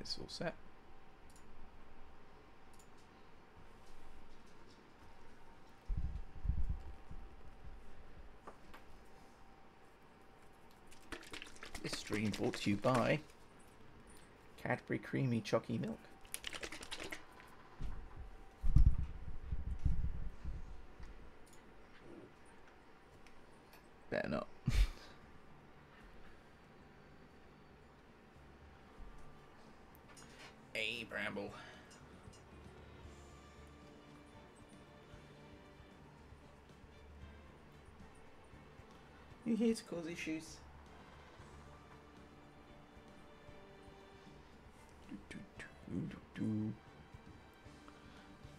It's all set. This stream brought to you by Cadbury Creamy Chalky Milk. Better not. Hey, Bramble. You here to cause issues?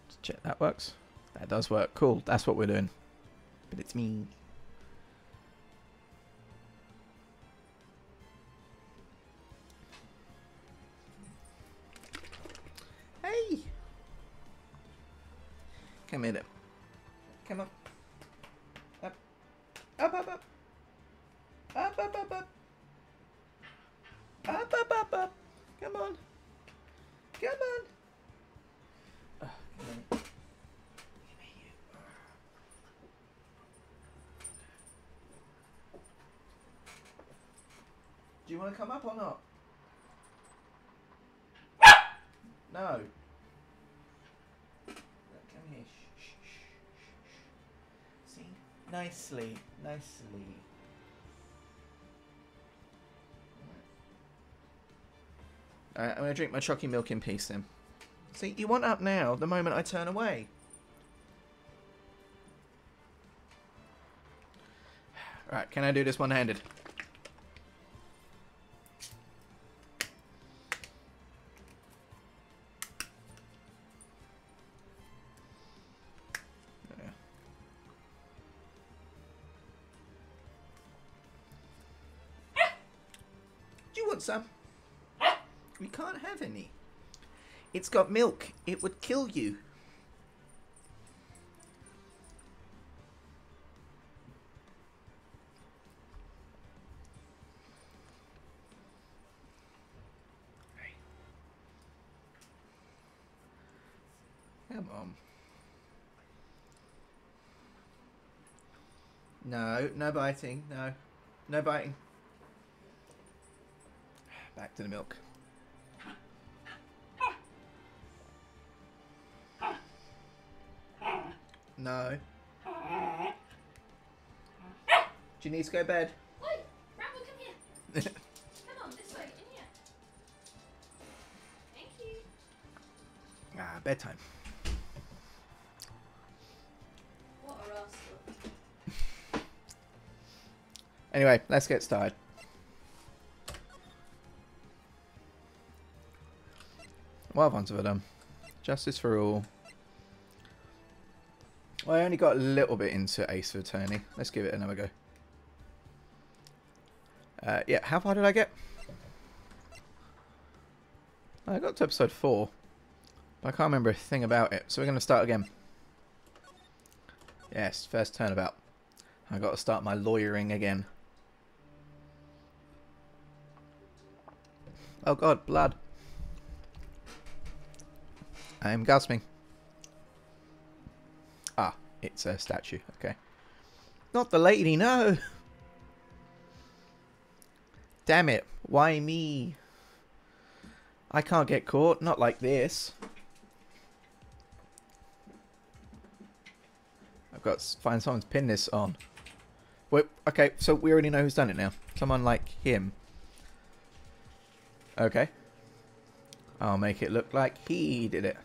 Let's check that works. That does work. Cool. That's what we're doing. But it's me. Hey! Come here. Come on. Up. Up, up, up. Up, up, up, up. Up, up, up, up. Come on. Come on. Come on. Do you want to come up or not? No. Come here. Shh, shh, shh, shh. See? Nicely. Nicely. Alright, I'm going to drink my chalky milk in peace then. See, you want up now the moment I turn away. Alright, can I do this one-handed? Do you want some? We can't have any. It's got milk. It would kill you. Come on. No, no biting. No. No biting. Back to the milk. No. Do you need to go to bed? Oi! Bramble, come here. Come on, this way, in here. Thank you. Ah, bedtime. What a rascal. Anyway, let's get started. What ones have I done? Justice for All. Well, I only got a little bit into Ace of Attorney. Let's give it another go. Yeah, how far did I get? I got to episode 4. But I can't remember a thing about it. So we're going to start again. Yes, first turnabout. I got to start my lawyering again. Oh god, blood. I am gasping. Ah, it's a statue. Okay. Not the lady, no! Damn it. Why me? I can't get caught. Not like this. I've got to find someone to pin this on. Wait, okay, so we already know who's done it now. Someone like him. Okay. I'll make it look like he did it.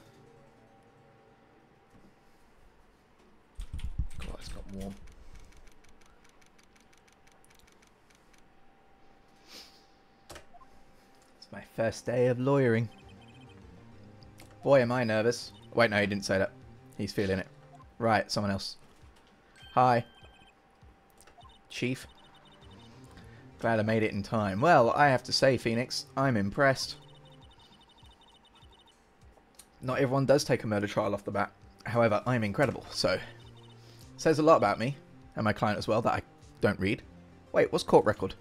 God, it's got warm. It's my first day of lawyering. Boy, am I nervous. Wait, no, he didn't say that. He's feeling it. Right, someone else. Hi. Chief. Glad I made it in time. Well, I have to say, Phoenix, I'm impressed. Not everyone does take a murder trial off the bat. However, I'm incredible, so... Says a lot about me, and my client as well, that I don't read. Wait, what's court record?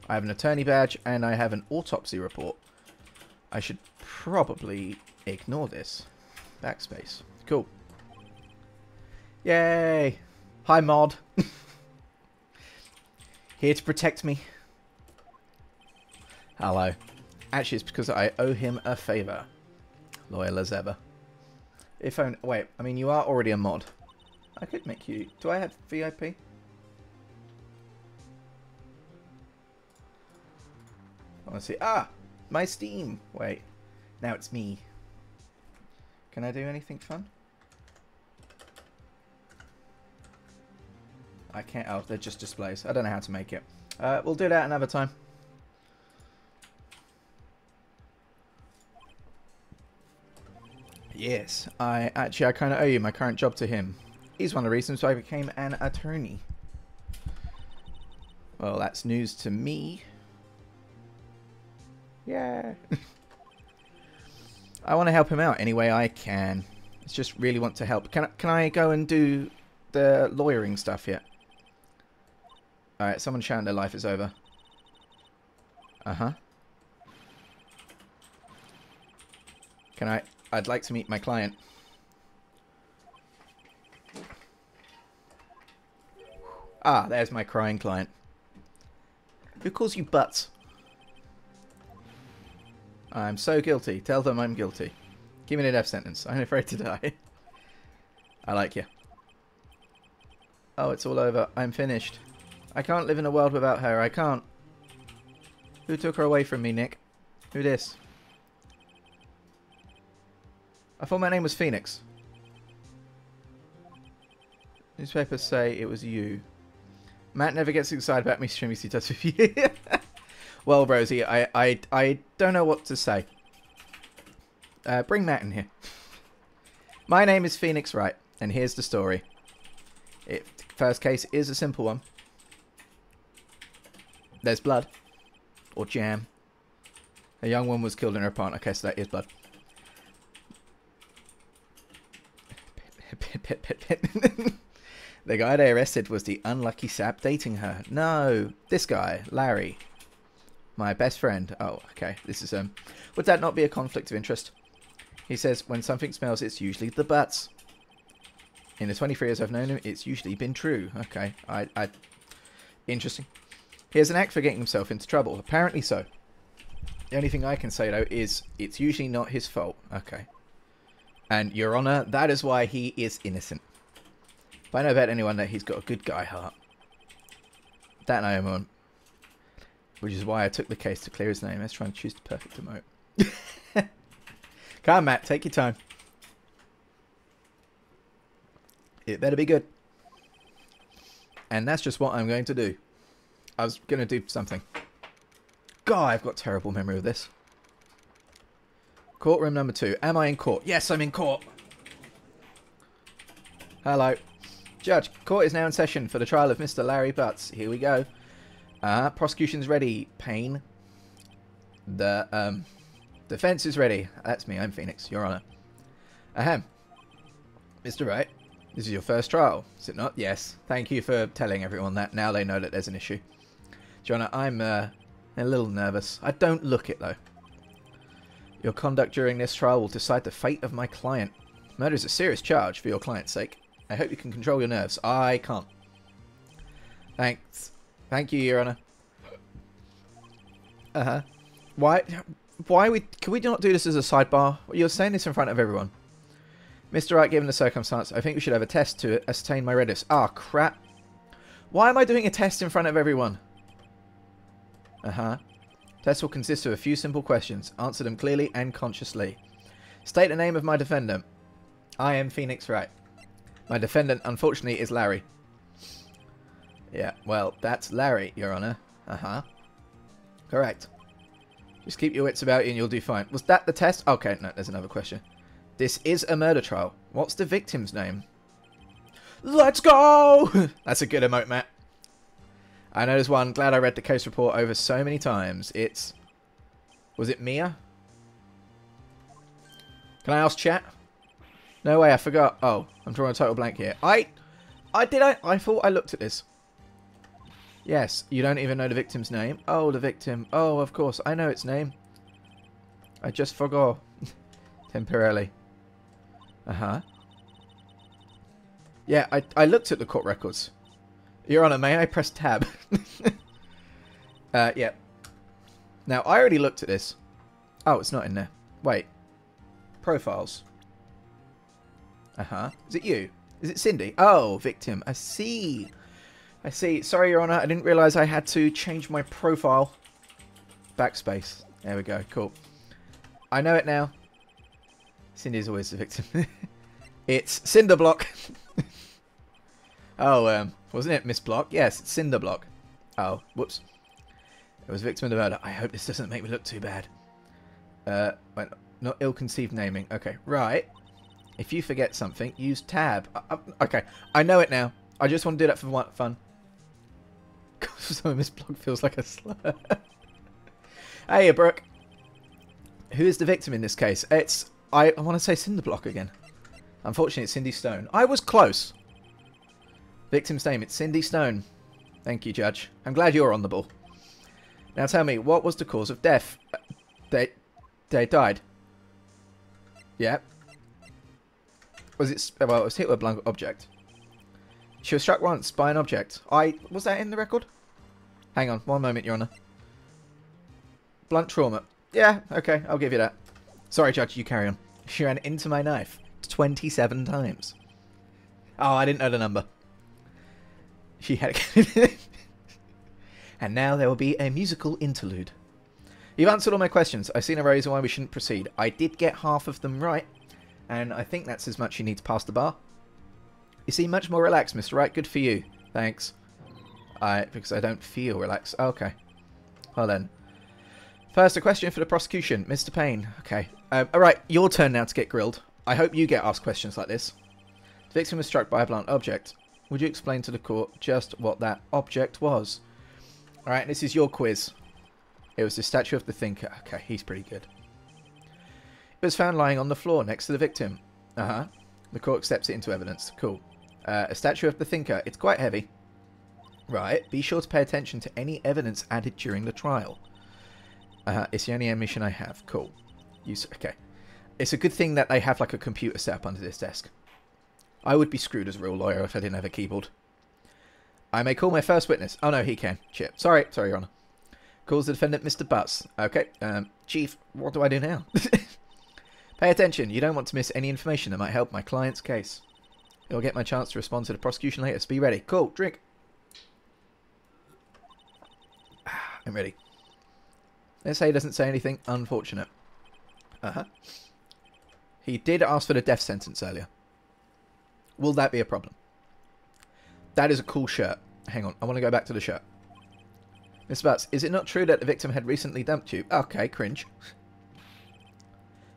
I have an attorney badge, and I have an autopsy report. I should probably ignore this. Backspace. Cool. Yay! Hi, mod. Here to protect me. Hello. Actually, it's because I owe him a favour. Loyal as ever. If only... Wait, I mean, you are already a mod. I could make you... Do I have VIP? I want to see... Ah! My Steam! Wait. Now it's me. Can I do anything fun? I can't... Oh, they're just displays. I don't know how to make it. We'll do that another time. Yes. I kind of owe you my current job to him. He's one of the reasons I became an attorney. Well, that's news to me. Yeah. I want to help him out any way I can. I just really want to help. Can I go and do the lawyering stuff yet? Alright, someone shouting their life is over. Uh-huh. Can I... I'd like to meet my client. Ah, there's my crying client. Who calls you butts? I'm so guilty. Tell them I'm guilty. Give me a death sentence. I'm afraid to die. I like you. Oh, it's all over. I'm finished. I can't live in a world without her. I can't. Who took her away from me, Nick? Who this? I thought my name was Phoenix. Newspapers say it was you. Matt never gets excited about me streaming he does with you. Well, Rosie, I don't know what to say. Bring Matt in here. My name is Phoenix Wright, and here's the story. First case is a simple one. There's blood. Or jam. A young woman was killed in her apartment. Okay, so that is blood. The guy they arrested was the unlucky sap dating her. No, this guy, Larry. My best friend. Oh, okay. This is, would that not be a conflict of interest? He says, when something smells, it's usually the butts. In the 23 years I've known him, it's usually been true. Okay. Interesting. He has an act for getting himself into trouble. Apparently so. The only thing I can say, though, is it's usually not his fault. Okay. And, Your Honour, that is why he is innocent. But I know about anyone that he's got a good guy heart. That I am on. Which is why I took the case to clear his name. Let's try and choose the perfect emote. Come on, Matt. Take your time. It better be good. And that's just what I'm going to do. I was going to do something. God, I've got terrible memory of this. Courtroom number 2. Am I in court? Yes, I'm in court. Hello. Judge, court is now in session for the trial of Mr. Larry Butts. Here we go. Prosecution's ready. Payne. The defense is ready. That's me. I'm Phoenix, Your Honor. Ahem. Mr. Wright, this is your first trial, is it not? Yes. Thank you for telling everyone that. Now they know that there's an issue. Your Honor, I'm a little nervous. I don't look it, though. Your conduct during this trial will decide the fate of my client. Murder is a serious charge for your client's sake. I hope you can control your nerves. I can't. Thanks. Thank you, Your Honor. Why can we not do this as a sidebar? You're saying this in front of everyone. Mr. Wright, given the circumstance, I think we should have a test to ascertain my readiness. Ah, crap. Why am I doing a test in front of everyone? Test will consist of a few simple questions. Answer them clearly and consciously. State the name of my defendant. I am Phoenix Wright. My defendant, unfortunately, is Larry. Yeah, well, that's Larry, Your Honor. Correct. Just keep your wits about you and you'll do fine. Was that the test? Okay, no, there's another question. This is a murder trial. What's the victim's name? Let's go! That's a good emote, Matt. I know there's one. Glad I read the case report over so many times. It's... Was it Mia? Can I ask chat? No way, I forgot. Oh, I'm drawing a total blank here. I thought I looked at this. Yes, you don't even know the victim's name. Oh, the victim. Oh, of course, I know its name. I just forgot. Temporarily. Uh-huh. Yeah, I looked at the court records. Your Honor, may I press tab? Yeah. Now, I already looked at this. Oh, it's not in there. Wait. Profiles. Uh-huh. Is it you? Is it Cindy? Oh, victim. I see. I see. Sorry, Your Honor. I didn't realise I had to change my profile. Backspace. There we go. Cool. I know it now. Cindy's always the victim. It's Cinderblock. Oh, wasn't it Miss Block? Yes, it's Cinderblock. Oh, whoops. It was victim of the murder. I hope this doesn't make me look too bad. Wait, not ill-conceived naming. Okay, right. If you forget something, use tab. Okay, I know it now. I just want to do that for fun. So Miss Block feels like a slur. Hey, Brooke. Who is the victim in this case? It's... I want to say Cinderblock again. Unfortunately, it's Cindy Stone. I was close. Victim's name, it's Cindy Stone. Thank you, Judge. I'm glad you're on the ball. Now tell me, what was the cause of death? They died. Yeah. Was it... Well, it was hit with a blunt object. She was struck once by an object. Was that in the record? Hang on, one moment, Your Honour. Blunt trauma. Yeah, okay, I'll give you that. Sorry, Judge, you carry on. She ran into my knife 27 times. Oh, I didn't know the number. She had... And now there will be a musical interlude. You've answered all my questions. I've seen a reason why we shouldn't proceed. I did get half of them right, and I think that's as much you need to pass the bar. You seem much more relaxed, Mr. Wright. Good for you. Thanks. Because I don't feel relaxed. Okay. Well then. First, a question for the prosecution. Mr. Payne. Okay. Alright, your turn now to get grilled. I hope you get asked questions like this. The victim was struck by a blunt object. Would you explain to the court just what that object was? Alright, this is your quiz. It was the statue of the thinker. Okay, he's pretty good. It was found lying on the floor next to the victim. Uh-huh. The court accepts it into evidence. Cool. A statue of the thinker. It's quite heavy. Right. Be sure to pay attention to any evidence added during the trial. It's the only admission I have. Cool. Okay. It's a good thing that they have like a computer set up under this desk. I would be screwed as a real lawyer if I didn't have a keyboard. I may call my first witness. Oh no, he can. Shit. Sorry, Your Honour. Calls the defendant Mr. Butts. Okay. Chief, what do I do now? Pay attention. You don't want to miss any information that might help my client's case. You'll get my chance to respond to the prosecution later, so be ready. Cool. Drink. I'm ready. Let's say he doesn't say anything unfortunate. Uh-huh. He did ask for the death sentence earlier. Will that be a problem? That is a cool shirt. Hang on. I want to go back to the shirt. Mr. Butts, is it not true that the victim had recently dumped you? Okay, cringe.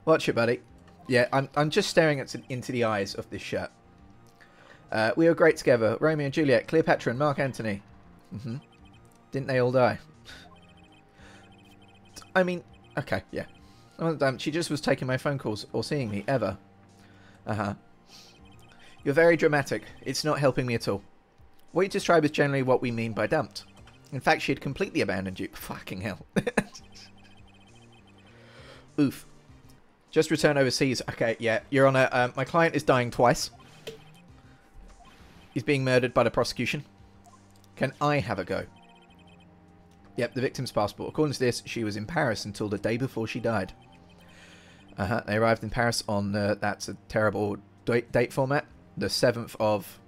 Watch it, buddy. Yeah, I'm just staring into the eyes of this shirt. We were great together. Romeo and Juliet, Cleopatra and Mark Antony. Mm-hmm. Didn't they all die? I mean, okay, yeah. She just was taking my phone calls or seeing me, ever. Uh-huh. You're very dramatic. It's not helping me at all. What you describe is generally what we mean by dumped. In fact, she had completely abandoned you. Fucking hell. Oof. Just returned overseas. Okay, yeah. Your Honour, my client is dying twice. He's being murdered by the prosecution. Can I have a go? Yep, the victim's passport. According to this, she was in Paris until the day before she died. Uh-huh. They arrived in Paris on, that's a terrible date format. The 7th of...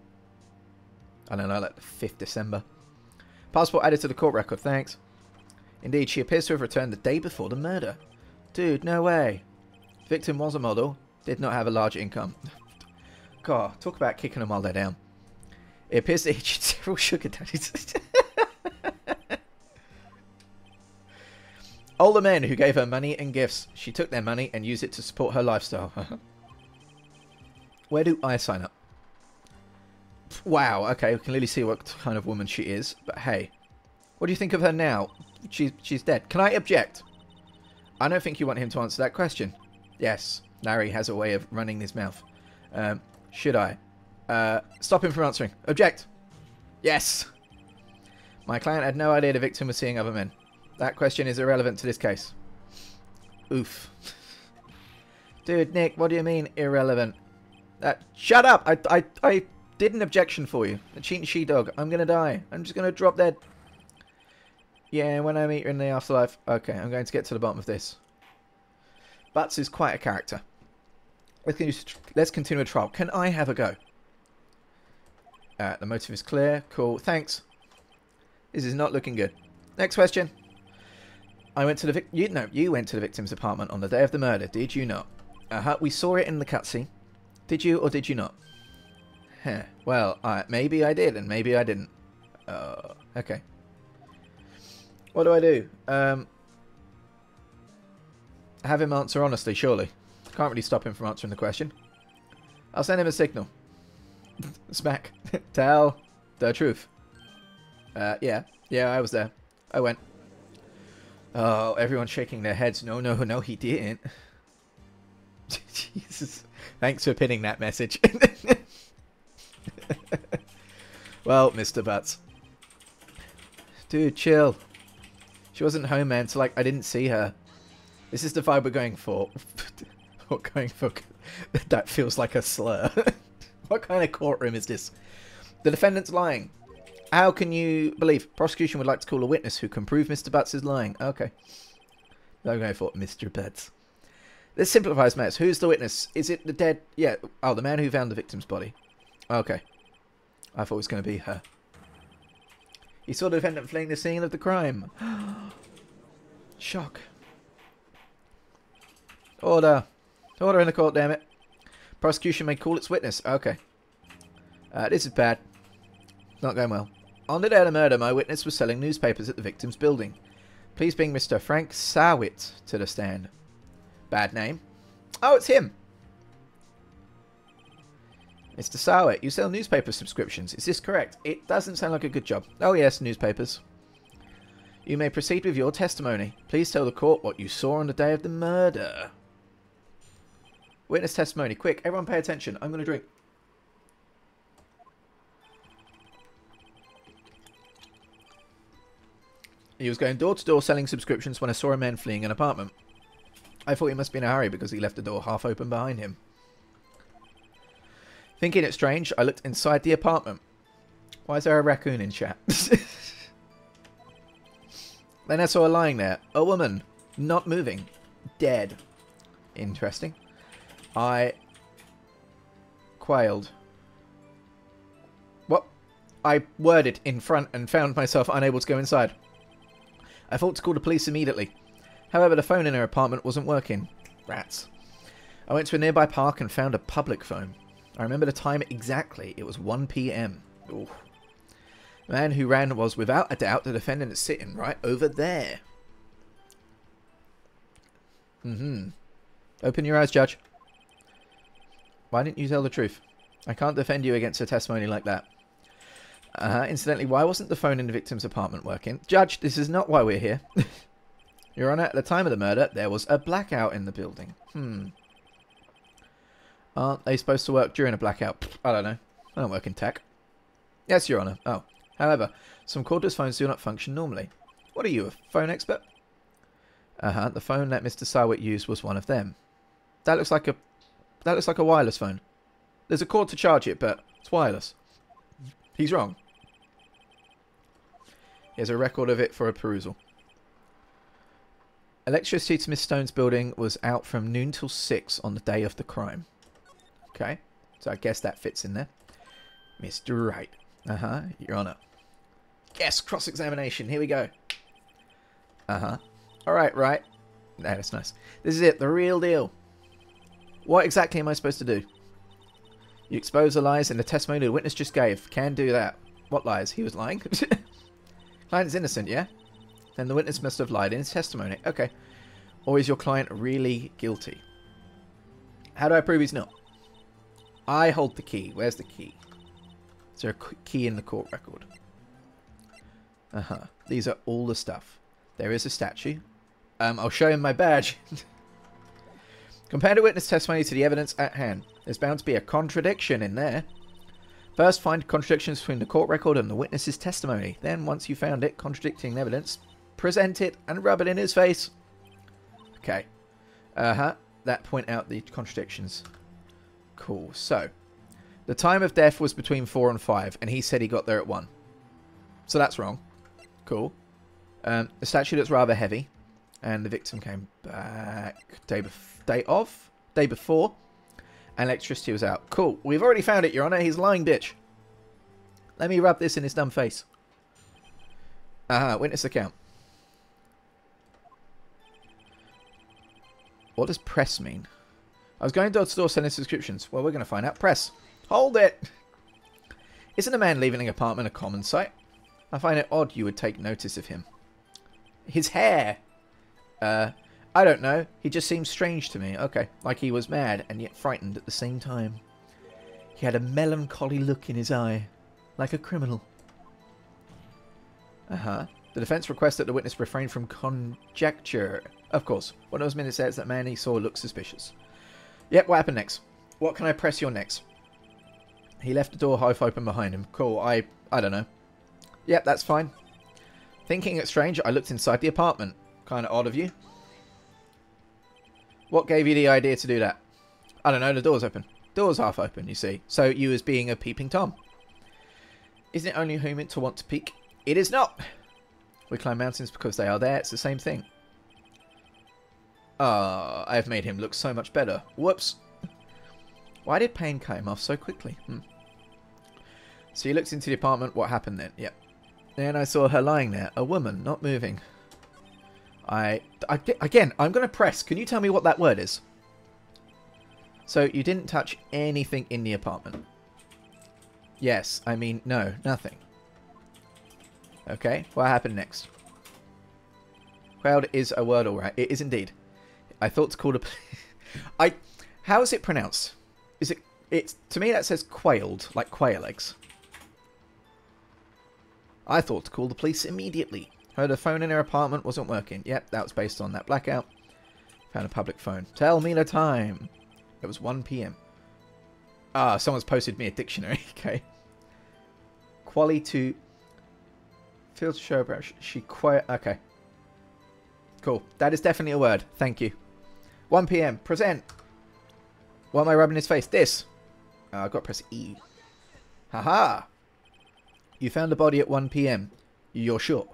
I don't know, like the 5th December. Passport added to the court record, thanks. Indeed, she appears to have returned the day before the murder. Dude, no way. The victim was a model, did not have a large income. God, talk about kicking them while they're down. It appears that she's several sugar daddies. Older men who gave her money and gifts. She took their money and used it to support her lifestyle. Where do I sign up? Wow, okay, we can clearly see what kind of woman she is. But hey, what do you think of her now? She's dead. Can I object? I don't think you want him to answer that question. Yes, Larry has a way of running his mouth. Should I? Stop him from answering. Object. Yes. My client had no idea the victim was seeing other men. That question is irrelevant to this case. Oof. Dude, Nick, what do you mean irrelevant? Shut up! I did an objection for you. A cheating she-dog. I'm gonna die. I'm just gonna drop dead. Yeah, when I meet her in the afterlife. Okay, I'm going to get to the bottom of this. Butts is quite a character. Let's continue a trial. Can I have a go? The motive is clear. Cool. Thanks. This is not looking good. Next question. I went to the you went to the victim's apartment on the day of the murder, did you not? We saw it in the cutscene. Did you or did you not? Huh. Well, maybe I did and maybe I didn't. Okay. What do I do? Have him answer honestly, surely. Can't really stop him from answering the question. I'll send him a signal. Smack. Tell the truth. Yeah. Yeah, I was there. I went. Oh, everyone's shaking their heads. No, no, no, he didn't. Jesus. Thanks for pinning that message. Well, Mr. Butts. Dude, chill. She wasn't home, man, so, like, I didn't see her. This is the vibe we're going for. We're going for... That feels like a slur. What kind of courtroom is this? The defendant's lying. How can you believe? Prosecution would like to call a witness who can prove Mr. Butts is lying. Okay. I'm going for Mr. Butts. This simplifies matters. Who's the witness? Is it the dead... Yeah. Oh, the man who found the victim's body. Okay. I thought it was going to be her. He saw the defendant fleeing the scene of the crime. Shock. Order. Order in the court, damn it. Prosecution may call its witness. Okay. This is bad. Not going well. On the day of the murder, my witness was selling newspapers at the victim's building. Please bring Mr. Frank Sawit to the stand. Bad name. Oh, it's him. Mr. Sawit, you sell newspaper subscriptions. Is this correct? It doesn't sound like a good job. Oh, yes, newspapers. You may proceed with your testimony. Please tell the court what you saw on the day of the murder. Witness testimony. Quick, everyone pay attention. I'm going to drink. He was going door to door selling subscriptions when I saw a man fleeing an apartment. I thought he must be in a hurry because he left the door half open behind him. Thinking it strange, I looked inside the apartment. Why is there a raccoon in chat? Then I saw her lying there. A woman. Not moving. Dead. Interesting. I quailed. What? I worded in front and found myself unable to go inside. I thought to call the police immediately. However, the phone in her apartment wasn't working. Rats. I went to a nearby park and found a public phone. I remember the time exactly. It was 1 PM. Ooh. The man who ran was without a doubt the defendant sitting right over there. Open your eyes, Judge. Why didn't you tell the truth? I can't defend you against a testimony like that. Incidentally, why wasn't the phone in the victim's apartment working? Judge, this is not why we're here. Your Honor, at the time of the murder, there was a blackout in the building. Aren't they supposed to work during a blackout? I don't know. I don't work in tech. Yes, Your Honor. Oh. However, some cordless phones do not function normally. What are you, a phone expert? The phone that Mr. Sawit used was one of them. That looks like a wireless phone. There's a cord to charge it, but it's wireless. He's wrong. Here's a record of it for a perusal. Electricity to Miss Stone's building was out from noon till 6 on the day of the crime. Okay, so I guess that fits in there. Mr. Wright. Your Honor. Yes, cross-examination. Here we go. Alright, right. No, that's nice. This is it, the real deal. What exactly am I supposed to do? You expose the lies in the testimony the witness just gave. Can do that. What lies? He was lying? Client is innocent, yeah? Then the witness must have lied in his testimony. Okay. Or is your client really guilty? How do I prove he's not? I hold the key. Where's the key? Is there a key in the court record? These are all the stuff. There is a statue. I'll show him my badge. Compare the witness testimony to the evidence at hand. There's bound to be a contradiction in there. First, find contradictions between the court record and the witness's testimony. Then, once you found it, contradicting evidence, present it and rub it in his face. Okay. That point out the contradictions. Cool. So, the time of death was between 4 and 5, and he said he got there at 1. So that's wrong. Cool. The statue looks rather heavy, and the victim came back day before, and electricity was out. Cool. We've already found it, Your Honor. He's a lying bitch. Let me rub this in his dumb face. Witness account. What does press mean? I was going door to door selling subscriptions. Well, we're going to find out. Press. Hold it! Isn't a man leaving an apartment a common sight? I find it odd you would take notice of him. His hair! I don't know. He just seems strange to me. Okay. Like he was mad and yet frightened at the same time. He had a melancholy look in his eye. Like a criminal. The defense requests that the witness refrain from conjecture. Of course. One of those minutes says that man he saw looked suspicious. Yep, what happened next? What can I press your next? He left the door half open behind him. Cool, I don't know. Yep, that's fine. Thinking it strange, I looked inside the apartment. Kind of odd of you. What gave you the idea to do that? I don't know, the door's open. Door's half open, you see. So you as being a peeping Tom. Isn't it only human to want to peek? It is not! We climb mountains because they are there. It's the same thing. I have made him look so much better. Whoops. Why did pain cut him off so quickly? So you looked into the apartment. What happened then? Yep. Then I saw her lying there. A woman, not moving. Again, I'm going to press. Can you tell me what that word is? So you didn't touch anything in the apartment? Yes. I mean, no. Nothing. Okay. What happened next? Quailed is a word, alright. It is indeed. I thought to call a... How is it pronounced? Is it... It's to me that says quailed, like quail eggs. I thought to call the police immediately. Heard a phone in her apartment wasn't working. Yep, that was based on that blackout. Found a public phone. Tell me the time. It was 1 PM. Someone's posted me a dictionary. Okay. Quali to... Field to show brush. She quiet... Okay. Cool. That is definitely a word. Thank you. 1 PM. Present. Why am I rubbing his face? This. I've got to press E. Haha. You found the body at 1 PM. You're sure?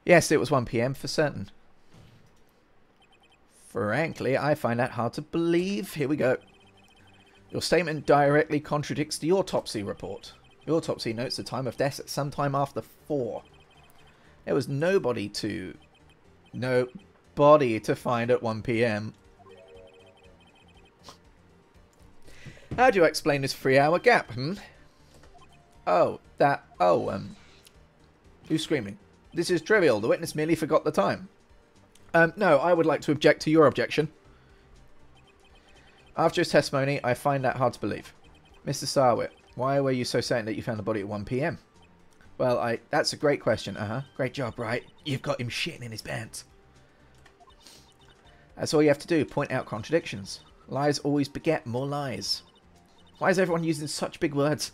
Yes, it was 1 PM for certain. Frankly, I find that hard to believe. Here we go. Your statement directly contradicts the autopsy report. The autopsy notes the time of death at some time after 4. There was nobody to find at 1 PM. How do you explain this 3-hour gap, Who's screaming? This is trivial. The witness merely forgot the time. No, I would like to object to your objection. After his testimony, I find that hard to believe. Mr. Sarwit, why were you so certain that you found the body at 1 PM? Well, that's a great question. Great job, Wright. You've got him shitting in his pants. That's all you have to do. Point out contradictions. Lies always beget more lies. Why is everyone using such big words?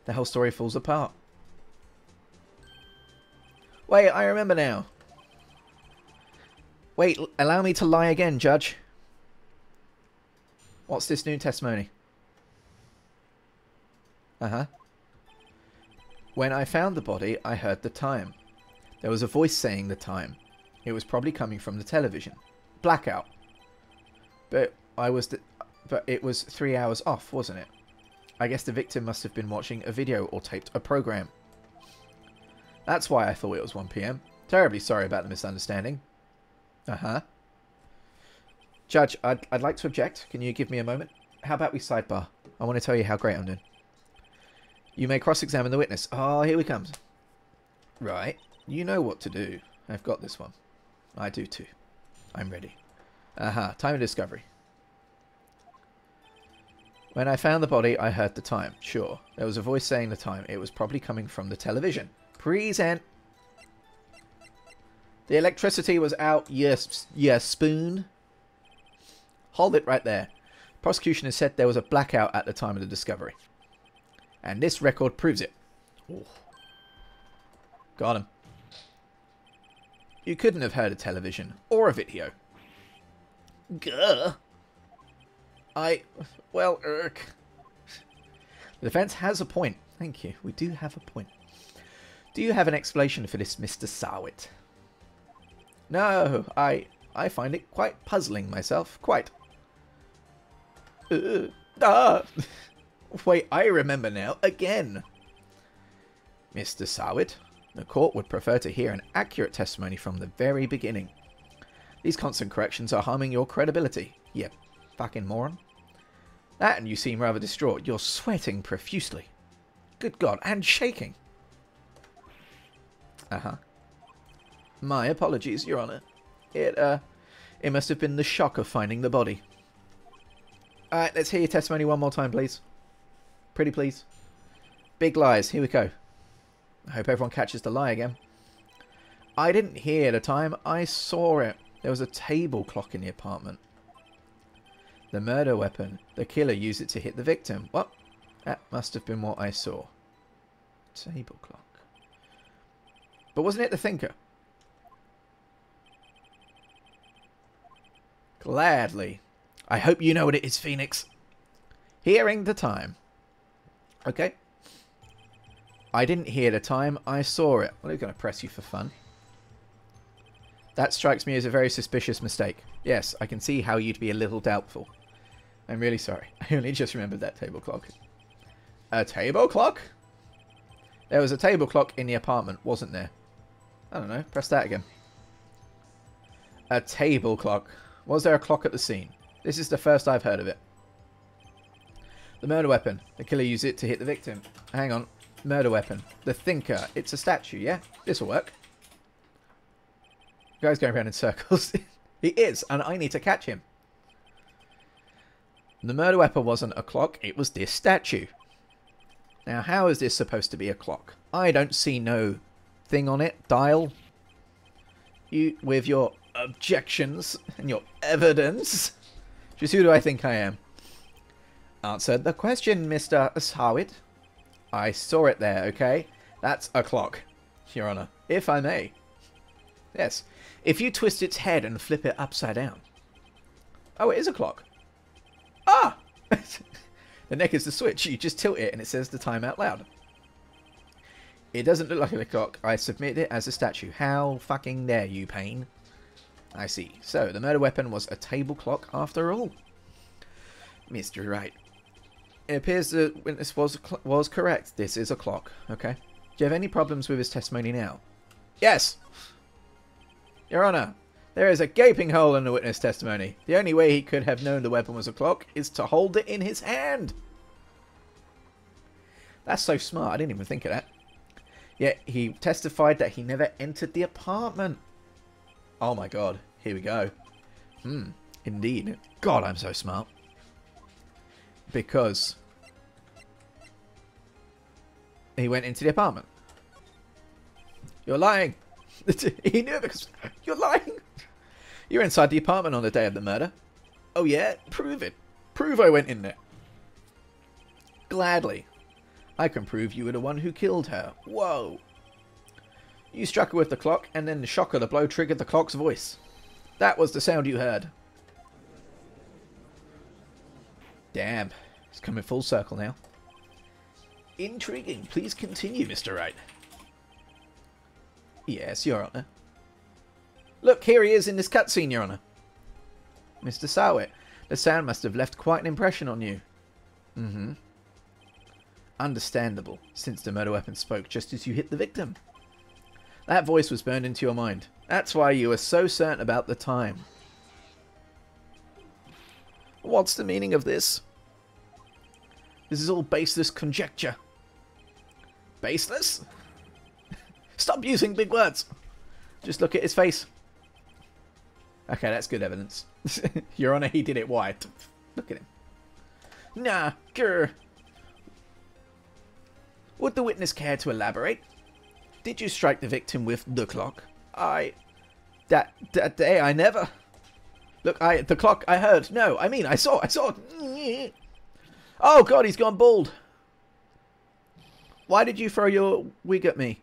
The whole story falls apart. Wait, I remember now. Wait, allow me to lie again, Judge. What's this new testimony? When I found the body, I heard the time. There was a voice saying the time. It was probably coming from the television. Blackout. But it was 3 hours off, wasn't it? I guess the victim must have been watching a video or taped a program. That's why I thought it was 1 PM. Terribly sorry about the misunderstanding. Judge, I'd like to object. Can you give me a moment? How about we sidebar? I want to tell you how great I'm doing. You may cross-examine the witness. Oh, here he comes. Right. You know what to do. I've got this one. I do too. I'm ready. Time of discovery. When I found the body, I heard the time. Sure. There was a voice saying the time. It was probably coming from the television. Present. The electricity was out. Yes, spoon. Hold it right there. Prosecution has said there was a blackout at the time of the discovery. And this record proves it. Ooh. Got him. You couldn't have heard a television or a video. Gah. Well, irk. The defense has a point. Thank you. We do have a point. Do you have an explanation for this, Mr. Sarwit? No, I find it quite puzzling myself. Quite. Wait, I remember now. Again. Mr. Sarwit, the court would prefer to hear an accurate testimony from the very beginning. These constant corrections are harming your credibility. You fucking moron. That, and you seem rather distraught. You're sweating profusely. Good God, and shaking. Uh-huh. My apologies, Your Honour. It must have been the shock of finding the body. Alright, let's hear your testimony one more time, please. Pretty please. Big lies, here we go. I hope everyone catches the lie again. I didn't hear the time, I saw it. There was a table clock in the apartment. The murder weapon. The killer used it to hit the victim. What? That must have been what I saw. Table clock. But wasn't it the thinker? Gladly. I hope you know what it is, Phoenix. Hearing the time. Okay. I didn't hear the time, I saw it. Well, they're going to press you for fun. That strikes me as a very suspicious mistake. Yes, I can see how you'd be a little doubtful. I'm really sorry. I only just remembered that table clock. A table clock? There was a table clock in the apartment, wasn't there? I don't know. Press that again. A table clock. Was there a clock at the scene? This is the first I've heard of it. The murder weapon. The killer used it to hit the victim. Hang on. Murder weapon. The thinker. It's a statue, yeah? This'll work. The guy's going around in circles. He is, and I need to catch him. The murder weapon wasn't a clock, it was this statue. Now, how is this supposed to be a clock? I don't see no thing on it. Dial. You, with your objections and your evidence. Just who do I think I am? Answer the question, Mr. Sarwit. I saw it there, okay? That's a clock, Your Honour. If I may. Yes. If you twist its head and flip it upside down. Oh, it is a clock. Ah! The neck is the switch. You just tilt it and it says the time out loud. It doesn't look like a clock. I submit it as a statue. How fucking dare you, Payne? I see. So, the murder weapon was a table clock after all. Mr. Wright. It appears the witness was correct. This is a clock. Okay. Do you have any problems with his testimony now? Yes! Your Honour, there is a gaping hole in the witness testimony. The only way he could have known the weapon was a clock is to hold it in his hand. That's so smart. I didn't even think of that. Yet he testified that he never entered the apartment. Oh my god. Here we go. Indeed. God, I'm so smart. Because he went into the apartment. You're lying. He knew it because you're lying. You're inside the apartment on the day of the murder. Oh yeah? Prove it. Prove I went in there. Gladly. I can prove you were the one who killed her. Whoa. You struck her with the clock, and then the shock of the blow triggered the clock's voice. That was the sound you heard. Damn. It's coming full circle now. Intriguing. Please continue, Mr. Wright. Yes, Your Honour. Look, here he is in this cutscene, Your Honour. Mr. Sarwit, the sound must have left quite an impression on you. Understandable, since the murder weapon spoke just as you hit the victim. That voice was burned into your mind. That's why you were so certain about the time. What's the meaning of this? This is all baseless conjecture. Baseless? Stop using big words. Just look at his face. Okay, that's good evidence. Your Honour, he did it white. Look at him. Nah, grr. Would the witness care to elaborate? Did you strike the victim with the clock? That day I never. Look, the clock I heard. No, I mean I saw. Oh God, he's gone bald. Why did you throw your wig at me?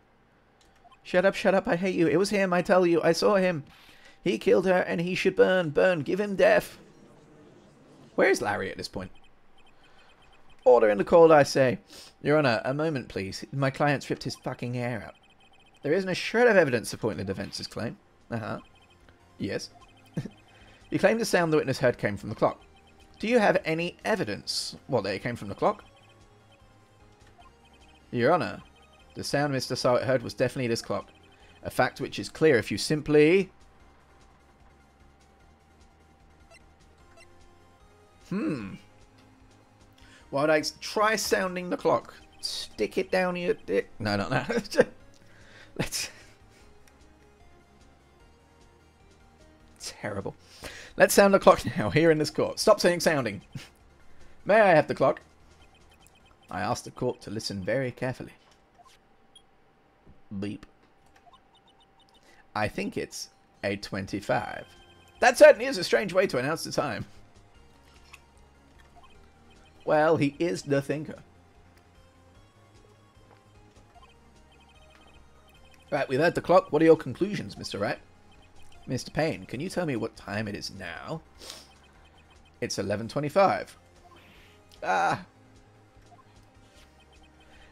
Shut up, I hate you. It was him, I tell you. I saw him. He killed her and he should burn. Burn. Give him death. Where is Larry at this point? Order in the court, I say. Your Honor, a moment, please. My client's ripped his fucking hair out. There isn't a shred of evidence supporting the defence's claim. Yes. You claim the sound the witness heard came from the clock. Do you have any evidence that it came from the clock? Your Honor, the sound Mr. Sowett heard was definitely this clock. A fact which is clear if you simply... Why would I try sounding the clock? Stick it down your dick. No, not that. Let's... Terrible. Let's sound the clock now, here in this court. Stop saying sounding. May I have the clock? I asked the court to listen very carefully. Beep. I think it's 8:25. That certainly is a strange way to announce the time. Well, he is the thinker. Right, we've heard the clock. What are your conclusions, Mr. Wright? Mr. Payne, can you tell me what time it is now? It's 11:25. Ah.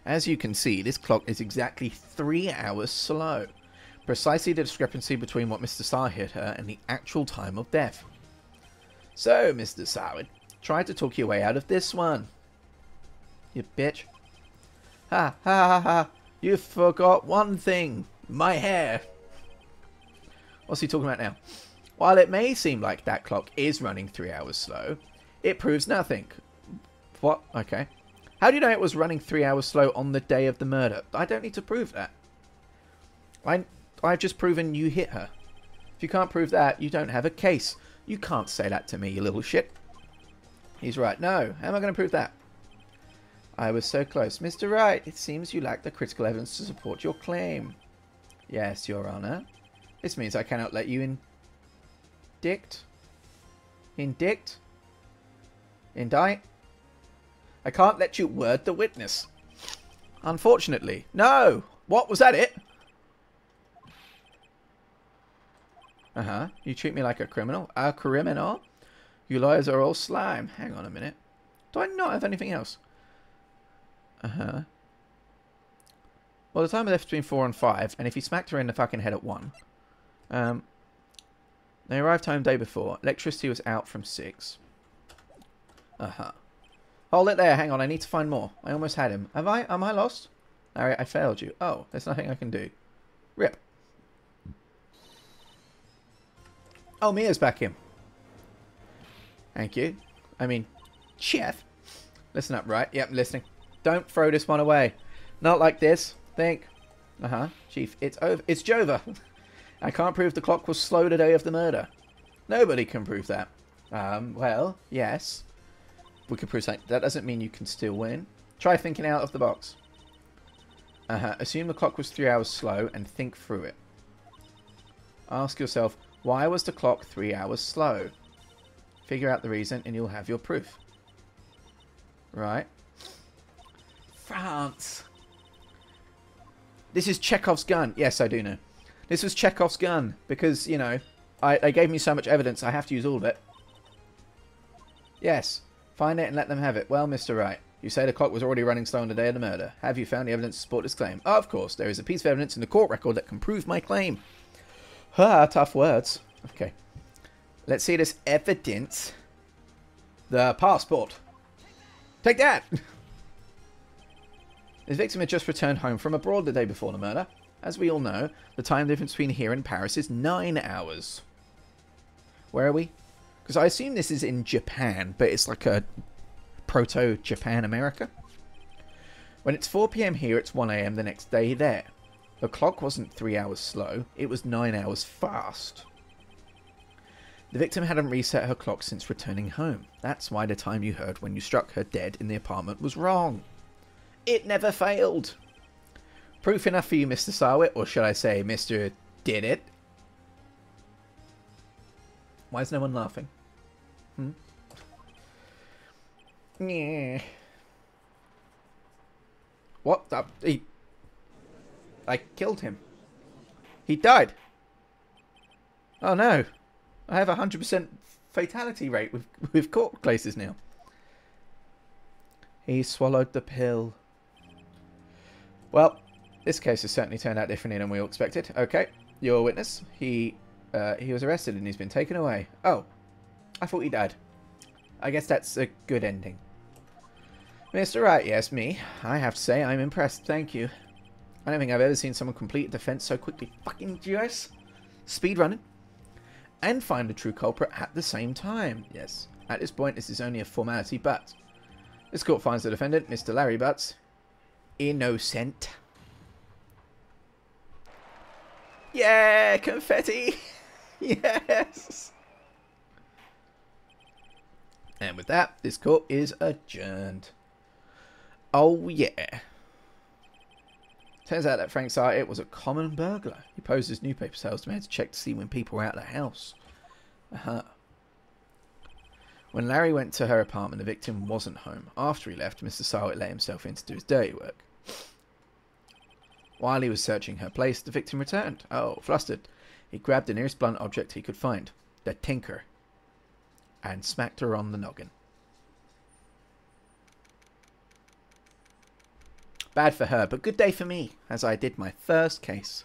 As you can see, this clock is exactly 3 hours slow. Precisely the discrepancy between what Mr. Sarr hit her and the actual time of death. So, Mr. Sarwood, try to talk your way out of this one. You bitch. Ha ha ha ha. You forgot one thing. My hair. What's he talking about now? While it may seem like that clock is running 3 hours slow, it proves nothing. What? Okay. How do you know it was running 3 hours slow on the day of the murder? I don't need to prove that. I've just proven you hit her. If you can't prove that, you don't have a case. You can't say that to me, you little shit. He's right. No. How am I going to prove that? I was so close. Mr. Wright, it seems you lack the critical evidence to support your claim. Yes, Your Honor. This means I cannot let you indict? Indict? Indict? I can't let you word the witness. Unfortunately. No! What? Was that it? You treat me like a criminal? A criminal? You lawyers are all slime. Hang on a minute. Do I not have anything else? Well, the time left between 4 and 5, and if he smacked her in the fucking head at 1. They arrived home day before. Electricity was out from 6. Hold it there. Hang on. I need to find more. I almost had him. Am I lost? Larry, I failed you. Oh, there's nothing I can do. Rip. Oh, Mia's back in. Thank you. I mean, chef. Listen up, right? Yep, listening. Don't throw this one away. Not like this. Think. Chief, it's over. It's Jova. I can't prove the clock was slow the day of the murder. Nobody can prove that. Well, yes. We can prove something. That doesn't mean you can still win. Try thinking out of the box. Assume the clock was 3 hours slow and think through it. Ask yourself, why was the clock 3 hours slow? Figure out the reason and you'll have your proof. Right. France. This is Chekhov's gun. Yes, I do know. This was Chekhov's gun because, you know, they gave me so much evidence I have to use all of it. Yes. Find it and let them have it. Well, Mr. Wright, you say the clock was already running slow on the day of the murder. Have you found the evidence to support this claim? Oh, of course. There is a piece of evidence in the court record that can prove my claim. Tough words. Okay. Let's see this evidence. The passport. Take that! His victim had just returned home from abroad the day before the murder. As we all know, the time difference between here and Paris is 9 hours. Where are we? Because I assume this is in Japan, but it's like a proto-Japan America. When it's 4 PM here, it's 1 AM the next day there. The clock wasn't 3 hours slow, it was 9 hours fast. The victim hadn't reset her clock since returning home. That's why the time you heard when you struck her dead in the apartment was wrong. It never failed. Proof enough for you, Mr. Sarwit, or should I say, Mr. Did It? Why is no one laughing? Yeah. What? I killed him. He died. Oh no. I have a 100% fatality rate with court cases now. He swallowed the pill. Well, this case has certainly turned out differently than we all expected. Okay, you're a witness. He was arrested and he's been taken away. Oh, I thought he died. I guess that's a good ending. Mr. Wright, yes, me. I have to say, I'm impressed. Thank you. I don't think I've ever seen someone complete a defense so quickly. Fucking GS. Speedrunning. And find the true culprit at the same time. Yes. At this point, this is only a formality, but this court finds the defendant, Mr. Larry Butts, innocent. Yeah, confetti. Yes. And with that, this court is adjourned. Oh, yeah. Turns out that Frank Sartit was a common burglar. He posed as newspaper salesman to check to see when people were out of the house. When Larry went to her apartment, the victim wasn't home. After he left, Mr. Sartit let himself in to do his dirty work. While he was searching her place, the victim returned. Oh, flustered. He grabbed the nearest blunt object he could find, the tinker, and smacked her on the noggin. Bad for her, but good day for me, as I did my first case.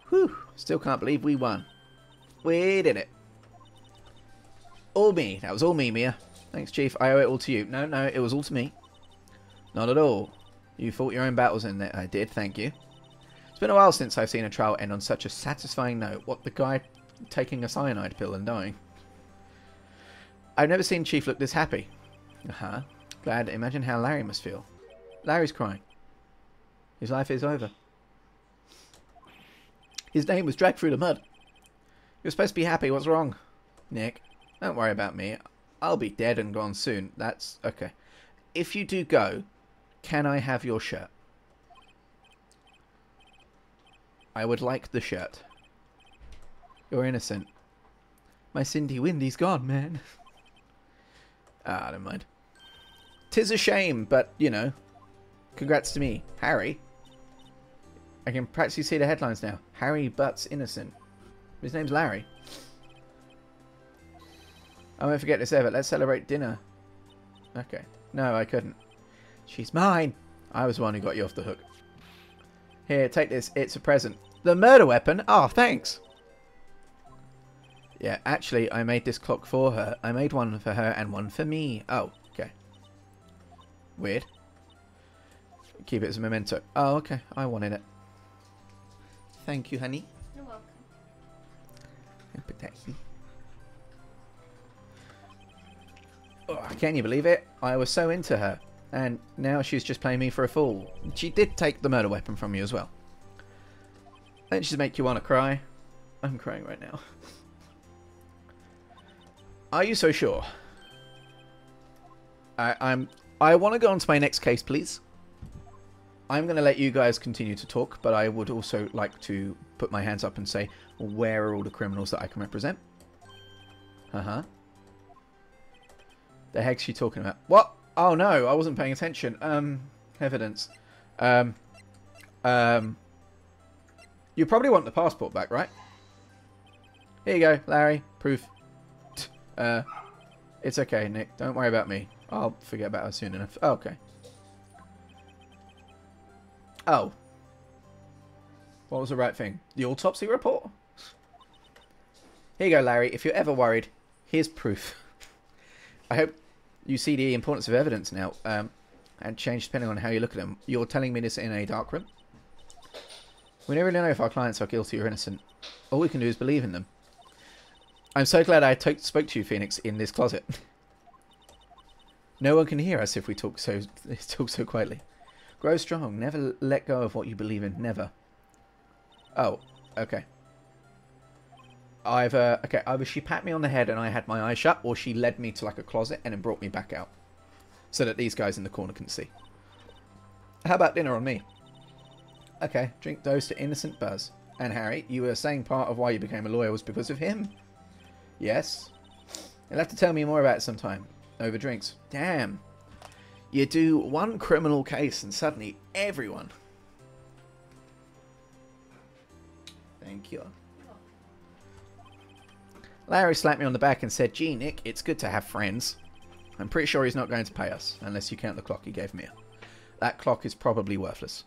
Whew, still can't believe we won. We did it. All me. That was all me, Mia. Thanks, Chief. I owe it all to you. No, it was all to me. Not at all. You fought your own battles in there. I did, thank you. It's been a while since I've seen a trial end on such a satisfying note. What, the guy taking a cyanide pill and dying? I've never seen Chief look this happy. Glad. Imagine how Larry must feel. Larry's crying. His life is over. His name was dragged through the mud. You're supposed to be happy. What's wrong? Nick, don't worry about me. I'll be dead and gone soon. That's okay. If you do go, can I have your shirt? I would like the shirt. You're innocent. My Cindy Windy's gone, man. Ah, never mind. 'Tis a shame, but, you know, congrats to me. Harry. I can practically see the headlines now. Harry Butts innocent. His name's Larry. I won't forget this ever. Let's celebrate dinner. Okay. No, I couldn't. She's mine. I was the one who got you off the hook. Here, take this. It's a present. The murder weapon? Oh, thanks. Yeah, actually, I made this clock for her. I made one for her and one for me. Oh, okay. Weird. Keep it as a memento. Oh, okay. I wanted it. Thank you, honey. You're welcome. Put that here. Oh, can you believe it? I was so into her. And now she's just playing me for a fool. She did take the murder weapon from you as well. Don't she make you want to cry? I'm crying right now. Are you so sure? I want to go on to my next case, please. I'm going to let you guys continue to talk, but I would also like to put my hands up and say, where are all the criminals that I can represent? The heck's she talking about? What? Oh no, I wasn't paying attention. Evidence. You probably want the passport back, right? Here you go, Larry. Proof. It's okay, Nick. Don't worry about me. I'll forget about her soon enough. Oh, okay. Oh. What was the right thing? The autopsy report? Here you go, Larry. If you're ever worried, here's proof. I hope you see the importance of evidence now, and change depending on how you look at them. You're telling me this in a dark room? We never really know if our clients are guilty or innocent. All we can do is believe in them. I'm so glad I spoke to you, Phoenix, in this closet. No one can hear us if we talk so quietly. Grow strong. Never let go of what you believe in. Never. Oh, okay. Okay, either she pat me on the head and I had my eyes shut, or she led me to like a closet and then brought me back out. So that these guys in the corner can see. How about dinner on me? Okay, drink those to innocent Buzz. And Harry, you were saying part of why you became a lawyer was because of him? Yes. You'll have to tell me more about it sometime. Over drinks. Damn. You do one criminal case and suddenly everyone. Larry slapped me on the back and said, "Gee, Nick, it's good to have friends." I'm pretty sure he's not going to pay us, unless you count the clock he gave me. That clock is probably worthless.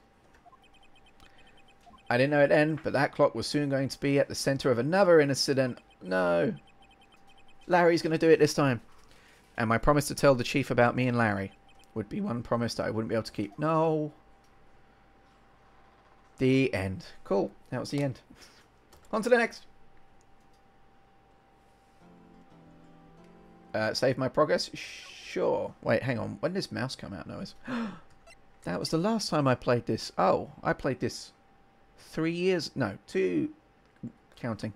I didn't know it then, but that clock was soon going to be at the center of another incident. No. Larry's going to do it this time. And my promise to tell the chief about me and Larry would be one promise that I wouldn't be able to keep. No. The end. Cool. That was the end. On to the next. Save my progress? Sure. Wait, hang on. When does mouse come out, Noah's? That was the last time I played this. Oh, I played this 3 years... No, 2... Counting.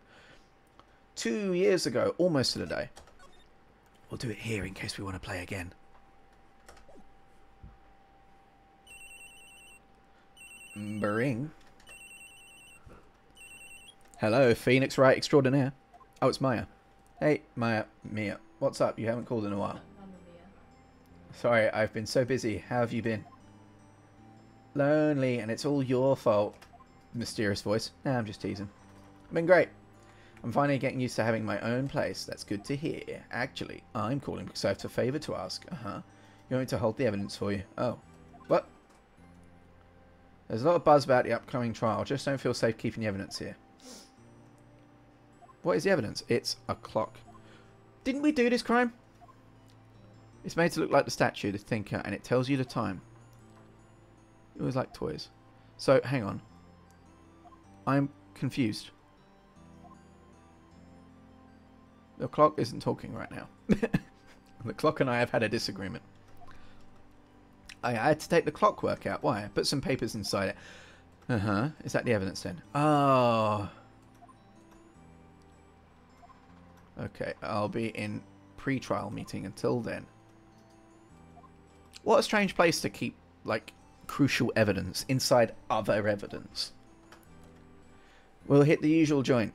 2 years ago. Almost to the day. We'll do it here in case we want to play again. Bring. Hello, Phoenix Wright extraordinaire. Oh, it's Maya. Hey, Mia. What's up? You haven't called in a while. Sorry, I've been so busy. How have you been? Lonely, and it's all your fault. Mysterious voice. Nah, I'm just teasing. I've been great. I'm finally getting used to having my own place. That's good to hear. Actually, I'm calling because I have a favour to ask. You want me to hold the evidence for you? Oh. What? There's a lot of buzz about the upcoming trial. Just don't feel safe keeping the evidence here. What is the evidence? It's a clock. Didn't we do this crime? It's made to look like the statue, the thinker, and it tells you the time. It was like toys. So, hang on. I'm confused. The clock isn't talking right now. The clock and I have had a disagreement. I had to take the clockwork out. Why? Put some papers inside it. Is that the evidence then? Oh. Okay, I'll be in pre-trial meeting until then. What a strange place to keep, like, crucial evidence inside other evidence. We'll hit the usual joint.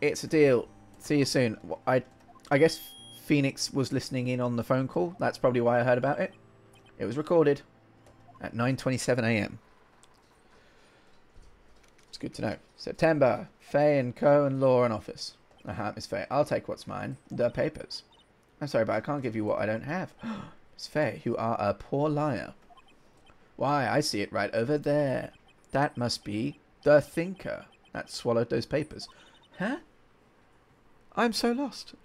It's a deal. See you soon. I guess Phoenix was listening in on the phone call. That's probably why I heard about it. It was recorded at 9:27 AM. It's good to know. September. Faye and Co. and Law in office. Miss Faye. I'll take what's mine. The papers. I'm sorry, but I can't give you what I don't have. Miss Faye, you are a poor liar. Why, I see it right over there. That must be the thinker that swallowed those papers. Huh? I'm so lost.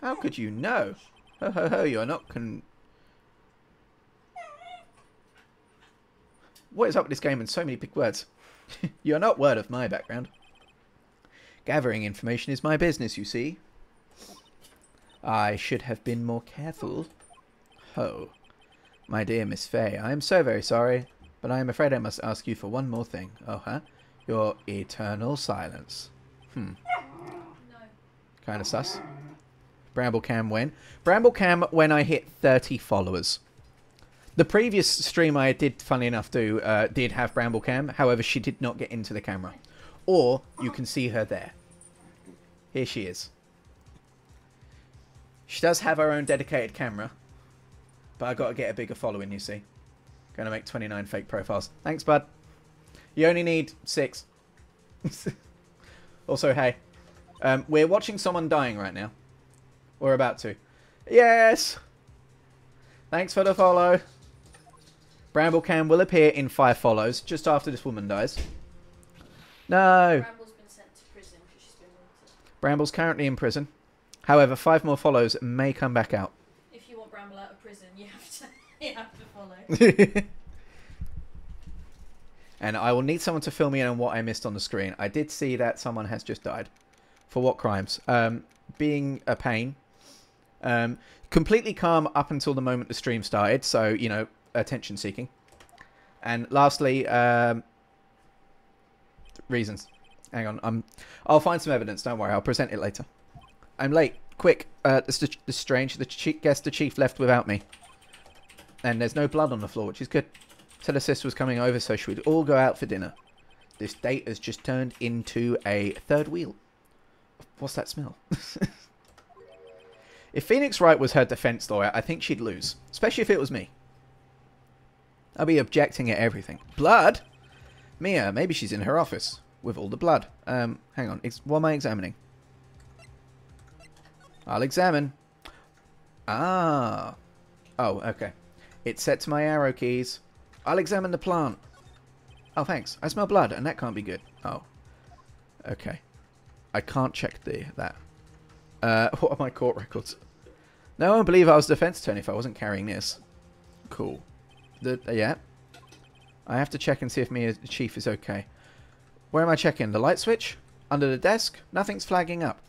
How could you know? Ho ho ho, you're not What is up with this game and so many big words? You're not word of my background. Gathering information is my business, you see. I should have been more careful. Oh, my dear Miss Faye, I am so very sorry, but I am afraid I must ask you for one more thing. Oh, your eternal silence. No. Kind of sus. Bramblecam when? Bramblecam when I hit 30 followers. The previous stream I did, funny enough, did have Bramblecam. However, she did not get into the camera. Or, you can see her there. Here she is. She does have her own dedicated camera. But I got to get a bigger following, you see. Going to make 29 fake profiles. Thanks, bud. You only need 6. Also, hey. We're watching someone dying right now. We're about to. Yes! Thanks for the follow. Bramblecam will appear in 5 follows just after this woman dies. No. Bramble's been sent to prison because she's been wanted. Bramble's currently in prison. However, 5 more follows may come back out. If you want Bramble out of prison, you have to follow. And I will need someone to fill me in on what I missed on the screen. I did see that someone has just died. For what crimes? Being a pain. Completely calm up until the moment the stream started. So, you know, attention seeking. And lastly, reasons. Hang on. I'll find some evidence. Don't worry. I'll present it later. I'm late. Quick. This is strange. The chief left without me. And there's no blood on the floor, which is good. Said her sister was coming over, so she would all go out for dinner. This date has just turned into a third wheel. What's that smell? If Phoenix Wright was her defense lawyer, I think she'd lose. Especially if it was me. I'll be objecting at everything. Blood? Mia, maybe she's in her office. With all the blood. Hang on. What am I examining? I'll examine. Ah. Oh, okay. It's set to my arrow keys. I'll examine the plant. Oh, thanks. I smell blood, and that can't be good. Oh. Okay. I can't check that. What are my court records? No one would believe I was a defense attorney if I wasn't carrying this. Cool. Yeah. I have to check and see if me as the chief is okay. Where am I checking? The light switch? Under the desk? Nothing's flagging up.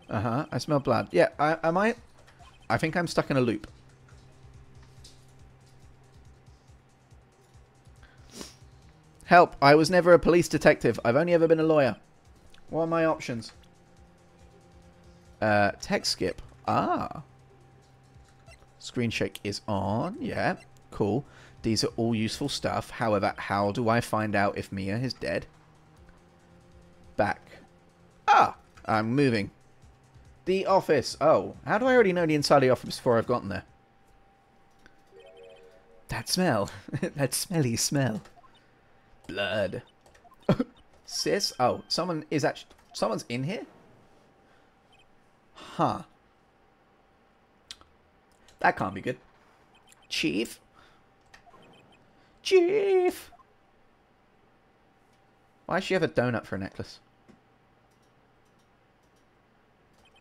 Uh-huh. I smell blood. Yeah, I think I'm stuck in a loop. Help. I was never a police detective. I've only ever been a lawyer. What are my options? Text skip. Ah. Screen shake is on. Yeah. Cool. These are all useful stuff. However, how do I find out if Mia is dead? Back. Ah. I'm moving. The office. Oh. How do I already know the inside of the office before I've gotten there? That smell. That smelly smell. Blood. Sis? Oh. Someone's in here? Huh. That can't be good. Chief? Chief! Why does she have a donut for a necklace?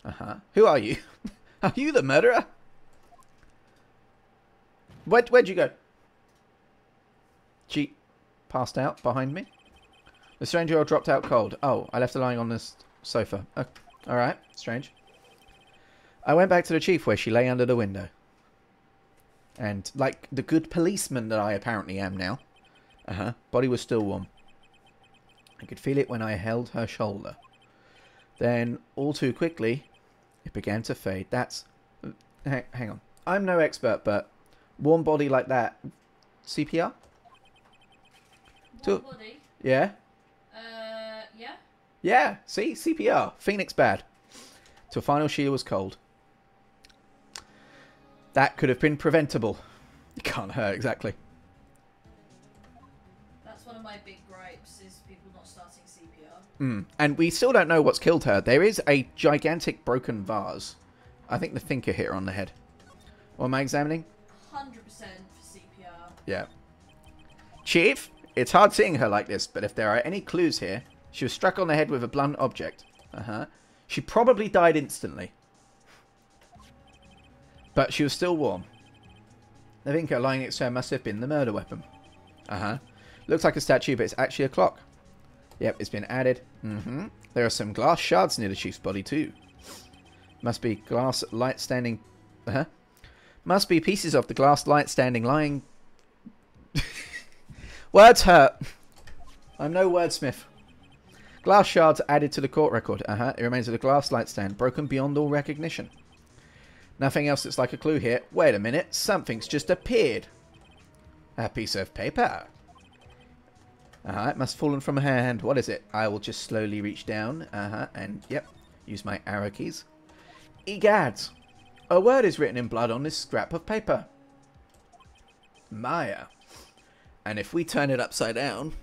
Uh-huh. Who are you? Are you the murderer? Where'd you go? She passed out behind me? The strange girl dropped out cold. Oh, I left her lying on this sofa. Alright, strange. I went back to the chief where she lay under the window. And, like the good policeman that I apparently am now. Body was still warm. I could feel it when I held her shoulder. Then, all too quickly, it began to fade. That's... Hang on. I'm no expert, but warm body like that... CPR? Warm body? Yeah? Yeah? Yeah, see? CPR. Phoenix bad. Till final she was cold. That could have been preventable. It can't hurt, exactly. That's one of my big gripes, is people not starting CPR. And we still don't know what's killed her. There is a gigantic broken vase. I think the thinker hit her on the head. What am I examining? 100% for CPR. Yeah. Chief, it's hard seeing her like this, but if there are any clues here, she was struck on the head with a blunt object. She probably died instantly. But she was still warm. The thinker lying next to her must have been the murder weapon. Looks like a statue, but it's actually a clock. Yep, it's been added. There are some glass shards near the chief's body too. Must be glass light standing... Must be pieces of the glass light standing lying... Words hurt. I'm no wordsmith. Glass shards added to the court record. It remains of the glass light stand, broken beyond all recognition. Nothing else that's like a clue here. Wait a minute. Something's just appeared. A piece of paper. It must have fallen from her hand. What is it? I will just slowly reach down. And, yep. Use my arrow keys. Egads. A word is written in blood on this scrap of paper. Maya. And if we turn it upside down,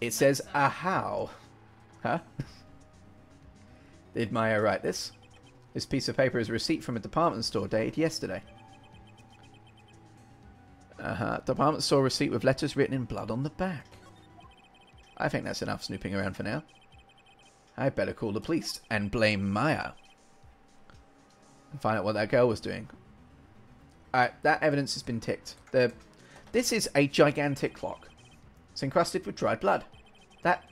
it says, ahow. Did Maya write this? This piece of paper is a receipt from a department store dated yesterday. Department store receipt with letters written in blood on the back. I think that's enough snooping around for now. I'd better call the police and blame Maya. And find out what that girl was doing. Alright, that evidence has been ticked. This is a gigantic clock. It's encrusted with dried blood. That...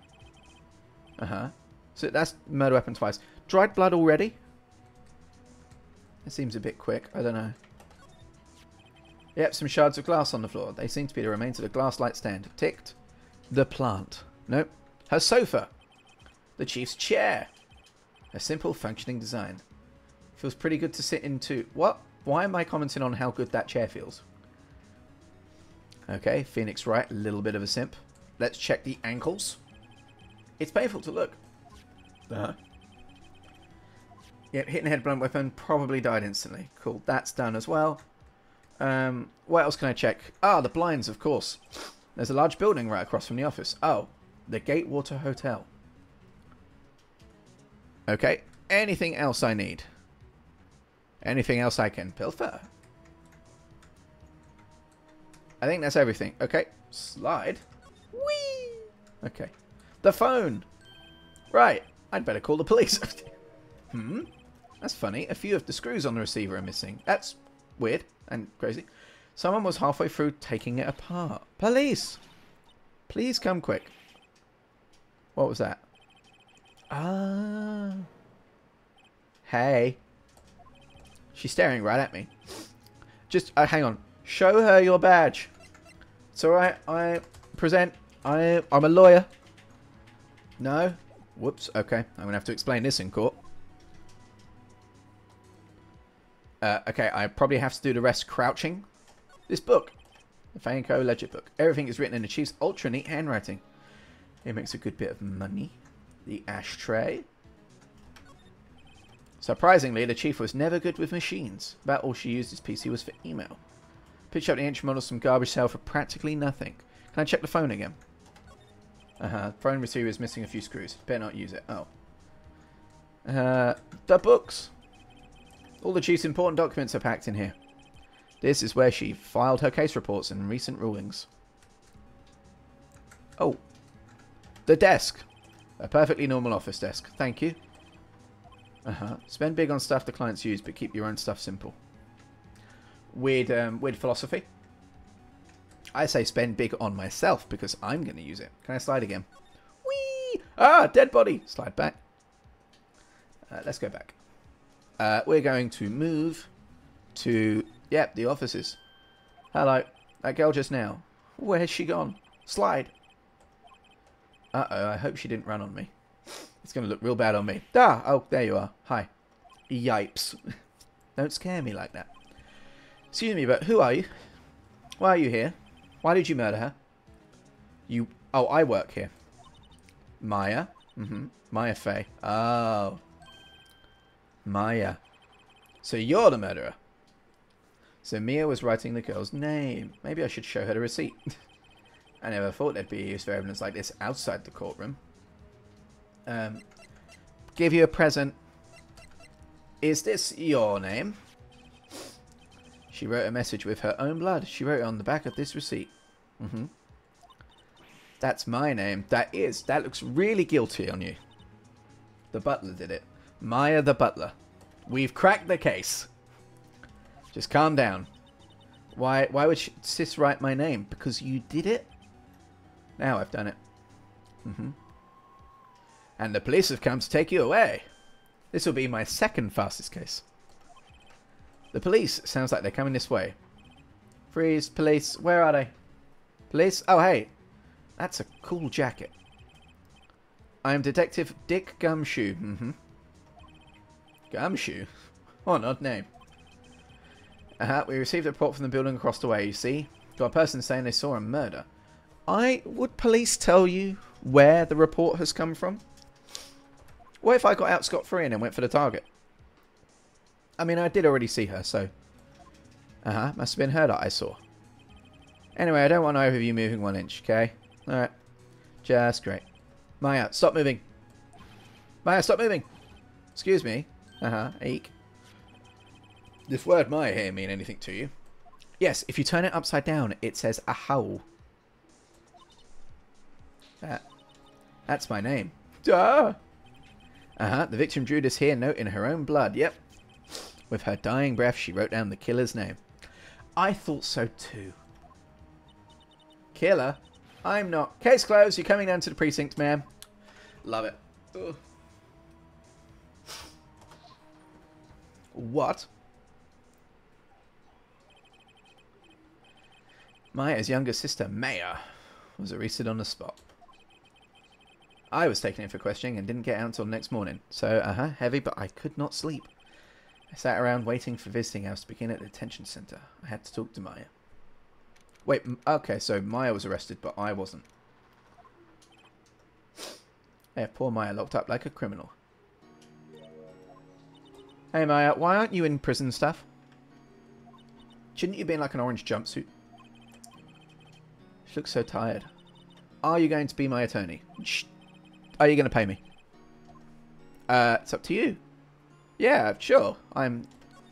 So that's murder weapon twice. Dried blood already? It seems a bit quick. I don't know. Yep, some shards of glass on the floor. They seem to be the remains of a glass light stand. Ticked. The plant. Nope. Her sofa. The chief's chair. A simple functioning design. Feels pretty good to sit into. What? Why am I commenting on how good that chair feels? Okay, Phoenix Wright. A little bit of a simp. Let's check the ankles. It's painful to look. Yep, hitting head blunt weapon, probably died instantly. Cool, that's done as well. What else can I check? Ah, the blinds, of course. There's a large building right across from the office. Oh, the Gatewater Hotel. Okay. Anything else I need? Anything else I can pilfer? I think that's everything. Okay. Slide. Whee! Okay. The phone! Right. I'd better call the police. That's funny. A few of the screws on the receiver are missing. That's weird and crazy. Someone was halfway through taking it apart. Police! Please come quick. What was that? Ah. Hey. She's staring right at me. Just, hang on. Show her your badge. It's alright. I'm a lawyer. No? Whoops. Okay. I'm going to have to explain this in court. Okay. I probably have to do the rest crouching. This book. The Fanco Ledger book. Everything is written in the chief's ultra neat handwriting. It makes a good bit of money. The ashtray. Surprisingly, the chief was never good with machines. About all she used his PC was for email. Pitched up the ancient models from garbage sale for practically nothing. Can I check the phone again? Phone receiver is missing a few screws. Better not use it. Oh. The books. All the chief's important documents are packed in here. This is where she filed her case reports and recent rulings. Oh. The desk. A perfectly normal office desk. Thank you. Spend big on stuff the clients use, but keep your own stuff simple. Weird philosophy. I say spend big on myself because I'm going to use it. Can I slide again? Whee! Ah, dead body. Slide back. Let's go back. We're going to move to, yep, the offices. Hello. That girl just now. Where's she gone? Slide. Uh-oh, I hope she didn't run on me. It's going to look real bad on me. Ah! Oh, there you are. Hi. Yipes. Don't scare me like that. Excuse me, but who are you? Why are you here? Why did you murder her? You... Oh, I work here. Maya? Maya Fey. Oh. Maya. So you're the murderer. So Mia was writing the girl's name. Maybe I should show her the receipt. I never thought there'd be use for evidence like this outside the courtroom. Give you a present. Is this your name? She wrote a message with her own blood. She wrote it on the back of this receipt. That's my name. That looks really guilty on you. The butler did it. Maya the butler. We've cracked the case. Just calm down. Why would Sis write my name? Because you did it? Now I've done it. And the police have come to take you away. This will be my second fastest case. The police. Sounds like they're coming this way. Freeze, police. Where are they? Police? Oh, hey. That's a cool jacket. I'm Detective Dick Gumshoe. Gumshoe? What an odd name. We received a report from the building across the way, you see. Got a person saying they saw a murder. Would police tell you where the report has come from? What if I got out scot-free and then went for the target? I mean, I did already see her, so... must have been her that I saw. Anyway, I don't want either of you moving 1 inch, okay? Alright. Just great. Maya, stop moving. Maya, stop moving. Excuse me. Eek. This word Maya here mean anything to you? Yes, if you turn it upside down, it says ahow. That's my name. Duh! The victim drew this here note in her own blood. Yep. With her dying breath, she wrote down the killer's name. I thought so too. Killer? I'm not. Case closed. You're coming down to the precinct, ma'am. Love it. Ugh. What? Maya's younger sister, Maya, was arrested on the spot. I was taken in for questioning and didn't get out until the next morning. So, heavy, but I could not sleep. I sat around waiting for visiting hours to begin at the detention center. I had to talk to Maya. Wait, okay, so Maya was arrested, but I wasn't. Yeah, poor Maya locked up like a criminal. Hey Maya, why aren't you in prison stuff? Shouldn't you be in like an orange jumpsuit? She looks so tired. Are you going to be my attorney? Shh. Are you going to pay me? It's up to you. Yeah, sure.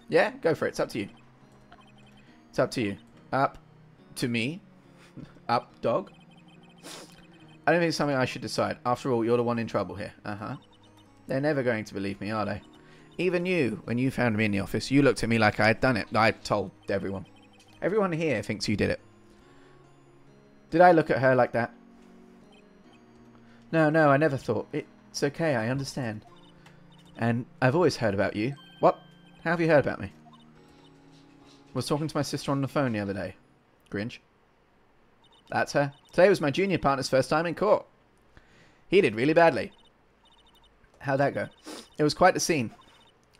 Yeah, go for it. It's up to you. It's up to you. Up to me. Up, dog. I don't think it's something I should decide. After all, you're the one in trouble here. Uh-huh. They're never going to believe me, are they? Even you, when you found me in the office, you looked at me like I had done it. I told everyone. Everyone here thinks you did it. Did I look at her like that? No, I never thought. It's okay, I understand. And I've always heard about you. What? How have you heard about me? Was talking to my sister on the phone the other day. Grinch. That's her. Today was my junior partner's first time in court. He did really badly. How'd that go? It was quite the scene.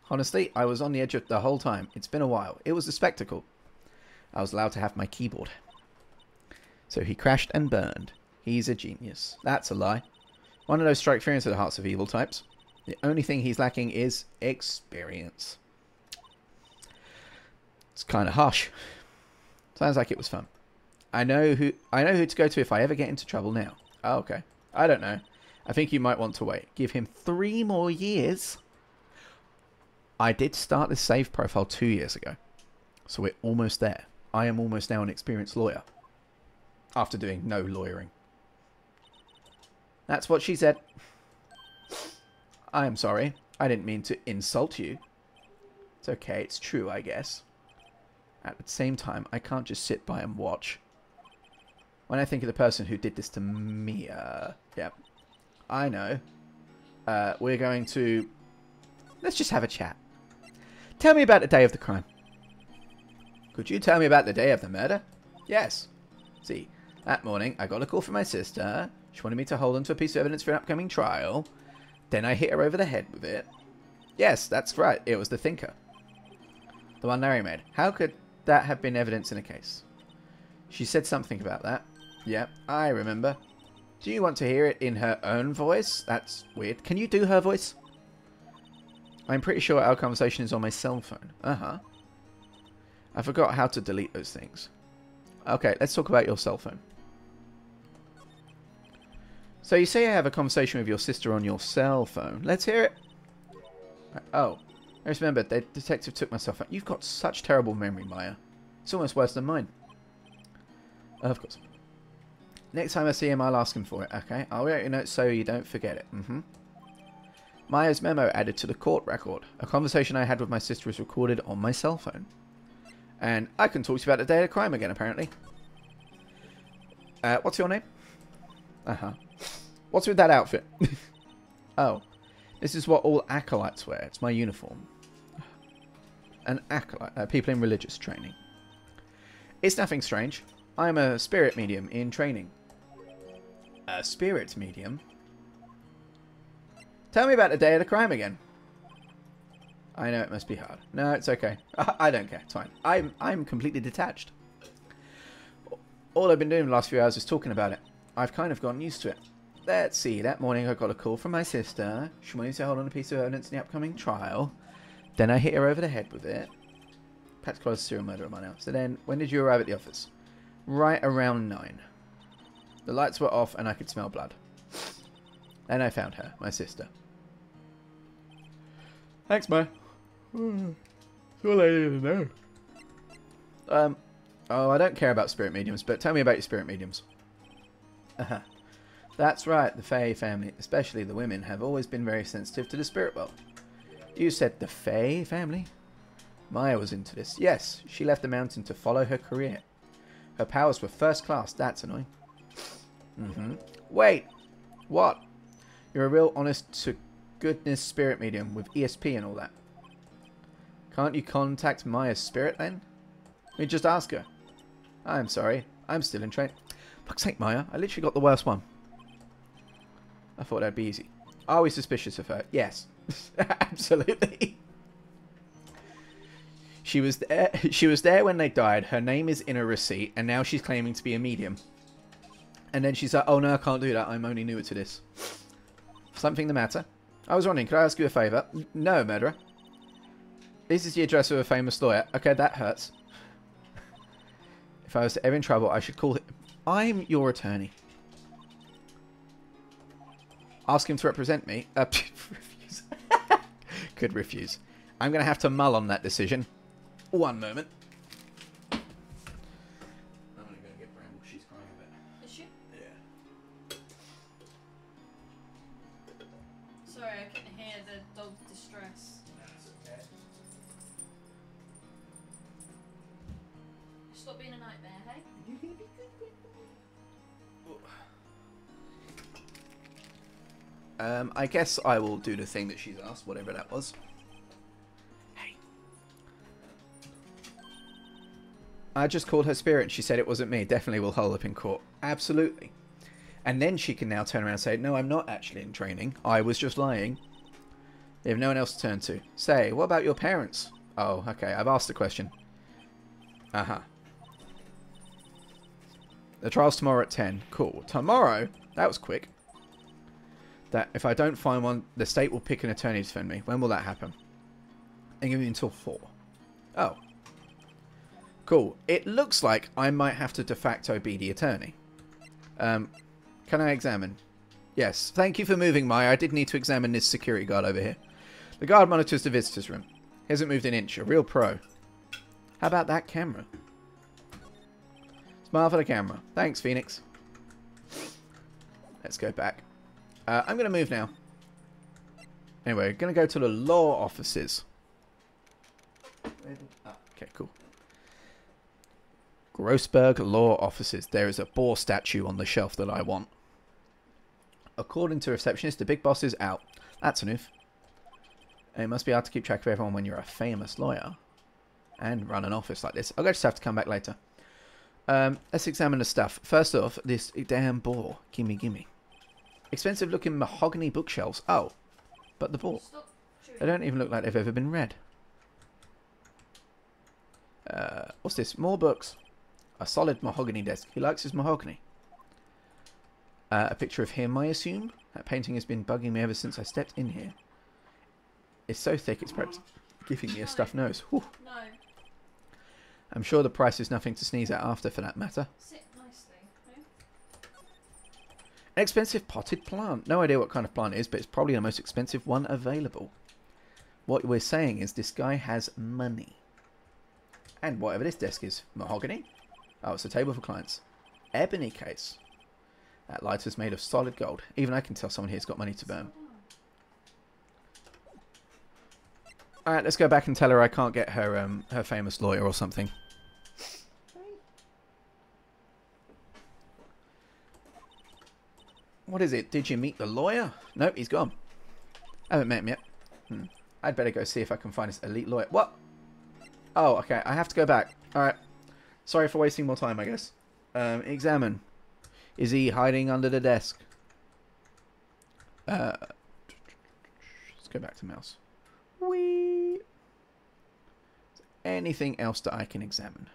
Honestly, I was on the edge of the whole time. It's been a while. It was a spectacle. I was allowed to have my keyboard. So he crashed and burned. He's a genius. That's a lie. One of those strike fear into the hearts of evil types. The only thing he's lacking is experience. It's kind of harsh. Sounds like it was fun. I know who to go to if I ever get into trouble now. Oh, okay. I don't know. I think you might want to wait. Give him 3 more years. I did start this save profile 2 years ago. So we're almost there. I am almost now an experienced lawyer. After doing no lawyering. That's what she said. I am sorry. I didn't mean to insult you. It's okay. It's true, I guess. At the same time, I can't just sit by and watch. When I think of the person who did this to me, yeah. I know. We're going to... Let's just have a chat. Tell me about the day of the crime. Could you tell me about the day of the murder? Yes. See, that morning, I got a call from my sister. She wanted me to hold on to a piece of evidence for an upcoming trial. Then I hit her over the head with it. Yes, that's right. It was the thinker. The one Larry made. How could that have been evidence in a case? She said something about that. Yeah, I remember. Do you want to hear it in her own voice? That's weird. Can you do her voice? I'm pretty sure our conversation is on my cell phone. Uh-huh. I forgot how to delete those things. Okay, let's talk about your cell phone. So you say you have a conversation with your sister on your cell phone. Let's hear it. Oh, I just remembered. The detective took my cell phone. You've got such terrible memory, Maya. It's almost worse than mine. Of course. Next time I see him, I'll ask him for it. Okay, I'll write your notes so you don't forget it. Maya's memo added to the court record. A conversation I had with my sister is recorded on my cell phone. And I can talk to you about the day of the crime again, apparently. What's your name? Uh-huh. What's with that outfit? Oh, this is what all acolytes wear. It's my uniform. An acolyte. People in religious training. It's nothing strange. I'm a spirit medium in training. A spirit medium? Tell me about the day of the crime again. I know it must be hard. No, it's okay. I don't care. It's fine. I'm completely detached. All I've been doing the last few hours is talking about it. I've kind of gotten used to it. Let's see. That morning I got a call from my sister. She wanted to hold on a piece of evidence in the upcoming trial. Then I hit her over the head with it. Perhaps close to serial murder of mine now. So then, when did you arrive at the office? Right around 9. The lights were off and I could smell blood. Then I found her, my sister. Thanks, Mo. It's all I need to know. Oh, I don't care about spirit mediums, but tell me about your spirit mediums. That's right, the Fae family, especially the women, have always been very sensitive to the spirit world. You said the Fae family? Maya was into this. Yes, she left the mountain to follow her career. Her powers were first class, that's annoying. Wait, what? You're a real honest-to-goodness spirit medium with ESP and all that. Can't you contact Maya's spirit then? You just ask her. I'm sorry, I'm still in training. Fuck's sake, Maya, I literally got the worst one. I thought that'd be easy. Are we suspicious of her? Yes. Absolutely. She was there when they died. Her name is in a receipt, and now she's claiming to be a medium. And then she's like, oh no, I can't do that. I'm only newer to this. Something the matter? I was wondering, could I ask you a favour? No, murderer. This is the address of a famous lawyer. Okay, that hurts. If I was ever in trouble, I should call him. I'm your attorney. Ask him to represent me. Refuse. Could refuse. I'm going to have to mull on that decision. One moment. I'm going to go get Bramble. She's crying a bit. Is she? Yeah. Sorry, I couldn't hear the dog's distress. That's okay. Stop being a nightmare, hey? I guess I will do the thing that she's asked, whatever that was. Hey. I just called her spirit and she said it wasn't me. Definitely will hold up in court. Absolutely. And then she can now turn around and say, no, I'm not actually in training. I was just lying. They have no one else to turn to. Say, what about your parents? Oh, okay. I've asked the question. Uh-huh. The trial's tomorrow at 10. Cool. Tomorrow? That was quick. That if I don't find one, the state will pick an attorney to defend me. When will that happen? They give me until 4. Oh. Cool. It looks like I might have to de facto be the attorney. Can I examine? Yes. Thank you for moving, Maya. I did need to examine this security guard over here. The guard monitors the visitor's room. He hasn't moved an inch. A real pro. How about that camera? Smile for the camera. Thanks, Phoenix. Let's go back. I'm going to move now. Anyway, going to go to the law offices. Okay, cool. Grossberg Law Offices. There is a boar statue on the shelf that I want. According to receptionist, the big boss is out. That's enough. It must be hard to keep track of everyone when you're a famous lawyer. And run an office like this. I'll just have to come back later. Let's examine the stuff. First off, this damn boar. Gimme, gimme. Expensive looking mahogany bookshelves. Oh, but the boar. They don't even look like they've ever been read. What's this? More books. A solid mahogany desk. He likes his mahogany. A picture of him, I assume. That painting has been bugging me ever since I stepped in here. It's so thick it's perhaps giving me a stuffed nose. Whew. No. I'm sure the price is nothing to sneeze at after, for that matter. Sit nicely. Okay? An expensive potted plant. No idea what kind of plant it is, but it's probably the most expensive one available. What we're saying is this guy has money. And whatever this desk is. Mahogany? Oh, it's a table for clients. Ebony case. That lighter's made of solid gold. Even I can tell someone here's got money to burn. Alright, let's go back and tell her I can't get her her famous lawyer or something. What is it? Did you meet the lawyer? Nope, he's gone. I haven't met him yet. I'd better go see if I can find this elite lawyer. What? Oh, okay. I have to go back. Alright. Sorry for wasting more time, I guess. Examine. Is he hiding under the desk? Let's go back to mouse. Whee! Is there anything else that I can examine?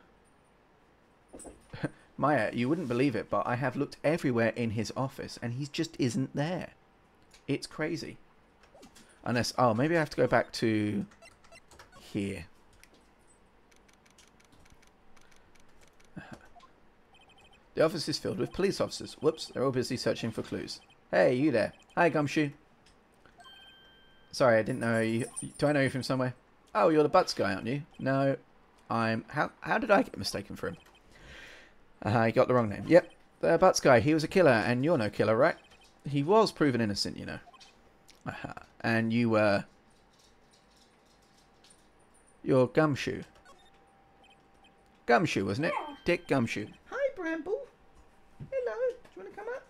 Maya, you wouldn't believe it, but I have looked everywhere in his office and he just isn't there. It's crazy. Unless, oh, maybe I have to go back to here. The office is filled with police officers. Whoops, they're all busy searching for clues. Hey, you there. Hi, Gumshoe. Sorry, I didn't know you. Do I know you from somewhere? Oh, you're the Butts guy, aren't you? No, I'm... How did I get mistaken for him? You got the wrong name. Yep, the Butts guy. He was a killer, and you're no killer, right? He was proven innocent, you know. And you were... You're Gumshoe. Gumshoe, wasn't it? Dick Gumshoe. Hi, Bramble. Hello. Do you want to come up?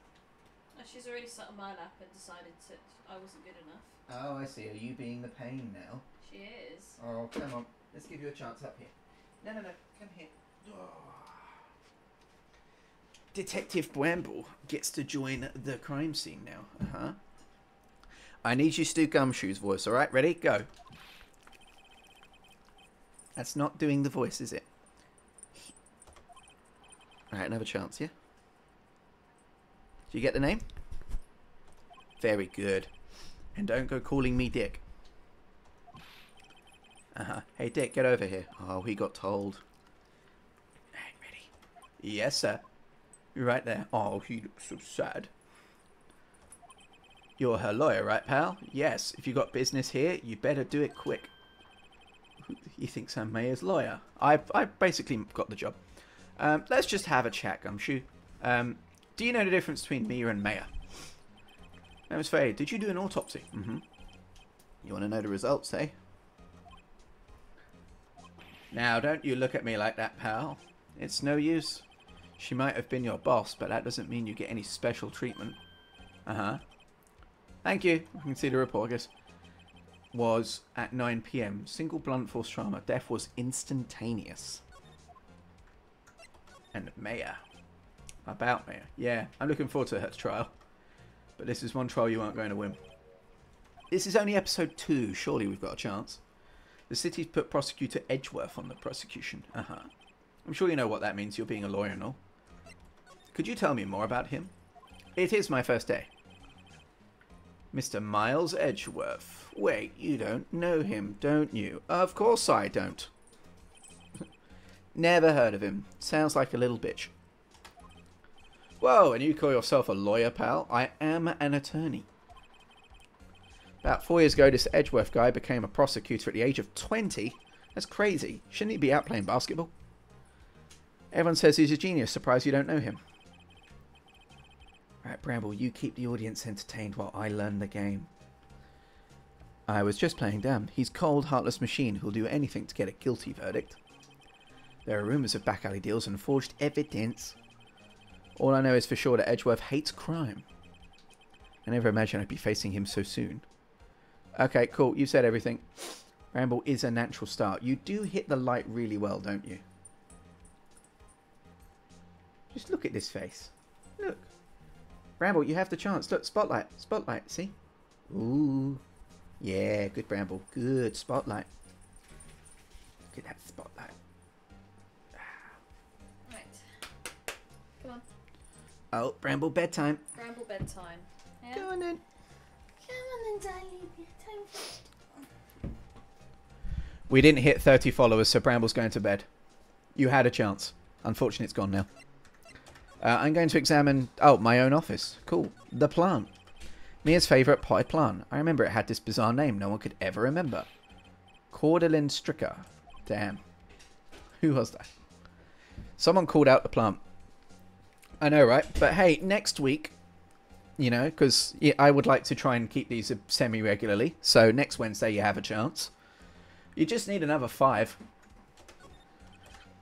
Oh, she's already sat on my lap and decided that I wasn't good enough. Oh, I see. Are you being the pain now? She is. Oh, come on. Let's give you a chance up here. No. Come here. Oh. Detective Bramble gets to join the crime scene now. I need you to do Gumshoe's voice, alright? Ready? Go. That's not doing the voice, is it? Alright, another chance, yeah? Do you get the name? Very good. And don't go calling me Dick. Hey, Dick, get over here. Oh, he got told. Hey, ready? Yes, sir. You're right there. Oh, he looks so sad. You're her lawyer, right, pal? Yes. If you got business here, you better do it quick. He thinks I'm Maya's lawyer. I basically got the job. Let's just have a chat, Gumshoe. Do you know the difference between Mia and Maya? Ms. Faye, did you do an autopsy? Mm-hmm. You want to know the results, eh? Now, don't you look at me like that, pal. It's no use. She might have been your boss, but that doesn't mean you get any special treatment. Uh-huh. Thank you. You can see the report, I guess. Was at 9 PM. Single blunt force trauma. Death was instantaneous. And Maya. About Maya. Yeah, I'm looking forward to her trial. But this is one trial you aren't going to win. This is only episode 2. Surely we've got a chance. The city's put Prosecutor Edgeworth on the prosecution. Uh-huh. I'm sure you know what that means. You're being a lawyer and all. Could you tell me more about him? It is my first day. Mr. Miles Edgeworth. Wait, you don't know him, don't you? Of course I don't. Never heard of him. Sounds like a little bitch. Whoa, and you call yourself a lawyer, pal? I am an attorney. About 4 years ago, this Edgeworth guy became a prosecutor at the age of 20. That's crazy. Shouldn't he be out playing basketball? Everyone says he's a genius. Surprised you don't know him. Right, Bramble, you keep the audience entertained while I learn the game. I was just playing dumb. He's cold, heartless machine who'll do anything to get a guilty verdict. There are rumours of back alley deals and forged evidence. All I know is for sure that Edgeworth hates crime. I never imagined I'd be facing him so soon. Okay, cool. You said everything. Bramble is a natural start. You do hit the light really well, don't you? Just look at this face. Look. Bramble, you have the chance. Look, spotlight. Spotlight, see? Ooh. Yeah, good Bramble. Good spotlight. Look at that spotlight. Right. Come on. Oh, Bramble, bedtime. Bramble bedtime. Yeah. Go on then. Come on then, darling. Time for... We didn't hit 30 followers, so Bramble's going to bed. You had a chance. Unfortunately, it's gone now. I'm going to examine... Oh, my own office. Cool. The plant. Mia's favourite potted plant. I remember it had this bizarre name no one could ever remember. Cordyline strica. Damn. Who was that? Someone called out the plant. I know, right? But hey, next week, you know, because I would like to try and keep these semi-regularly. So next Wednesday you have a chance. You just need another 5.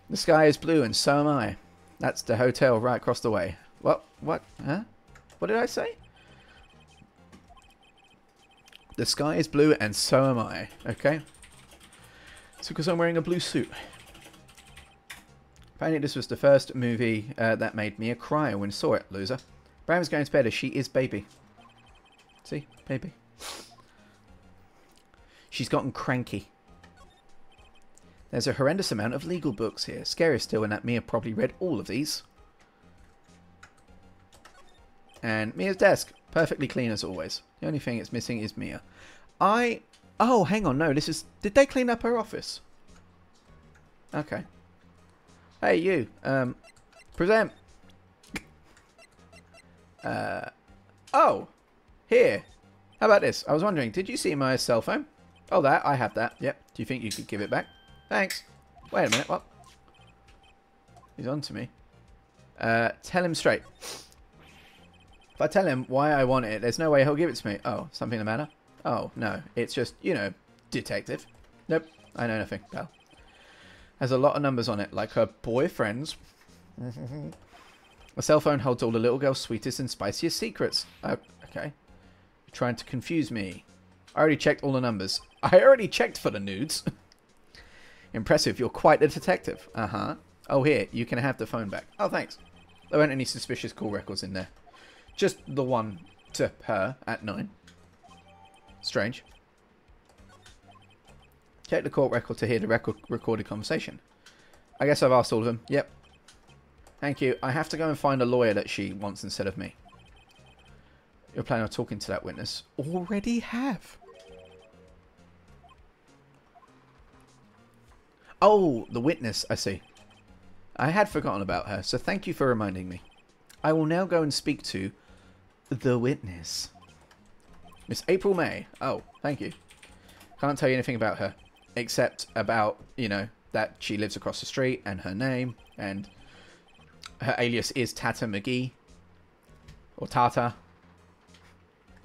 The sky is blue and so am I. That's the hotel right across the way. What? What? Huh? What did I say? The sky is blue and so am I. Okay. So because I'm wearing a blue suit. Apparently this was the first movie that made me a cry when I saw it, loser. Bram's going to bed as she is baby. See? Baby. She's gotten cranky. There's a horrendous amount of legal books here. Scarier still in that Mia probably read all of these. And Mia's desk. Perfectly clean as always. The only thing it's missing is Mia. Oh, hang on. No, this is... Did they clean up her office? Okay. Hey, you. Present. Oh. Here. How about this? I was wondering, did you see my cell phone? Oh, that. I have that. Yep. Do you think you could give it back? Thanks. Wait a minute. What? He's on to me. Tell him straight. If I tell him why I want it, there's no way he'll give it to me. Oh, something the matter? Oh, no. It's just, you know, detective. Nope. I know nothing, pal. Has a lot of numbers on it, like her boyfriend's. A cell phone holds all the little girl's sweetest and spiciest secrets. Oh, okay. You're trying to confuse me. I already checked all the numbers. I already checked for the nudes. Impressive. You're quite a detective. Uh-huh. Oh, here. You can have the phone back. Oh, thanks. There weren't any suspicious call records in there. Just the one to her at 9. Strange. Check the court record to hear the recorded conversation. I guess I've asked all of them. Yep. Thank you. I have to go and find a lawyer that she wants instead of me. You're planning on talking to that witness. Already have. Oh, the witness. I see. I had forgotten about her, so thank you for reminding me. I will now go and speak to the witness. Miss April May. Oh, thank you. Can't tell you anything about her. Except about, you know, that she lives across the street and her name. And her alias is Tata McGee. Or Tata.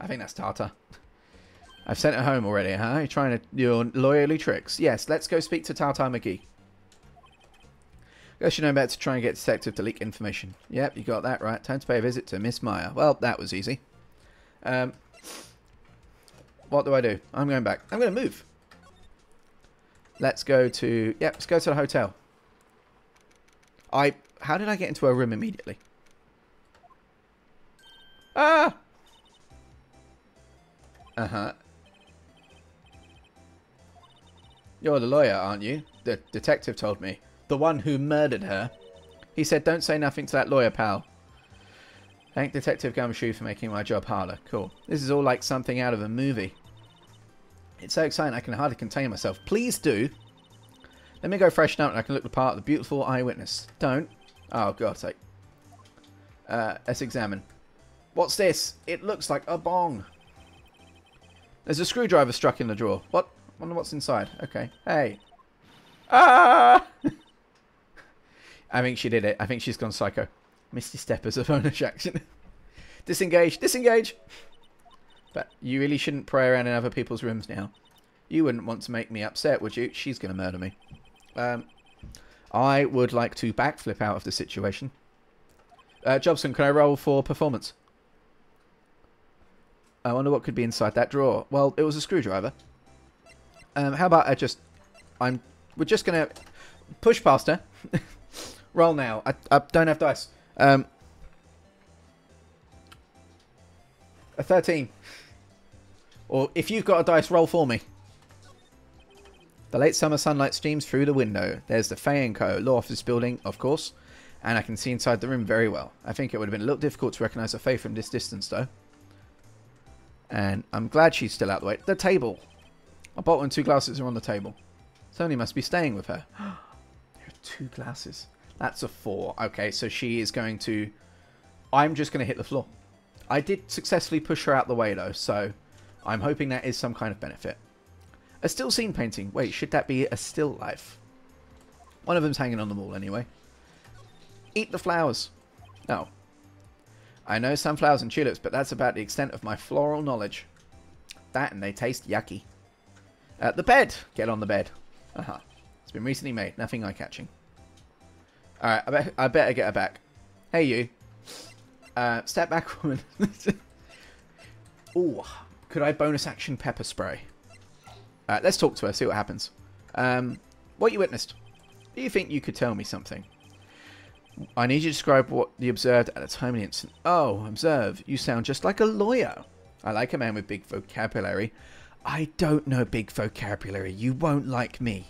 I think that's Tata. I've sent her home already, huh? You're trying to... Your lawyerly tricks. Yes, let's go speak to Tata McGee. Guess you know better to try and get detective to leak information. Yep, you got that right. Time to pay a visit to Miss Meyer. Well, that was easy. What do I do? I'm going back. I'm going to move. Let's go to... Yep, let's go to the hotel. How did I get into her room immediately? Ah! Uh-huh. You're the lawyer, aren't you? The detective told me. The one who murdered her. He said, don't say nothing to that lawyer, pal. Thank Detective Gumshoe for making my job harder. Cool. This is all like something out of a movie. It's so exciting I can hardly contain myself. Please do. Let me go freshen up and I can look the part of the beautiful eyewitness. Don't. Oh, God's sake. Let's examine. What's this? It looks like a bong. There's a screwdriver stuck in the drawer. What? Wonder what's inside. Okay. Hey. Ah! I think she did it. I think she's gone psycho. Misty Steppers of bonus action. Disengage. Disengage! But you really shouldn't pray around in other people's rooms now. You wouldn't want to make me upset, would you? She's going to murder me. I would like to backflip out of the situation. Jobson, can I roll for performance? I wonder what could be inside that drawer. Well, it was a screwdriver. How about I just... We're just going to push past her. Roll now. I don't have dice. A 13. Or if you've got a dice, roll for me. The late summer sunlight streams through the window. There's the Fay & Co. law office building, of course. And I can see inside the room very well. I think it would have been a little difficult to recognise a Fay from this distance, though. And I'm glad she's still out of the way. The table. A bottle and 2 glasses are on the table. Sony must be staying with her. There are 2 glasses. That's a 4. Okay, so she is going to... I'm just going to hit the floor. I did successfully push her out the way, though, so I'm hoping that is some kind of benefit. A still scene painting. Wait, should that be a still life? One of them's hanging on the wall, anyway. Eat the flowers. No. I know sunflowers and tulips, but that's about the extent of my floral knowledge. That and they taste yucky. The bed. Get on the bed. Uh-huh. It's been recently made. Nothing eye-catching. Alright, I better get her back. Hey, you. Step back, woman. Ooh. Could I bonus action pepper spray? Let's talk to her, see what happens. What you witnessed? Do you think you could tell me something? I need you to describe what you observed at the time of the incident. Oh, observe. You sound just like a lawyer. I like a man with big vocabulary. I don't know big vocabulary. You won't like me.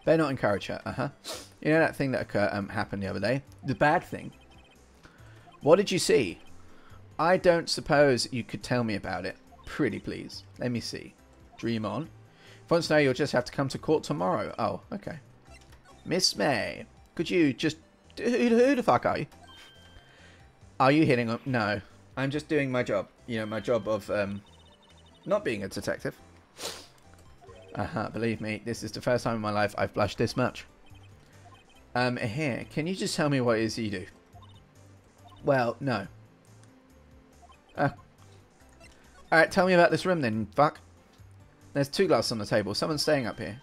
Better not encourage her. Uh-huh. You know that thing that happened the other day? The bad thing. What did you see? I don't suppose you could tell me about it. Pretty please. Let me see. Dream on. If you want to know, you'll just have to come to court tomorrow. Oh, okay. Miss May. Could you just... Who the fuck are you? Are you hitting up? No. I'm just doing my job. You know, my job of not being a detective. Believe me, this is the first time in my life I've blushed this much. Here, can you just tell me what it is you do? Well, no. Alright, tell me about this room then, fuck. There's 2 glasses on the table. Someone's staying up here.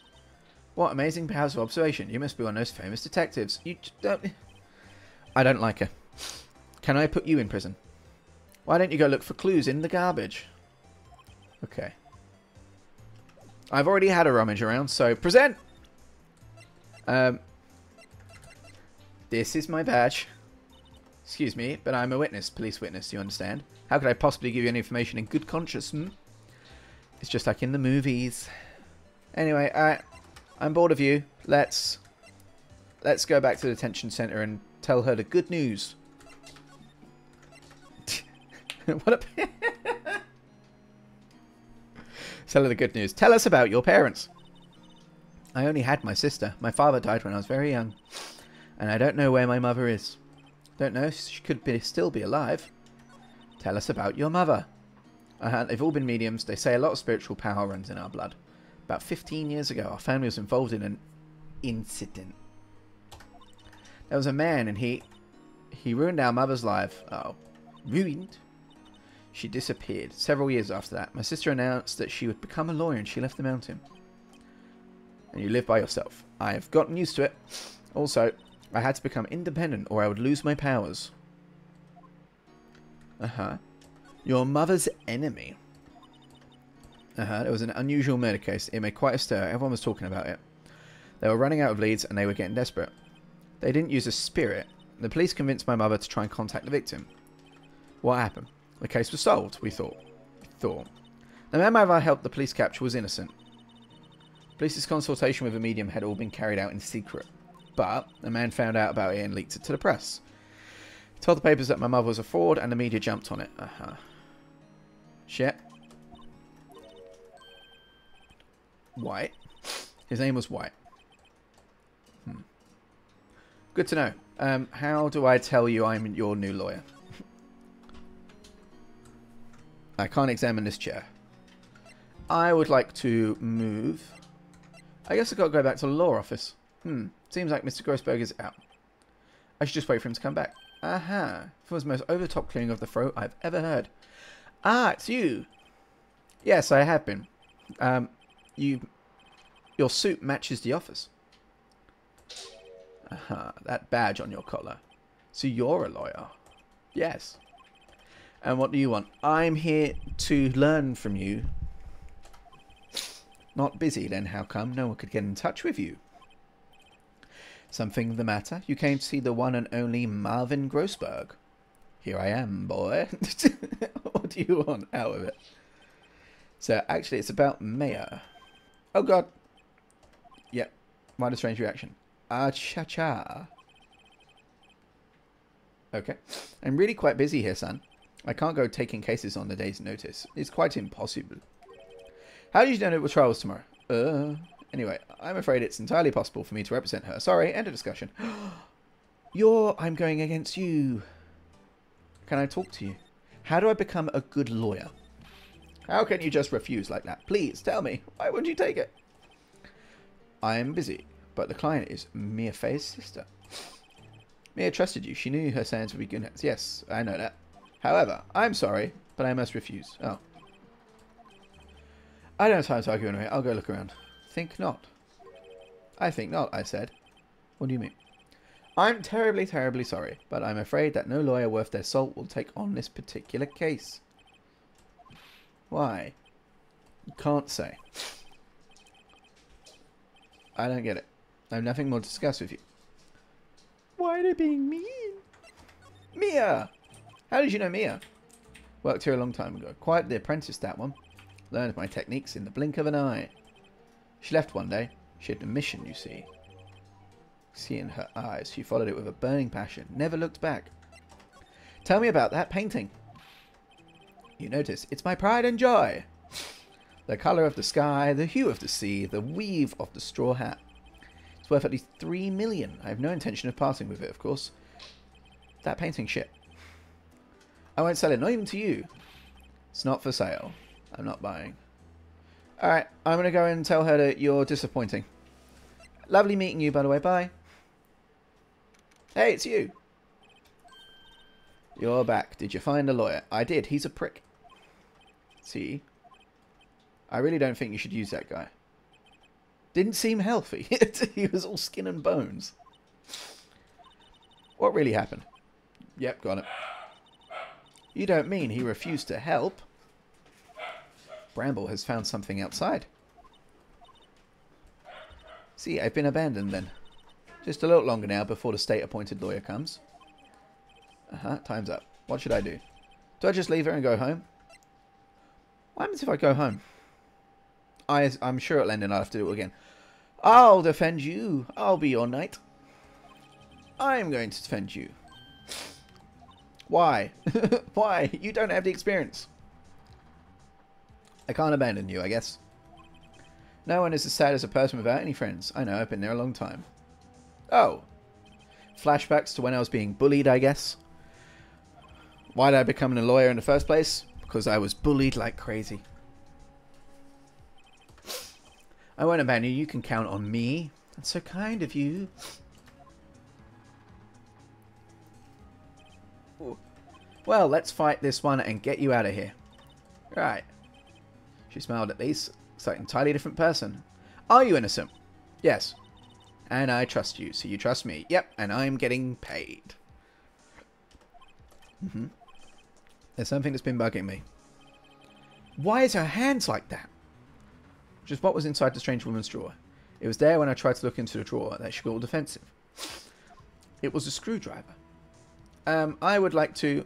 What amazing powers of observation. You must be one of those famous detectives. You don't... I don't like her. Can I put you in prison? Why don't you go look for clues in the garbage? Okay. I've already had a rummage around, so present! This is my badge. Excuse me, but I'm a witness, police witness, you understand? How could I possibly give you any information in good conscience, hmm? It's just like in the movies. Anyway, I'm bored of you. Let's go back to the detention center and tell her the good news. What a... Tell her the good news. Tell us about your parents. I only had my sister. My father died when I was very young. And I don't know where my mother is. Don't know. She could still be alive. Tell us about your mother. They've all been mediums. They say a lot of spiritual power runs in our blood. About 15 years ago, our family was involved in an incident. There was a man and he ruined our mother's life. Oh, ruined? She disappeared. Several years after that, my sister announced that she would become a lawyer and she left the mountain. And you live by yourself. I have gotten used to it. Also, I had to become independent or I would lose my powers. Your mother's enemy. There was an unusual murder case. It made quite a stir. Everyone was talking about it. They were running out of leads and they were getting desperate. They didn't use a spirit. The police convinced my mother to try and contact the victim. What happened? The case was solved, we thought. The man my mother helped the police capture was innocent. Police's consultation with a medium had all been carried out in secret. But the man found out about it and leaked it to the press. He told the papers that my mother was a fraud and the media jumped on it. Shit. White. His name was White. Good to know. How do I tell you I'm your new lawyer? I can't examine this chair. I would like to move. I guess I've got to go back to the law office. Seems like Mr. Grossberg is out. I should just wait for him to come back. It was the most over-the-top clearing of the throat I've ever heard. Ah, it's you. Yes, I have been. Your suit matches the office. That badge on your collar. So you're a lawyer. Yes. And what do you want? I'm here to learn from you. Not busy, then how come no one could get in touch with you? Something the matter? You came to see the one and only Marvin Grossberg. Here I am, boy. What do you want out of it? So, actually, it's about Mayor. Oh, God. Yep. Quite a strange reaction. Ah-cha-cha. Okay. I'm really quite busy here, son. I can't go taking cases on a day's notice. It's quite impossible. How did you know it was trials tomorrow? Anyway, I'm afraid it's entirely possible for me to represent her. Sorry, end of discussion. I'm going against you. Can I talk to you? How do I become a good lawyer? How can you just refuse like that? Please, tell me. Why wouldn't you take it? I am busy, but the client is Mia Fey's sister. Mia trusted you. She knew her sayings would be good. Yes, I know that. However, I'm sorry, but I must refuse. Oh. I don't have time to argue anyway. I'll go look around. Think not. I think not, I said. What do you mean? I'm terribly, terribly sorry, but I'm afraid that no lawyer worth their salt will take on this particular case. Why? You can't say. I don't get it. I have nothing more to discuss with you. Why are they being mean? Mia! How did you know Mia? Worked here a long time ago. Quite the apprentice, that one. Learned my techniques in the blink of an eye. She left one day. She had a mission, you see. See in her eyes, she followed it with a burning passion. Never looked back. Tell me about that painting. You notice, it's my pride and joy. The colour of the sky, the hue of the sea, the weave of the straw hat. It's worth at least 3 million. I have no intention of parting with it, of course. That painting shit. I won't sell it, not even to you. It's not for sale. I'm not buying. Alright, I'm going to go and tell her that you're disappointing. Lovely meeting you, by the way. Bye. Hey, it's you. You're back. Did you find a lawyer? I did. He's a prick. See? I really don't think you should use that guy. Didn't seem healthy. He was all skin and bones. What really happened? Yep, got it. You don't mean he refused to help? Bramble has found something outside. See, I've been abandoned then. Just a little longer now before the state-appointed lawyer comes. Time's up. What should I do? Do I just leave her and go home? What happens if I go home? I'm sure it'll end and I'll have to do it again. I'll defend you. I'll be your knight. I'm going to defend you. Why? Why? You don't have the experience. I can't abandon you, I guess. No one is as sad as a person without any friends. I know, I've been there a long time. Oh. Flashbacks to when I was being bullied, I guess. Why did I become a lawyer in the first place? because I was bullied like crazy. I won't abandon you. You can count on me. That's so kind of you. Ooh. Well, let's fight this one and get you out of here. Right. She smiled at least. It's like an entirely different person. Are you innocent? Yes. And I trust you, so you trust me. Yep, and I'm getting paid. There's something that's been bugging me. Why is her hands like that? Which is what was inside the strange woman's drawer. It was there when I tried to look into the drawer that she got all defensive. It was a screwdriver. I would like to...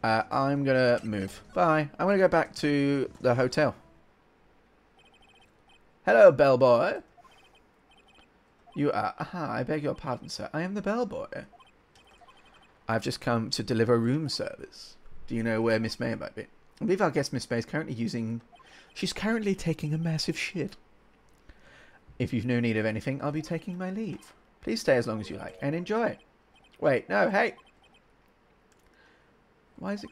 I'm going to move. Bye. I'm going to go back to the hotel. Hello, bellboy. You are... Aha, I beg your pardon, sir. I am the bellboy. I've just come to deliver room service. Do you know where Miss May might be? I believe our guest Miss May is currently using... She's currently taking a massive shit. If you've no need of anything, I'll be taking my leave. Please stay as long as you like and enjoy. Wait, no, hey. Why is it...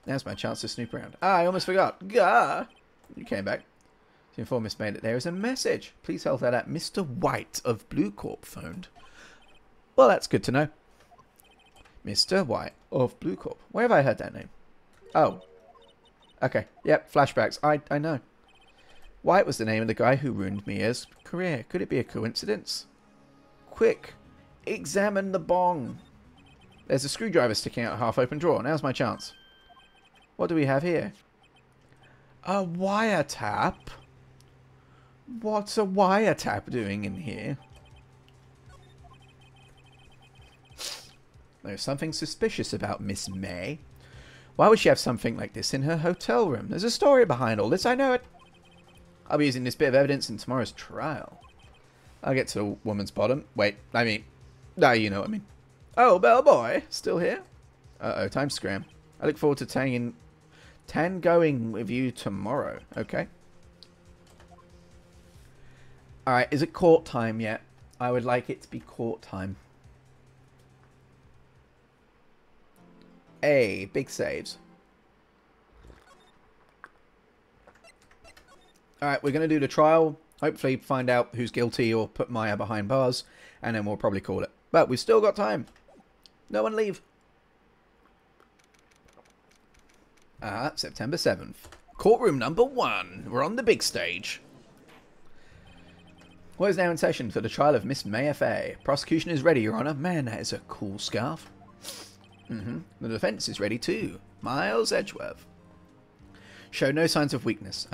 Now's my chance to snoop around. Ah, I almost forgot. Gah! You came back to inform Miss May that there is a message. Please tell her that Mr. White of Blue Corp phoned. Well, that's good to know. Mr. White of Blue Corp. Where have I heard that name? Oh. Okay. Yep, flashbacks. I know. White was the name of the guy who ruined Mia's career. Could it be a coincidence? Quick. Examine the bong. There's a screwdriver sticking out a half-open drawer. Now's my chance. What do we have here? A wiretap? What's a wiretap doing in here? There's something suspicious about Miss May. Why would she have something like this in her hotel room? There's a story behind all this, I know it. I'll be using this bit of evidence in tomorrow's trial. I'll get to the woman's bottom. Wait, I mean... No, you know what I mean. Oh, bellboy, still here? Uh-oh, time scram. I look forward to tangoing with you tomorrow, okay? Alright, is it court time yet? I would like it to be court time. Hey, big saves. Alright, we're going to do the trial. Hopefully find out who's guilty or put Maya behind bars. And then we'll probably call it. But we've still got time. No one leave. September 7th. Courtroom number 1. We're on the big stage. What is now in session for the trial of Miss May F.A.? Prosecution is ready, Your Honour. Man, that is a cool scarf. The defence is ready too. Miles Edgeworth. Show no signs of weakness.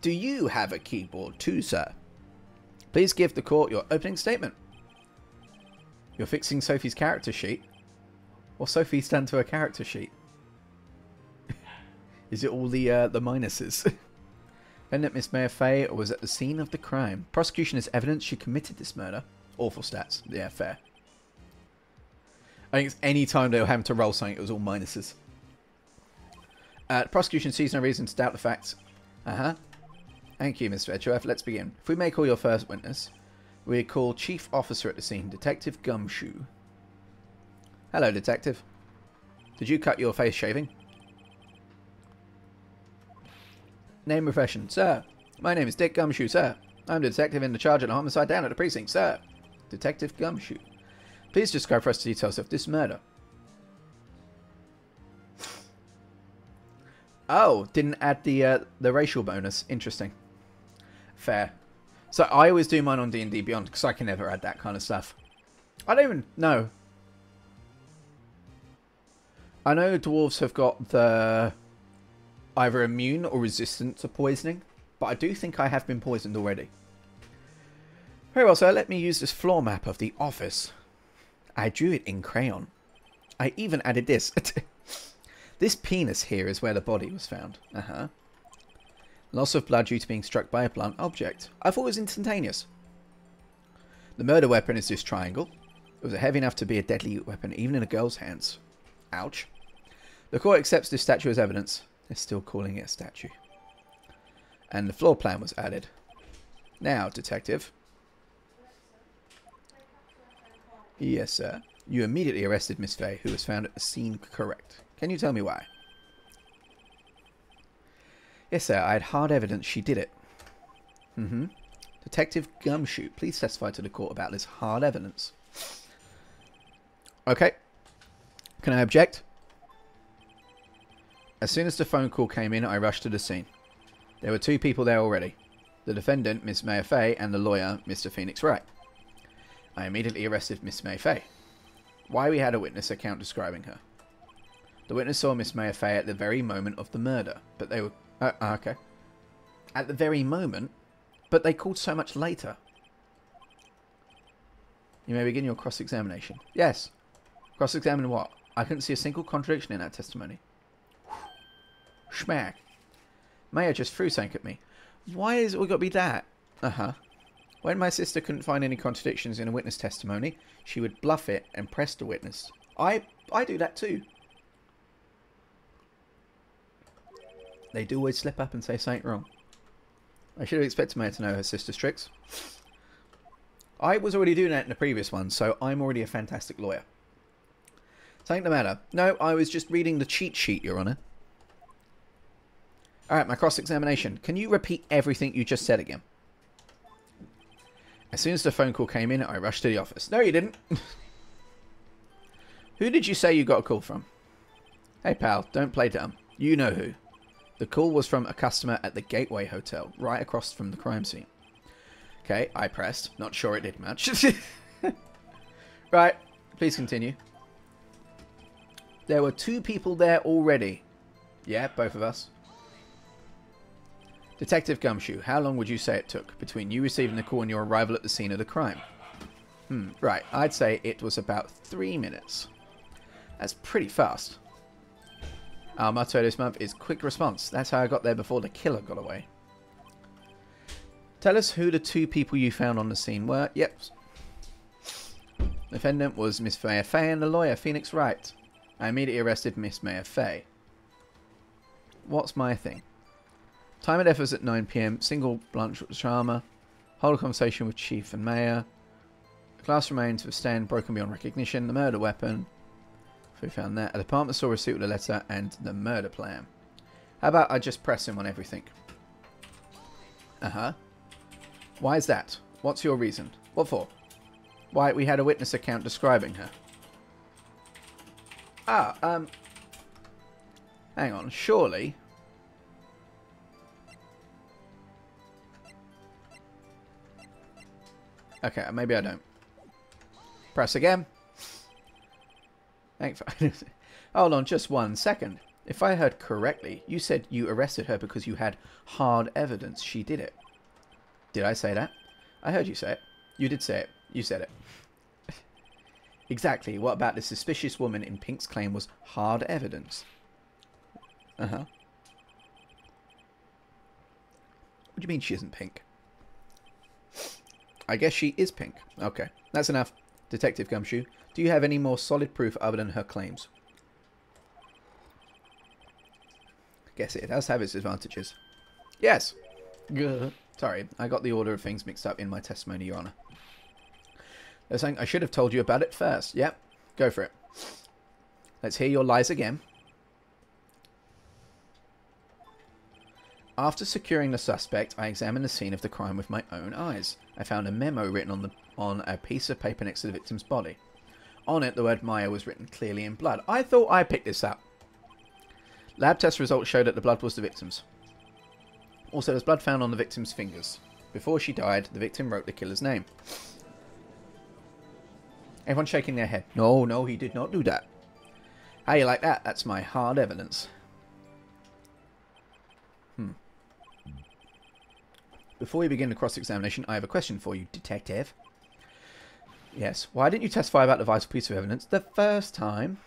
Do you have a keyboard too, sir? Please give the court your opening statement. You're fixing Sophie's character sheet. Or Sophie stand to her character sheet? Is it all the minuses? Defendant Miss May Faye was at the scene of the crime. Prosecution has evidence she committed this murder. Awful stats. Yeah, fair. I think it's any time they were having to roll something, it was all minuses. The prosecution sees no reason to doubt the facts. Thank you, Mr. Edgeworth. Let's begin. If we may call your first witness, we call Chief Officer at the scene, Detective Gumshoe. Hello, Detective. Did you cut your face shaving? Name, profession. Sir. My name is Dick Gumshoe, sir. I'm the detective in the charge of the homicide down at the precinct, sir. Detective Gumshoe. Please describe for us the details of this murder. Oh, didn't add the racial bonus. Interesting. Fair. So I always do mine on D&D Beyond because I can never add that kind of stuff. I don't even know. I know dwarves have got the either immune or resistant to poisoning, but I do think I have been poisoned already. Very well, sir. Let me use this floor map of the office. I drew it in crayon. I even added this. This penis here is where the body was found. Loss of blood due to being struck by a blunt object. I thought it was instantaneous. The murder weapon is this triangle. It was heavy enough to be a deadly weapon, even in a girl's hands. Ouch. The court accepts this statue as evidence. They're still calling it a statue. And the floor plan was added. Now, detective. Yes, sir. You immediately arrested Miss Fay, who was found at the scene correct. Can you tell me why? Yes, sir. I had hard evidence she did it. Mm-hmm. Detective Gumshoe, please testify to the court about this hard evidence. Okay. Can I object? As soon as the phone call came in, I rushed to the scene. There were two people there already. The defendant, Miss Maya Fay, and the lawyer, Mr. Phoenix Wright. I immediately arrested Miss Maya Fay. Why we had a witness account describing her. The witness saw Miss Maya Fay at the very moment of the murder, but they were... okay. At the very moment? But they called so much later. You may begin your cross-examination. Yes. Cross-examine what? I couldn't see a single contradiction in that testimony. Schmack. Maya just threw something at me. Why is it all got to be that? Uh-huh. When my sister couldn't find any contradictions in a witness testimony, she would bluff it and press the witness. I do that too. They do always slip up and say something wrong. I should have expected Maya to know her sister's tricks. I was already doing that in the previous one, so I'm already a fantastic lawyer. Something the matter? No, I was just reading the cheat sheet, Your Honour. Alright, my cross-examination. Can you repeat everything you just said again? As soon as the phone call came in, I rushed to the office. No, you didn't. Who did you say you got a call from? Hey, pal, don't play dumb. You know who. The call was from a customer at the Gateway Hotel, right across from the crime scene. Okay, I pressed. Not sure it did much. Right, please continue. There were two people there already. Yeah, both of us. Detective Gumshoe, how long would you say it took between you receiving the call and your arrival at the scene of the crime? Right, I'd say it was about 3 minutes. That's pretty fast. Our motto this month is quick response. That's how I got there before the killer got away. Tell us who the two people you found on the scene were. Yep. The defendant was Miss Maya Fay and the lawyer, Phoenix Wright. I immediately arrested Miss Maya Fay. What's my thing? Time and effort at 9 PM. Single lunch with the charmer. Hold a conversation with Chief and Mayor. The glass remains of stand broken beyond recognition. The murder weapon. We found that. A department store receipt with a letter and the murder plan. How about I just press him on everything? Uh-huh. Why is that? What's your reason? What for? Why, we had a witness account describing her. Hang on. Surely... Okay, maybe I don't. Press again. Thanks. Hold on just 1 second. If I heard correctly, you said you arrested her because you had hard evidence she did it. Did I say that? I heard you say it. You did say it. You said it. Exactly. What about the suspicious woman in Pink's claim was hard evidence? Uh-huh. What do you mean she isn't pink? I guess she is pink. Okay, that's enough. Detective Gumshoe, do you have any more solid proof other than her claims? I guess it does have its advantages. Yes. Gah. Sorry, I got the order of things mixed up in my testimony, Your Honour. They're saying I should have told you about it first. Yep, go for it. Let's hear your lies again. After securing the suspect, I examined the scene of the crime with my own eyes. I found a memo written on a piece of paper next to the victim's body. On it, the word Maya was written clearly in blood. I thought I picked this up. Lab test results showed that the blood was the victim's. Also, there's blood found on the victim's fingers. Before she died, the victim wrote the killer's name. Everyone's shaking their head. No, no, he did not do that. How you like that? That's my hard evidence. Before we begin the cross-examination, I have a question for you, Detective. Yes, why didn't you testify about the vital piece of evidence the first time?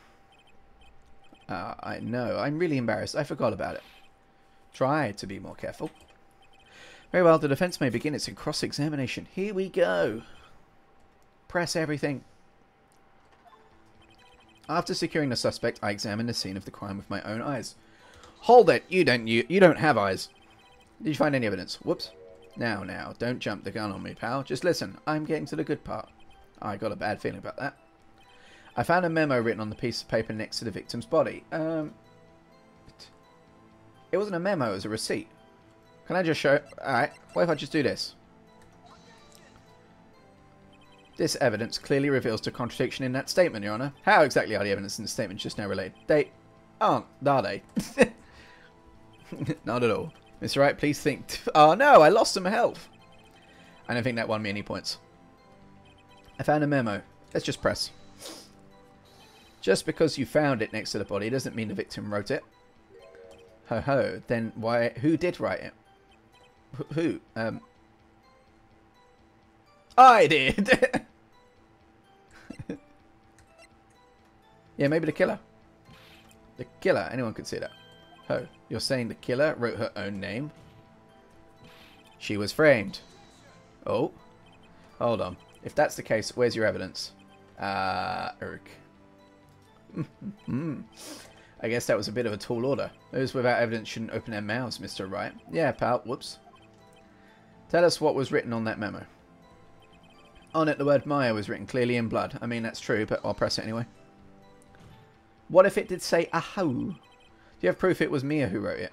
I know, I'm really embarrassed. I forgot about it. Try to be more careful. Very well, the defense may begin its cross-examination. Here we go. Press everything. After securing the suspect, I examined the scene of the crime with my own eyes. Hold it! You don't have eyes. Did you find any evidence? Whoops. Now, don't jump the gun on me, pal. Just listen. I'm getting to the good part. I got a bad feeling about that. I found a memo written on the piece of paper next to the victim's body. It wasn't a memo, it was a receipt. Can I just show... Alright, what if I just do this? This evidence clearly reveals the contradiction in that statement, Your Honour. How exactly are the evidence in the statement just now related? They aren't, are they? Not at all. Mr. Wright, please think... Oh no, I lost some health. I don't think that won me any points. I found a memo. Let's just press. Just because you found it next to the body doesn't mean the victim wrote it. Ho ho. Then why... Who did write it? Who? I did! Yeah, maybe the killer. The killer. Anyone could see that. Oh, you're saying the killer wrote her own name? She was framed. Oh. Hold on. If that's the case, where's your evidence? Urk. I guess that was a bit of a tall order. Those without evidence shouldn't open their mouths, Mr. Wright. Yeah, pal. Whoops. Tell us what was written on that memo. On it, the word Maya was written clearly in blood. I mean, that's true, but I'll press it anyway. What if it did say Aho? Do you have proof it was Mia who wrote it?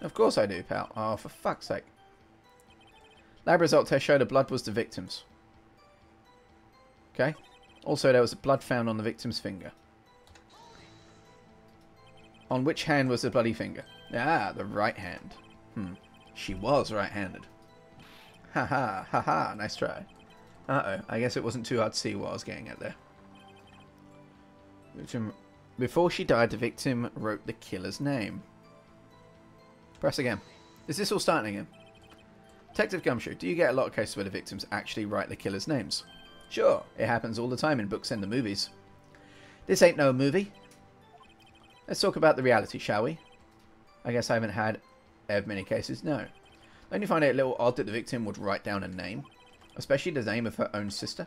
Of course I do, pal. Oh, for fuck's sake. Lab result test showed the blood was the victim's. Okay. Also, there was blood found on the victim's finger. On which hand was the bloody finger? Ah, the right hand. She was right-handed. Haha, haha, nice try. Uh-oh, I guess it wasn't too hard to see what I was getting at there. Before she died, the victim wrote the killer's name. Press again. Is this all starting again? Detective Gumshoe, do you get a lot of cases where the victims actually write the killer's names? Sure, it happens all the time in books and the movies. This ain't no movie. Let's talk about the reality, shall we? I guess I haven't had many cases, no. Don't you find it a little odd that the victim would write down a name? Especially the name of her own sister?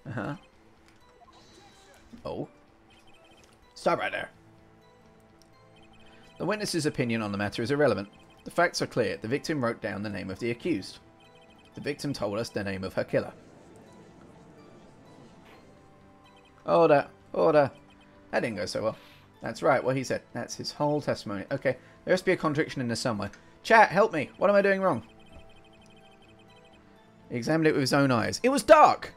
Uh-huh. Oh. Stop right there. The witness's opinion on the matter is irrelevant. The facts are clear. The victim wrote down the name of the accused. The victim told us the name of her killer. Order. Order. That didn't go so well. That's right, what he said. That's his whole testimony. Okay, there has to be a contradiction in this somewhere. Chat, help me. What am I doing wrong? He examined it with his own eyes. It was dark!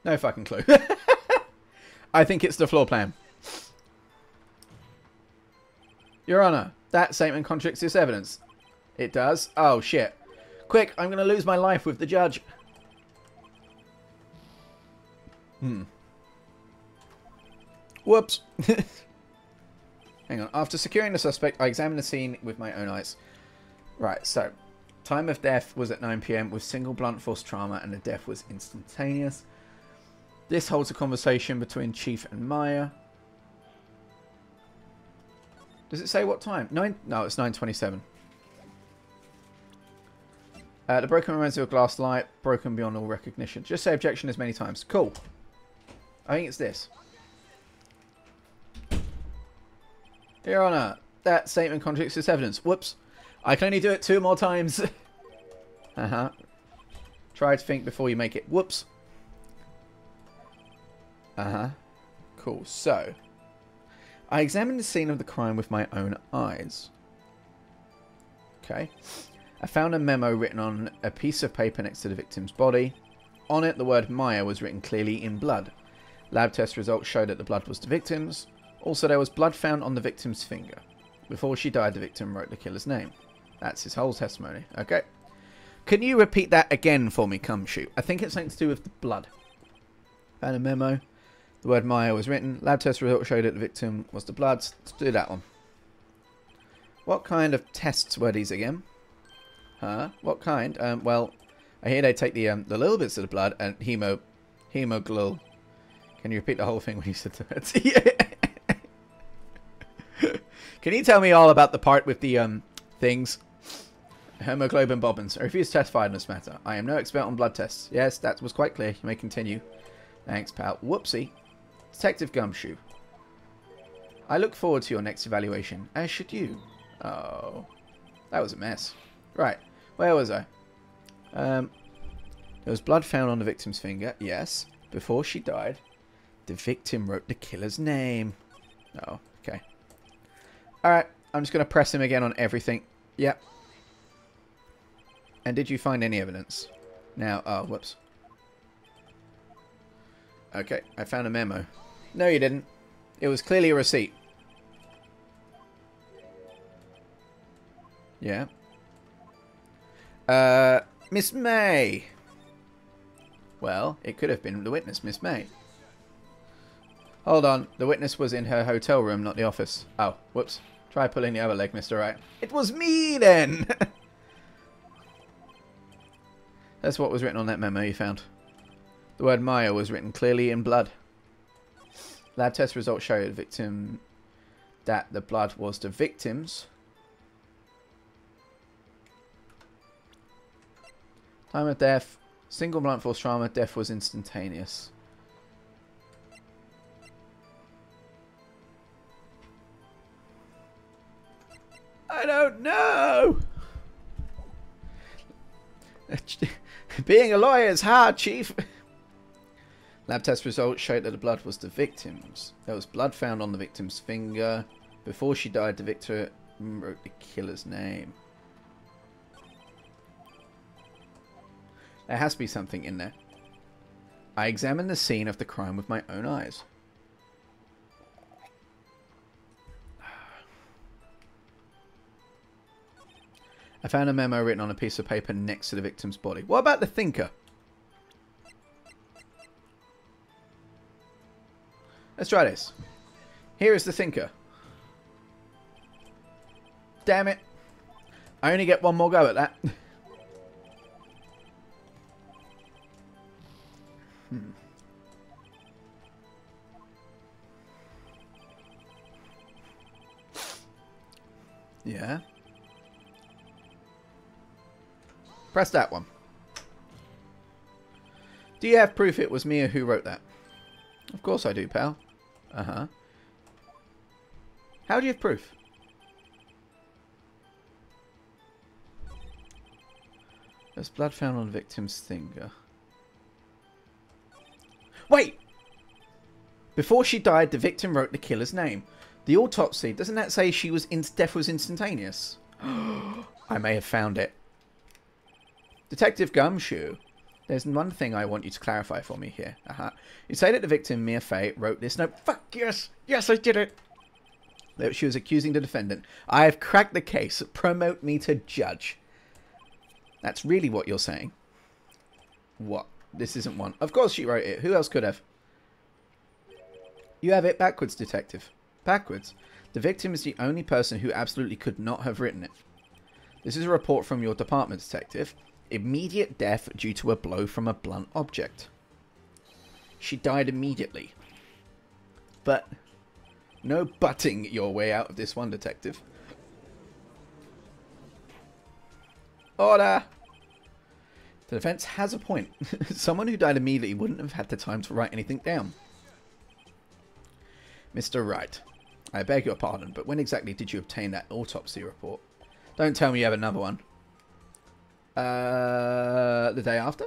No fucking clue. I think it's the floor plan. Your Honor, that statement contradicts this evidence. It does? Oh, shit. Quick, I'm going to lose my life with the judge. Whoops. Hang on. After securing the suspect, I examined the scene with my own eyes. Right, so. Time of death was at 9 PM with single blunt force trauma and the death was instantaneous. This holds a conversation between Chief and Maya. Does it say what time? No, it's 9:27. The broken reminds me of a glass light, broken beyond all recognition. Just say objection as many times. Cool. I think it's this. Your Honor, that statement contradicts this evidence. Whoops. I can only do it 2 more times. Try to think before you make it. Whoops. Cool. So, I examined the scene of the crime with my own eyes. Okay. I found a memo written on a piece of paper next to the victim's body. On it, the word Maya was written clearly in blood. Lab test results showed that the blood was the victim's. Also, there was blood found on the victim's finger. Before she died, the victim wrote the killer's name. That's his whole testimony. Okay. Can you repeat that again for me, Gumshoe? I think it's something to do with the blood. Found a memo. The word Maya was written. Lab test results showed that the victim was the blood. Let's do that one. What kind of tests were these again? Huh? What kind? Well, I hear they take the little bits of the blood and hemoglobin. Can you repeat the whole thing when you said that? Can you tell me all about the part with the things? Hemoglobin bobbins. I refuse to testify in this matter. I am no expert on blood tests. Yes, that was quite clear. You may continue. Thanks, pal. Whoopsie. Detective Gumshoe. I look forward to your next evaluation, as should you. Oh. That was a mess. Right. Where was I? There was blood found on the victim's finger. Yes. Before she died, the victim wrote the killer's name. Oh, okay. Alright. I'm just going to press him again on everything. Yep. And did you find any evidence? Now, oh, whoops. Okay, I found a memo. No, you didn't. It was clearly a receipt. Yeah. Miss May. Well, it could have been the witness, Miss May. Hold on. The witness was in her hotel room, not the office. Oh, whoops. Try pulling the other leg, Mr. Wright. It was me, then! That's what was written on that memo you found. The word Maya was written clearly in blood. Lab test results show the victim that the blood was the victim's. Time of death. Single blunt force trauma. Death was instantaneous. I don't know. Being a lawyer is hard, Chief. Lab test results showed that the blood was the victim's. There was blood found on the victim's finger. Before she died, the victim wrote the killer's name. There has to be something in there. I examined the scene of the crime with my own eyes. I found a memo written on a piece of paper next to the victim's body. What about the thinker? Let's try this. Here is the thinker. Damn it. I only get one more go at that. Yeah. Press that one. Do you have proof it was Mia who wrote that? Of course I do, pal. Uh-huh. How do you have proof? There's blood found on the victim's finger. Wait! Before she died, the victim wrote the killer's name. The autopsy, doesn't that say she was death was instantaneous? I may have found it. Detective Gumshoe, there's one thing I want you to clarify for me here. You say that the victim, Mia Fey, wrote this note. Fuck yes! Yes, I did it! That she was accusing the defendant. I have cracked the case. Promote me to judge. That's really what you're saying. What? This isn't one. Of course she wrote it. Who else could have? You have it backwards, detective. Backwards. The victim is the only person who absolutely could not have written it. This is a report from your department, detective. Immediate death due to a blow from a blunt object. She died immediately. But no butting your way out of this one, detective. Order! The defense has a point. Someone who died immediately wouldn't have had the time to write anything down. Mr. Wright, I beg your pardon, but when exactly did you obtain that autopsy report? Don't tell me you have another one. The day after?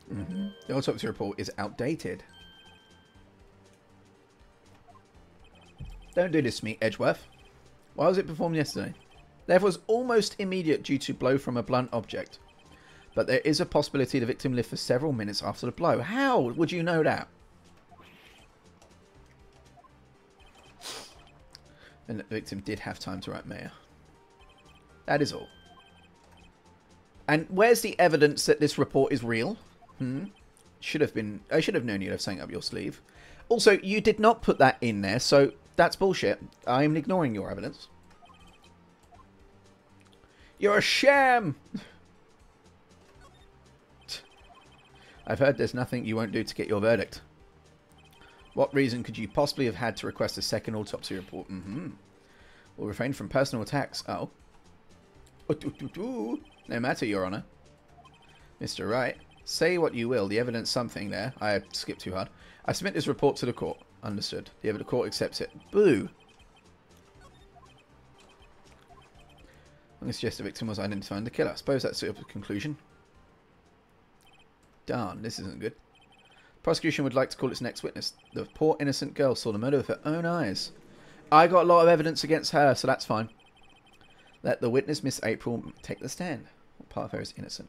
The autopsy report is outdated. Don't do this to me, Edgeworth. Why was it performed yesterday? Death was almost immediate due to blow from a blunt object. But there is a possibility the victim lived for several minutes after the blow. How would you know that? And the victim did have time to write Mayor. That is all. And where's the evidence that this report is real? Should have been. I should have known you'd have something up your sleeve. Also, you did not put that in there, so that's bullshit. I'm ignoring your evidence. You're a sham! I've heard there's nothing you won't do to get your verdict. What reason could you possibly have had to request a second autopsy report? We'll refrain from personal attacks. Oh. No matter, Your Honour. Mr. Wright, say what you will. The evidence something there. I skipped too hard. I submit this report to the court. Understood. The court accepts it. Boo! I suggest the victim was identifying the killer. I suppose that's the conclusion. Darn, this isn't good. Prosecution would like to call its next witness. The poor innocent girl saw the murder with her own eyes. I got a lot of evidence against her, so that's fine. Let the witness, Miss April, take the stand. What part of her is innocent?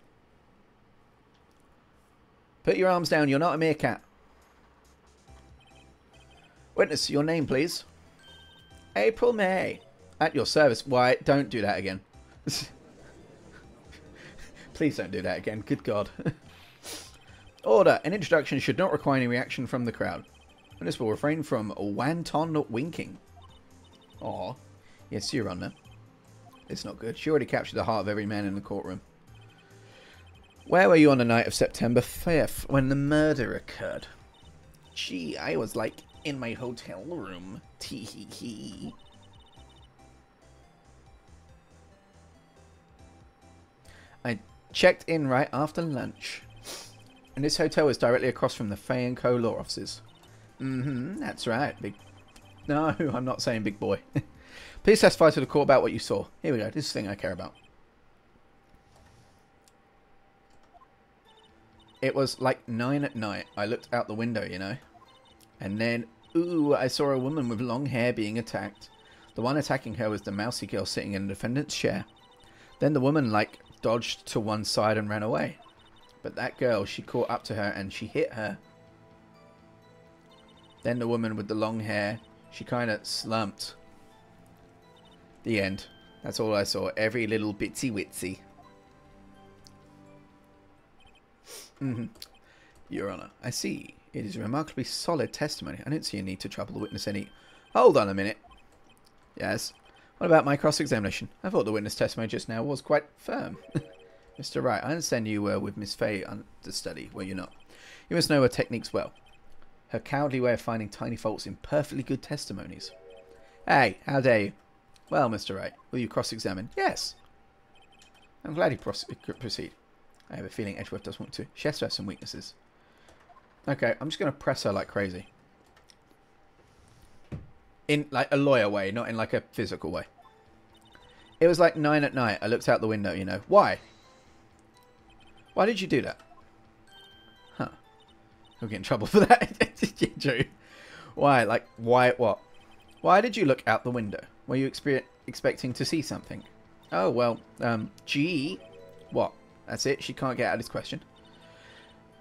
Put your arms down. You're not a meerkat. Witness, your name, please. April May. At your service. Why, don't do that again. Please don't do that again. Good God. Order. An introduction should not require any reaction from the crowd. Witness will refrain from wanton winking. Aw. Yes, Your Honour. It's not good. She already captured the heart of every man in the courtroom. Where were you on the night of September 5th when the murder occurred? Gee, I was like in my hotel room. Tee-hee-hee. I checked in right after lunch. And this hotel is directly across from the Fay & Co. law offices. That's right, big... No, I'm not saying big boy. Please testify to the court about what you saw. Here we go, this is the thing I care about. It was like 9 at night. I looked out the window, you know. And then, ooh, I saw a woman with long hair being attacked. The one attacking her was the mousy girl sitting in the defendant's chair. Then the woman, like, dodged to one side and ran away. But that girl, she caught up to her and she hit her. Then the woman with the long hair, she kind of slumped. The end. That's all I saw. Every little bitsy witsy. Your Honour, I see. It is a remarkably solid testimony. I don't see a need to trouble the witness any... Hold on a minute. Yes. What about my cross-examination? I thought the witness testimony just now was quite firm. Mr. Wright, I understand you were with Miss Fay understudy, were you not? You must know her techniques well. Her cowardly way of finding tiny faults in perfectly good testimonies. Hey, how dare you? Well, Mr. Wright, will you cross-examine? Yes. I'm glad you proceed. I have a feeling Edgeworth does want to. She has to have some weaknesses. Okay, I'm just going to press her like crazy. In like a lawyer way, not in like a physical way. It was like 9 at night. I looked out the window, you know. Why? Why did you do that? Huh. You'll get in trouble for that. Yeah, true. Why? Like, why? What? Why did you look out the window? Were you expecting to see something? Oh, well, gee. What? That's it? She can't get out of this question.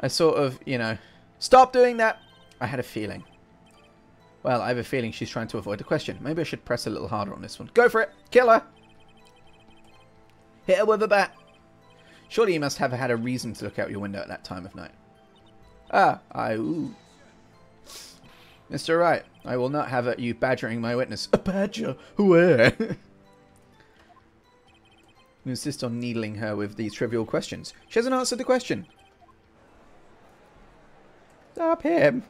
I sort of, you know... Stop doing that! I had a feeling. Well, I have a feeling she's trying to avoid the question. Maybe I should press a little harder on this one. Go for it! Kill her! Hit her with a bat! Surely you must have had a reason to look out your window at that time of night. Ooh. Mr. Wright, I will not have you badgering my witness. A badger? Where? You insist on needling her with these trivial questions. She hasn't answered the question. Stop him.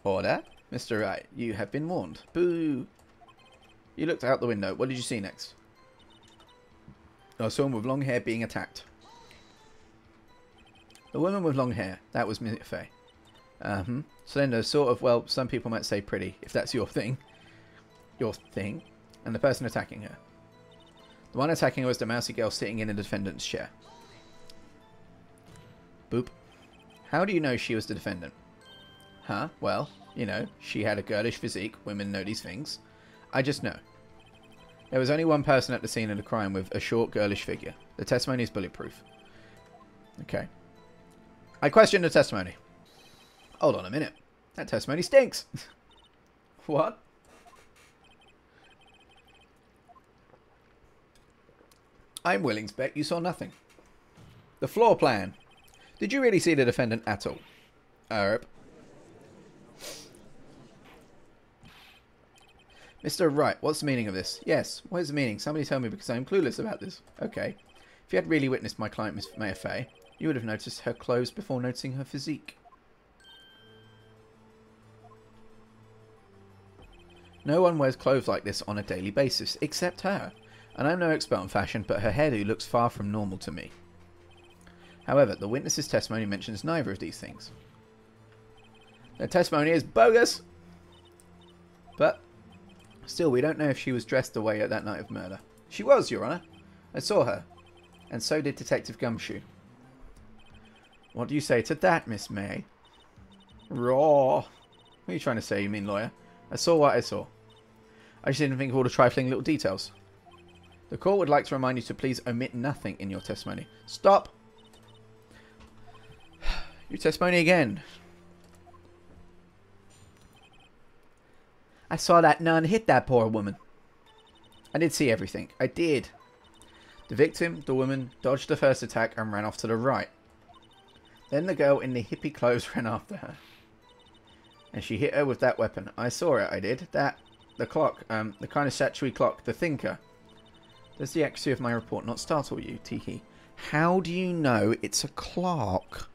Order. Mr. Wright, you have been warned. Boo. You looked out the window. What did you see next? I saw him with long hair being attacked. The woman with long hair. That was Miss Fay. Slender, sort of, well, some people might say pretty, if that's your thing. Your thing. And the person attacking her. The one attacking her was the mousy girl sitting in the defendant's chair. Boop. How do you know she was the defendant? Huh? Well, you know, she had a girlish physique. Women know these things. I just know. There was only one person at the scene of the crime with a short, girlish figure. The testimony is bulletproof. Okay. I question the testimony. Hold on a minute. That testimony stinks. What? I'm willing to bet you saw nothing. The floor plan. Did you really see the defendant at all? Mr. Wright, what's the meaning of this? Yes, what is the meaning? Somebody tell me because I'm clueless about this. Okay. If you had really witnessed my client, Miss Mayor Fay, you would have noticed her clothes before noticing her physique. No one wears clothes like this on a daily basis, except her. And I'm no expert on fashion, but her hairdo looks far from normal to me. However, the witness's testimony mentions neither of these things. The testimony is bogus. But still, we don't know if she was dressed away at that night of murder. She was, Your Honour. I saw her. And so did Detective Gumshoe. What do you say to that, Miss May? Raw. What are you trying to say, you mean lawyer? I saw what I saw. I just didn't think of all the trifling little details. The court would like to remind you to please omit nothing in your testimony. Stop! Your testimony again. I saw that nun hit that poor woman. I did see everything. I did. The victim, the woman, dodged the first attack and ran off to the right. Then the girl in the hippie clothes ran after her. And she hit her with that weapon. I saw it, I did. The clock, the kind of statuary clock, the thinker. Does the accuracy of my report not startle you, Tiki? How do you know it's a clock?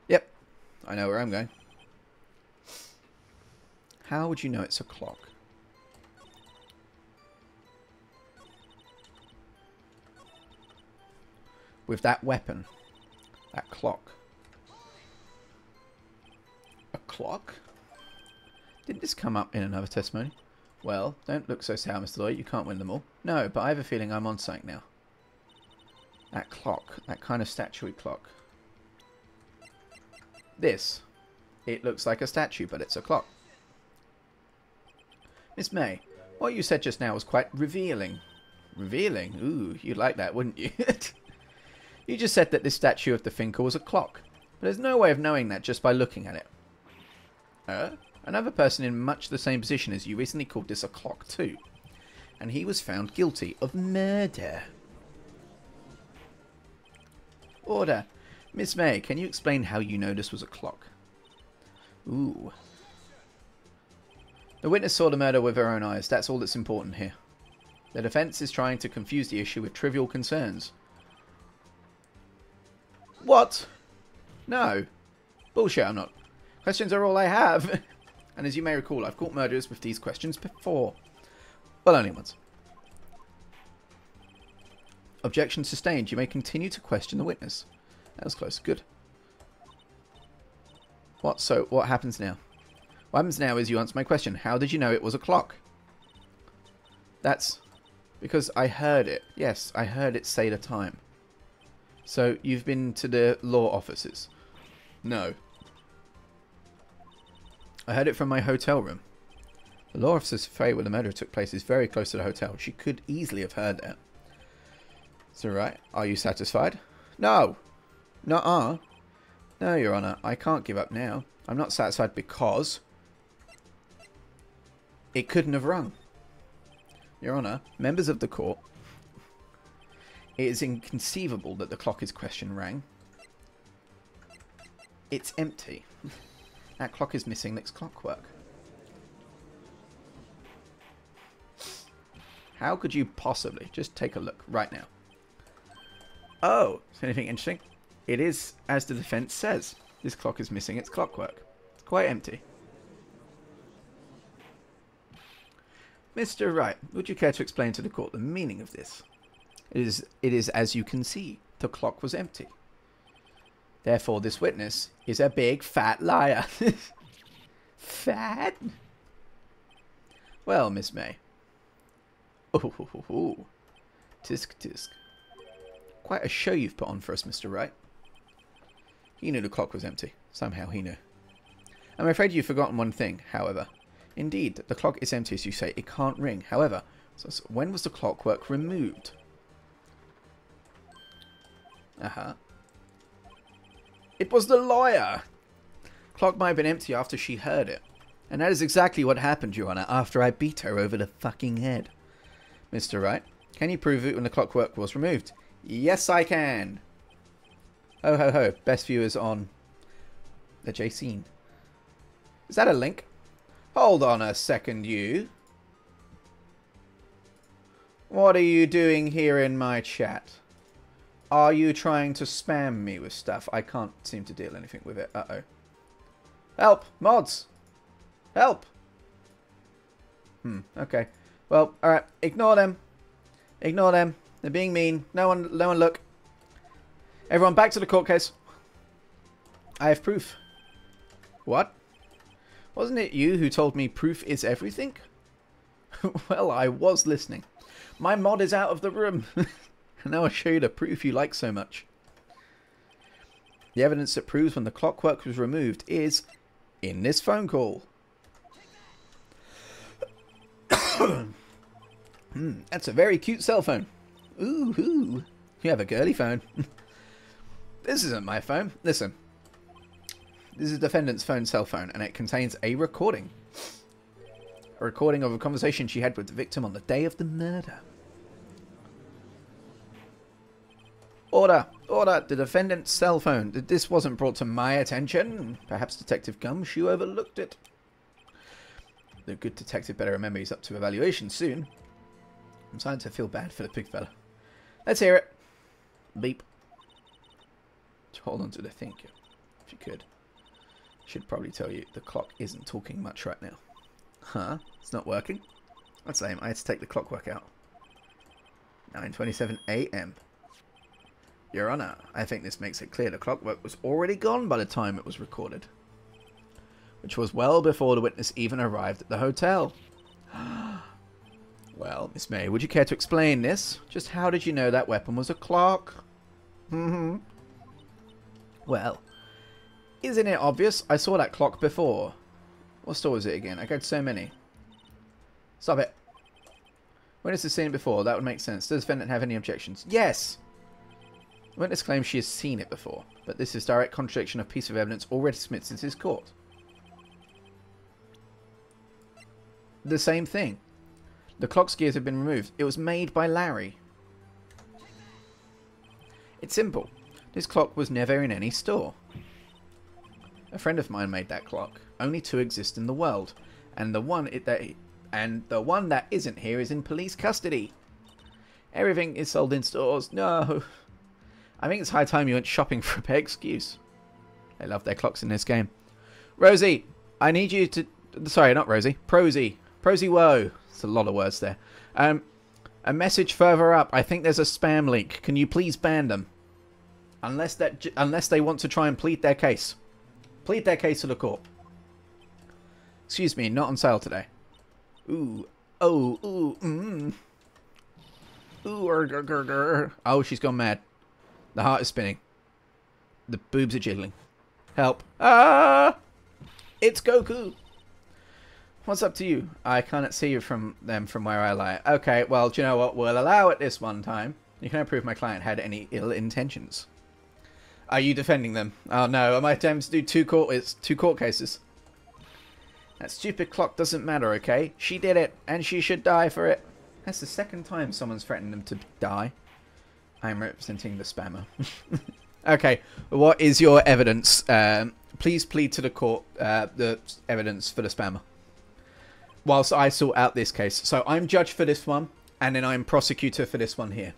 Yep, I know where I'm going. How would you know it's a clock? With that weapon. That clock. A clock? Didn't this come up in another testimony? Well, don't look so sour, Mr. Lawyer. You can't win them all. No, but I have a feeling I'm on something now. That clock. That kind of statuary clock. This. It looks like a statue, but it's a clock. Miss May, what you said just now was quite revealing. Revealing? Ooh, you'd like that, wouldn't you? You just said that this statue of the thinker was a clock. But there's no way of knowing that just by looking at it. Another person in much the same position as you recently called this a clock too. And he was found guilty of murder. Order. Miss May, can you explain how you know this was a clock? Ooh. The witness saw the murder with her own eyes. That's all that's important here. The defense is trying to confuse the issue with trivial concerns. What? No. Bullshit, I'm not. Questions are all I have. And as you may recall, I've caught murderers with these questions before. Well, only once. Objection sustained. You may continue to question the witness. That was close. Good. What? So, what happens now? What happens now is you answer my question. How did you know it was a clock? That's because I heard it. Yes, I heard it say the time. So, you've been to the law offices? No. I heard it from my hotel room. The law officer's fray where the murder took place is very close to the hotel. She could easily have heard that. It's alright. Are you satisfied? No. Nuh-uh. No, Your Honour. I can't give up now. I'm not satisfied because it couldn't have rung. Your Honour, members of the court, it is inconceivable that the clock in question rang. It's empty. That clock is missing its clockwork. How could you possibly? Just take a look right now. Oh, is anything interesting? It is, as the defense says. This clock is missing its clockwork. It's quite empty. Mr. Wright, would you care to explain to the court the meaning of this? It is as you can see, the clock was empty. Therefore, this witness is a big fat liar. Fat? Well, Miss May. Oh, tisk tisk. Quite a show you've put on for us, Mr. Wright. He knew the clock was empty. Somehow he knew. I'm afraid you've forgotten one thing, however. Indeed, the clock is empty, as you say. It can't ring. However, so when was the clockwork removed? It was the lawyer! Clock might have been empty after she heard it. And that is exactly what happened, Your Honour, after I beat her over the fucking head. Mr. Wright, can you prove it when the clockwork was removed? Yes, I can! Ho ho ho, best viewers on the J scene. Is that a link? Hold on a second, you. What are you doing here in my chat? Are you trying to spam me with stuff? I can't seem to deal anything with it. Uh-oh. Help! Mods! Help! Okay. Well, alright. Ignore them. Ignore them. They're being mean. No one look. Everyone back to the court case. I have proof. What? Wasn't it you who told me proof is everything? Well, I was listening. My mod is out of the room. Now I'll show you the proof you like so much. The evidence that proves when the clockwork was removed is in this phone call. That's a very cute cell phone. Ooh, hoo. You have a girly phone. This isn't my phone. Listen. This is the defendant's cell phone, and it contains a recording. A recording of a conversation she had with the victim on the day of the murder. Order! Order! The defendant's cell phone. This wasn't brought to my attention. Perhaps Detective Gumshoe overlooked it. The good detective better remember he's up to evaluation soon. I'm starting to feel bad for the pig fella. Let's hear it. Beep. Hold on to the thinker, if you could. Should probably tell you the clock isn't talking much right now. Huh? It's not working? That's lame. I had to take the clockwork out. 9:27 AM. Your Honor, I think this makes it clear the clockwork was already gone by the time it was recorded. Which was well before the witness even arrived at the hotel. Well, Miss May, would you care to explain this? Just how did you know that weapon was a clock? Well, isn't it obvious? I saw that clock before. What store was it again? I got so many. Stop it. Witness has seen it before. That would make sense. Does the defendant have any objections? Yes! The witness claims she has seen it before, but this is direct contradiction of a piece of evidence already submitted to his court. The same thing. The clock's gears have been removed. It was made by Larry. It's simple. This clock was never in any store. A friend of mine made that clock. Only two exist in the world, and the one that isn't here is in police custody. Everything is sold in stores. No. I think it's high time you went shopping for a pay excuse. They love their clocks in this game. Rosie, I need you to... Sorry, not Rosie. Prosy. Prosy woe. It's a lot of words there. A message further up. I think there's a spam link. Can you please ban them? Unless they want to try and plead their case. Plead their case to the court. Excuse me, not on sale today. Ooh. Oh, ooh, Ooh, oh, she's gone mad. The heart is spinning. The boobs are jiggling. Help. Ah! It's Goku. What's up to you? I cannot see you from where I lie. Okay, well, do you know what? We'll allow it this one time. You cannot prove my client had any ill intentions. Are you defending them? Oh no, am I attempting to do two court cases? That stupid clock doesn't matter, okay? She did it, and she should die for it. That's the second time someone's threatened them to die. I'm representing the spammer. Okay, what is your evidence? Please plead to the court the evidence for the spammer. Whilst I sort out this case. So I'm judge for this one, and then I'm prosecutor for this one here.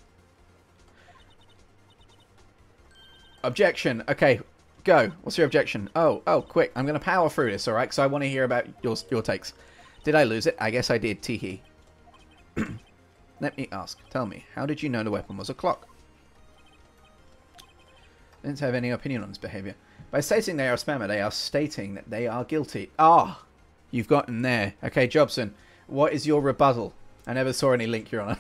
Objection. Okay, go. What's your objection? Oh, quick. I'm going to power through this, alright? Because I want to hear about your takes. Did I lose it? I guess I did. Teehee. Let me ask. Tell me, how did you know the weapon was a clock? I didn't have any opinion on this behavior. By stating they are a spammer, they are stating that they are guilty. Ah! You've gotten there. Okay, Jobson, what is your rebuttal? I never saw any link, Your Honor.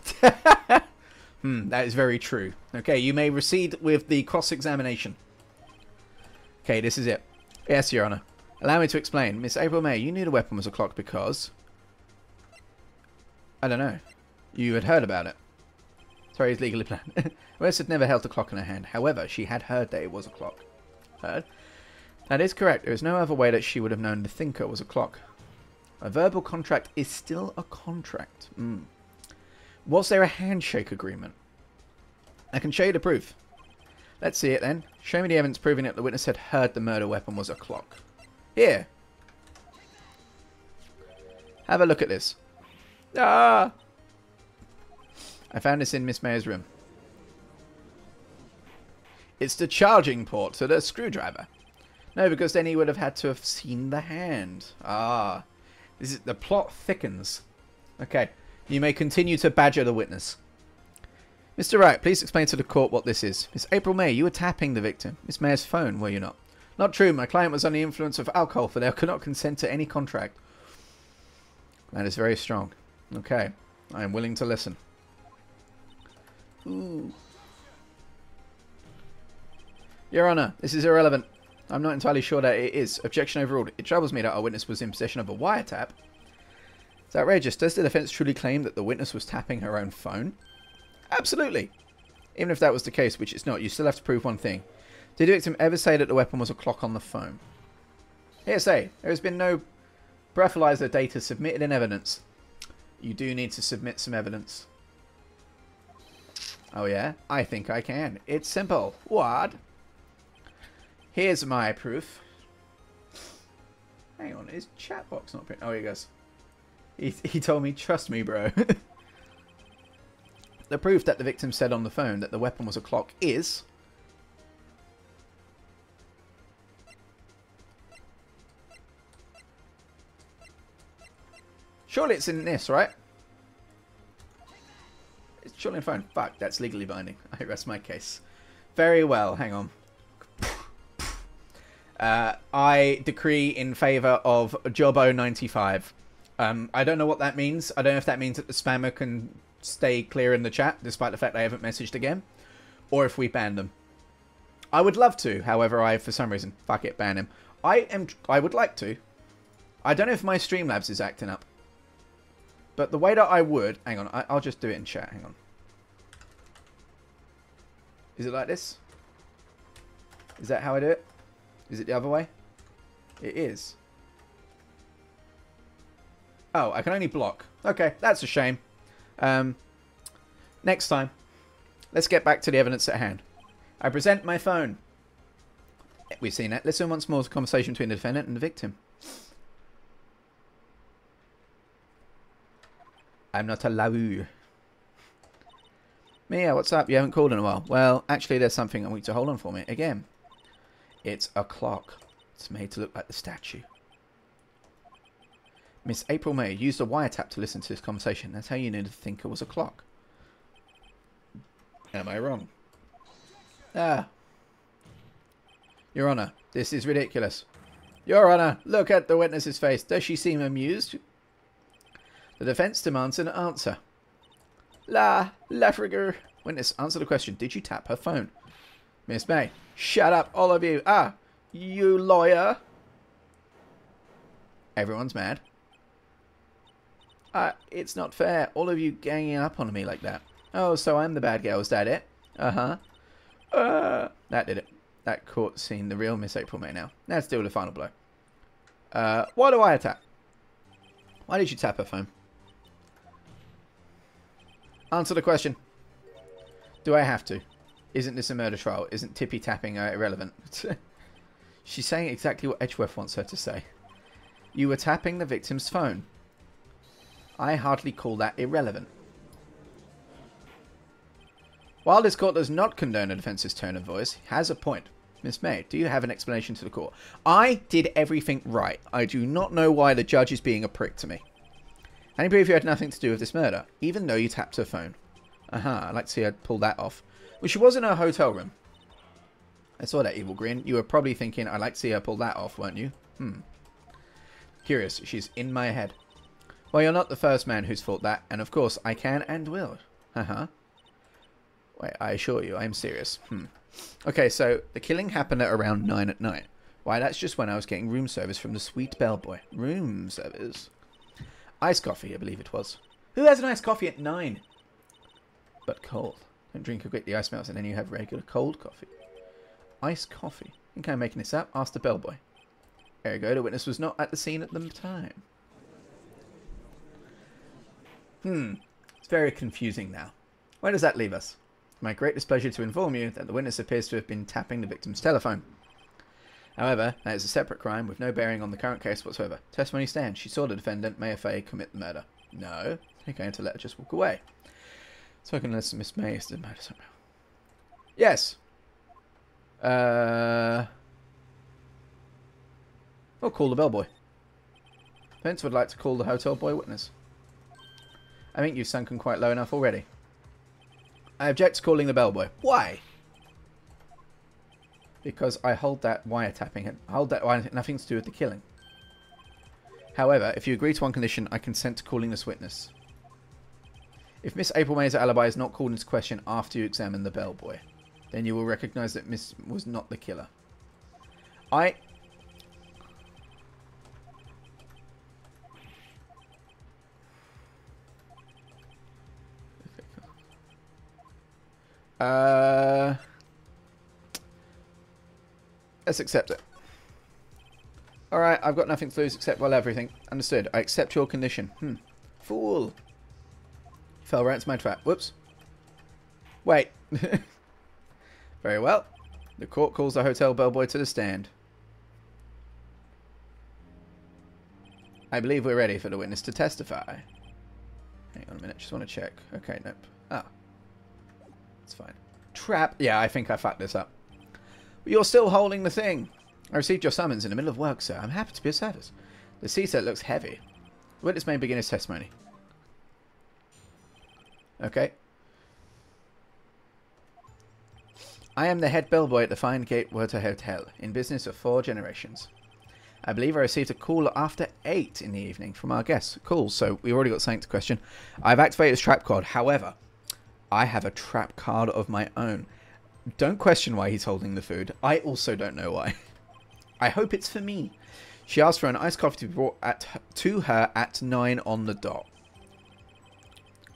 That is very true. Okay, you may proceed with the cross-examination. Okay, this is it. Yes, Your Honor. Allow me to explain. Miss April May, you knew the weapon was a clock because... I don't know. You had heard about it. Sorry, it's legally planned. Wes had never held a clock in her hand. However, she had heard that it was a clock. Heard? That is correct. There is no other way that she would have known the thinker was a clock. A verbal contract is still a contract. Was there a handshake agreement? I can show you the proof. Let's see it then. Show me the evidence proving that the witness had heard the murder weapon was a clock. Here. Have a look at this. Ah! I found this in Miss Mayer's room. It's the charging port to the screwdriver. No, because then he would have had to have seen the hand. Ah. This is the plot thickens. Okay. You may continue to badger the witness. Mr. Wright, please explain to the court what this is. Miss April May, you were tapping the victim. Miss Mayer's phone, were you not? Not true. My client was under the influence of alcohol, for they could not consent to any contract. That is very strong. Okay. I am willing to listen. Ooh. Your Honour, this is irrelevant. I'm not entirely sure that it is. Objection overruled. It troubles me that our witness was in possession of a wiretap. It's outrageous. Does the defence truly claim that the witness was tapping her own phone? Absolutely. Even if that was the case, which it's not, you still have to prove one thing. Did the victim ever say that the weapon was a clock on the phone? Hearsay. There has been no breathalyzer data submitted in evidence. You do need to submit some evidence. Oh yeah? I think I can. It's simple. What? Here's my proof. Hang on, is chat box not print? Oh, here he goes. He told me, trust me, bro. The proof that the victim said on the phone that the weapon was a clock is... Surely it's in this, right? It's surely in phone. Fuck, that's legally binding. I rest my case. Very well, hang on. I decree in favour of Jobbo 95. I don't know what that means. I don't know if that means that the spammer can stay clear in the chat, despite the fact they haven't messaged again, or if we ban them. I would love to, however, for some reason, fuck it, ban him. I would like to. I don't know if my Streamlabs is acting up, but the way that I would, hang on, I'll just do it in chat. Hang on. Is it like this? Is that how I do it? Is it the other way? It is. Oh, I can only block. Okay, that's a shame. Next time, let's get back to the evidence at hand. I present my phone. We've seen it. Listen once more to the conversation between the defendant and the victim. I'm not allowed. Mia, what's up? You haven't called in a while. Well, actually, there's something I want you to hold on for me. Again. It's a clock. It's made to look like the statue. Miss April May used a wiretap to listen to this conversation. That's how you knew to think it was a clock. Am I wrong? Ah. Your Honour, this is ridiculous. Your Honour, look at the witness's face. Does she seem amused? The defence demands an answer. Lafriger. Witness, answer the question. Did you tap her phone? Miss May. Shut up, all of you. Ah, you lawyer. Everyone's mad. It's not fair. All of you ganging up on me like that. Oh, so I'm the bad girl. Is that it? Uh-huh. That did it. That court scene, the real Miss April May now. Let's deal with the final blow. Why do I tap? Why did you tap her phone? Answer the question. Do I have to? Isn't this a murder trial? Isn't tippy tapping irrelevant? She's saying exactly what Edgeworth wants her to say. You were tapping the victim's phone. I hardly call that irrelevant. While this court does not condone a defence's tone of voice, it has a point. Miss May, do you have an explanation to the court? I did everything right. I do not know why the judge is being a prick to me. Can you prove you had nothing to do with this murder, even though you tapped her phone? I'd like to see her pull that off. Well, she was in her hotel room. I saw that evil grin. You were probably thinking, I'd like to see her pull that off, weren't you? Curious, she's in my head. Well, you're not the first man who's thought that, and of course, I can and will. Wait, I assure you, I'm serious. Okay, so the killing happened at around 9 at night. Why, that's just when I was getting room service from the sweet bellboy. Room service? Iced coffee, I believe it was. Who has an iced coffee at 9? But cold. Don't drink it quick, the ice melts, and then you have regular cold coffee. Iced coffee. Think I'm making this up? Ask the bellboy. There you go, the witness was not at the scene at the time. It's very confusing now. Where does that leave us? It's my great displeasure to inform you that the witness appears to have been tapping the victim's telephone. However, that is a separate crime with no bearing on the current case whatsoever. Testimony stands. She saw the defendant, Maya Fay, commit the murder. No. They're going to let her just walk away. So I can listen to Miss May is the murder somehow. Yes. We'll call the bellboy. Vince would like to call the hotel boy witness. I think you've sunken quite low enough already. I object to calling the bellboy. Why? because I hold that wiretapping and hold that wire nothing to do with the killing. However, if you agree to one condition, I consent to calling this witness. If Miss April May's alibi is not called into question after you examine the bellboy, then you will recognise that Miss was not the killer. Let's accept it. Alright, I've got nothing to lose except, well, everything. Understood. I accept your condition. Fool. Fell right into my trap. Whoops. Wait. Very well. The court calls the hotel bellboy to the stand. I believe we're ready for the witness to testify. Hang on a minute. Just want to check. Okay, nope. Ah. It's fine. Trap. Yeah, I think I fucked this up. But you're still holding the thing. I received your summons in the middle of work, sir. I'm happy to be of service. The C-set looks heavy. The witness may begin his testimony. Okay. I am the head bellboy at the Fine Gate Water Hotel, in business for 4 generations. I believe I received a call after 8 in the evening from our guests. Cool, so we already got something to question. I've activated this trap card. However, I have a trap card of my own. Don't question why he's holding the food. I also don't know why. I hope it's for me. She asked for an iced coffee to be brought to her at 9 on the dot.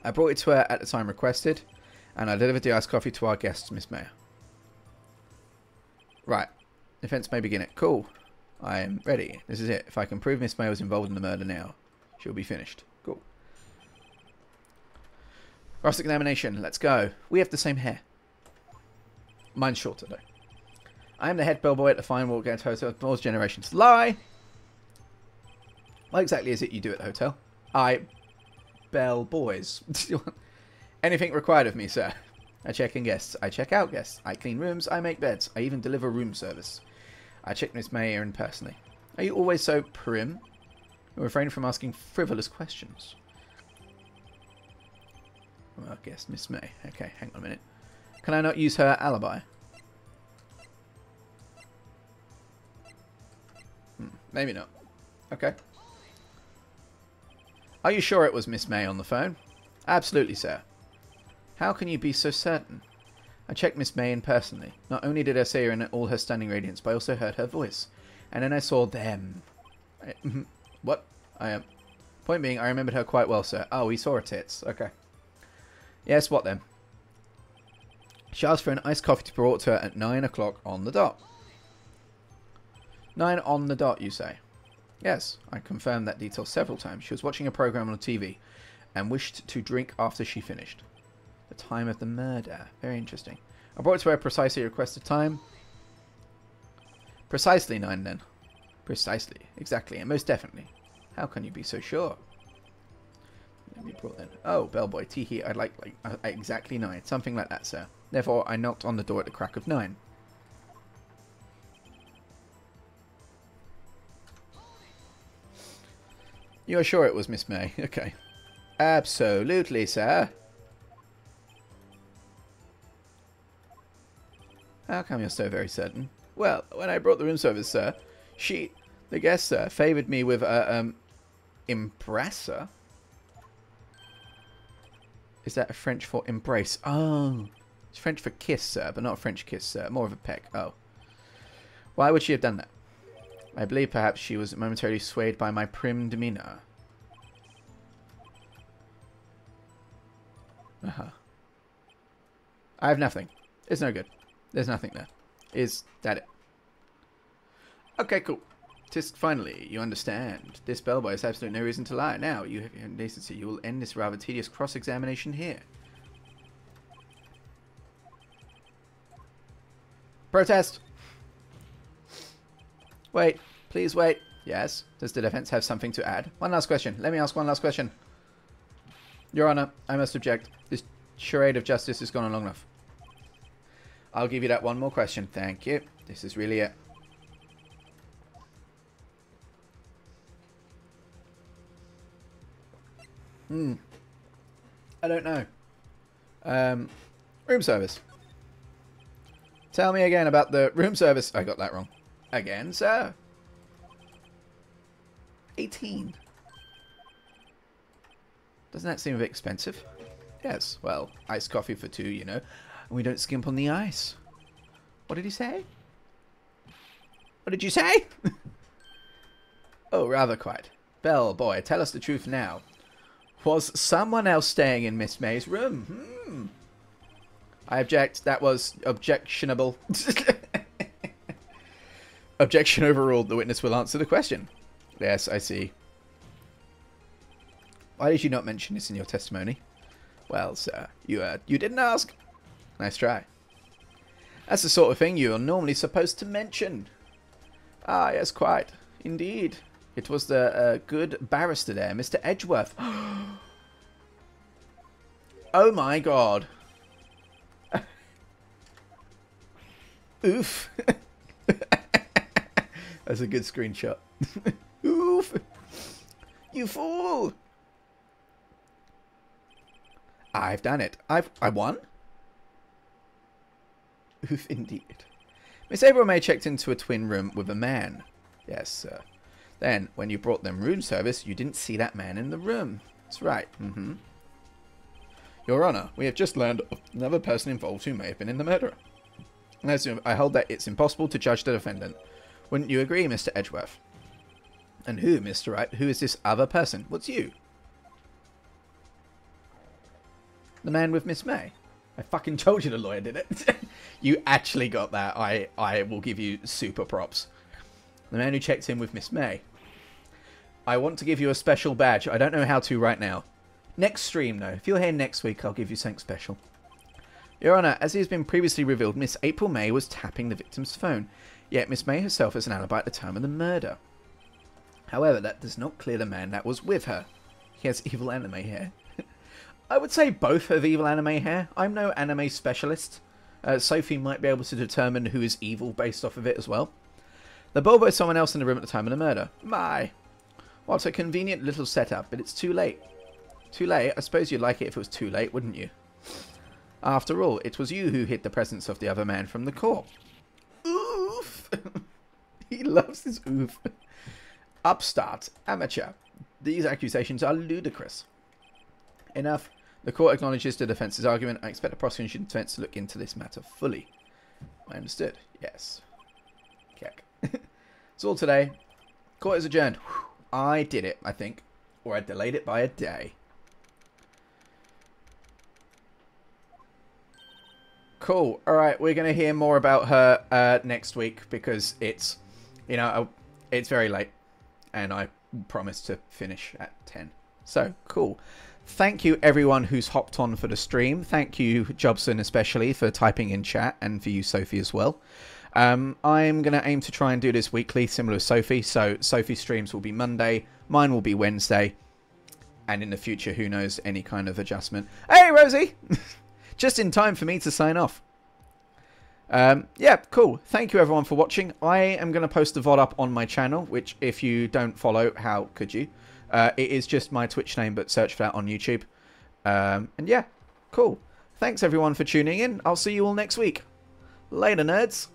I brought it to her at the time requested, and I delivered the iced coffee to our guests, Miss Mayor. Right. Defense may begin it. Cool. I am ready. This is it. If I can prove Miss Mayor was involved in the murder now, she'll be finished. Cool. Cross-examination. Let's go. We have the same hair. Mine's shorter, though. I am the head bellboy at the Fine Walgate Hotel. 4 generations. Lie! What exactly is it you do at the hotel? I bellboys. Anything required of me, sir? I check in guests. I check out guests. I clean rooms. I make beds. I even deliver room service. I check Miss Mayer in personally. Are you always so prim? Refrain from asking frivolous questions. Well, I guess Miss May. Okay, hang on a minute. Can I not use her alibi? Maybe not. Okay. Are you sure it was Miss May on the phone? Absolutely, sir. How can you be so certain? I checked Miss May in personally. Not only did I see her in all her stunning radiance, but I also heard her voice. And then I saw them. What? Point being, I remembered her quite well, sir. Oh, we saw her tits. Okay. Yes, what then? She asked for an iced coffee to be brought to her at 9 o'clock on the dot. 9 on the dot, you say? Yes, I confirmed that detail several times. She was watching a program on TV and wished to drink after she finished. The time of the murder. Very interesting. I brought it to her precisely requested time. Precisely 9 then. Precisely. Exactly. And most definitely. How can you be so sure? Let me brought in. Oh, bellboy. Tee-hee. I'd like exactly 9. Something like that, sir. Therefore, I knocked on the door at the crack of 9. You are sure it was Miss May? Okay. Absolutely, sir. How come you're so very certain? Well, when I brought the room service, sir, the guest, sir, favoured me with a, embrasser? Is that a French for embrace? Oh. It's French for kiss, sir, but not a French kiss, sir. More of a peck. Oh. Why would she have done that? I believe perhaps she was momentarily swayed by my prim demeanour. I have nothing. It's no good. There's nothing there. Is that it? Okay, cool. Tisk, finally, you understand. This bellboy has absolutely no reason to lie. Now, you have decency. You will end this rather tedious cross-examination here. Protest! Wait. Please wait. Yes. Does the defense have something to add? One last question. Let me ask one last question. Your Honor, I must object. This charade of justice has gone on long enough. I'll give you that one more question. Thank you. This is really it. I don't know. Room service. Tell me again about the room service. I got that wrong. Again, sir. 18. Doesn't that seem a bit expensive? Yes, well, iced coffee for 2, you know. And we don't skimp on the ice. What did he say? What did you say? Oh, rather quite. Bell, boy, tell us the truth now. Was someone else staying in Miss May's room? I object. That was objectionable. Objection overruled. The witness will answer the question. Yes, I see. Why did you not mention this in your testimony? Well, sir, you didn't ask. Nice try. That's the sort of thing you're normally supposed to mention. Ah, yes, quite. Indeed. It was the good barrister there, Mr. Edgeworth. Oh my god. Oof. That's a good screenshot. Oof. You fool. I've done it. I won? Oof, indeed. Miss April May checked into a twin room with a man. Yes, sir. Then, when you brought them room service, you didn't see that man in the room. That's right. Your Honour, we have just learned of another person involved who may have been in the murder. I hold that it's impossible to judge the defendant. Wouldn't you agree, Mr. Edgeworth? And who, Mr. Wright? Who is this other person? What's you? The man with Miss May. I fucking told you the lawyer did it. You actually got that. I will give you super props. The man who checked in with Miss May. I want to give you a special badge. I don't know how to right now. Next stream, though. If you're here next week, I'll give you something special. Your Honour, as it has been previously revealed, Miss April May was tapping the victim's phone. Yet Miss May herself has an alibi at the time of the murder. However, that does not clear the man that was with her. He has evil anime hair. I would say both have evil anime hair. I'm no anime specialist. Sophie might be able to determine who is evil based off of it as well. The Bobo is someone else in the room at the time of the murder. My. What a convenient little setup, but it's too late. Too late? I suppose you'd like it if it was too late, wouldn't you? After all, it was you who hid the presence of the other man from the court. Oof! He loves his oof. Upstart. Amateur. These accusations are ludicrous. Enough. The court acknowledges the defence's argument. I expect the prosecution defense to look into this matter fully. I understood. Yes. Keck. That's all today. Court is adjourned. Whew. I did it, I think. Or I delayed it by a day. Cool. Alright, we're going to hear more about her next week because it's, you know, it's very late. And I promised to finish at 10. So, cool. Thank you everyone who's hopped on for the stream. Thank you, Jobson, especially, for typing in chat. And for you, Sophie, as well. I'm going to aim to try and do this weekly, similar to Sophie. So, Sophie's streams will be Monday. Mine will be Wednesday. And in the future, who knows, any kind of adjustment. Hey, Rosie! Just in time for me to sign off. Yeah, cool. Thank you everyone for watching. I am going to post the VOD up on my channel, which if you don't follow, how could you? It is just my Twitch name, but search for that on YouTube. And yeah, cool. Thanks everyone for tuning in. I'll see you all next week. Later, nerds.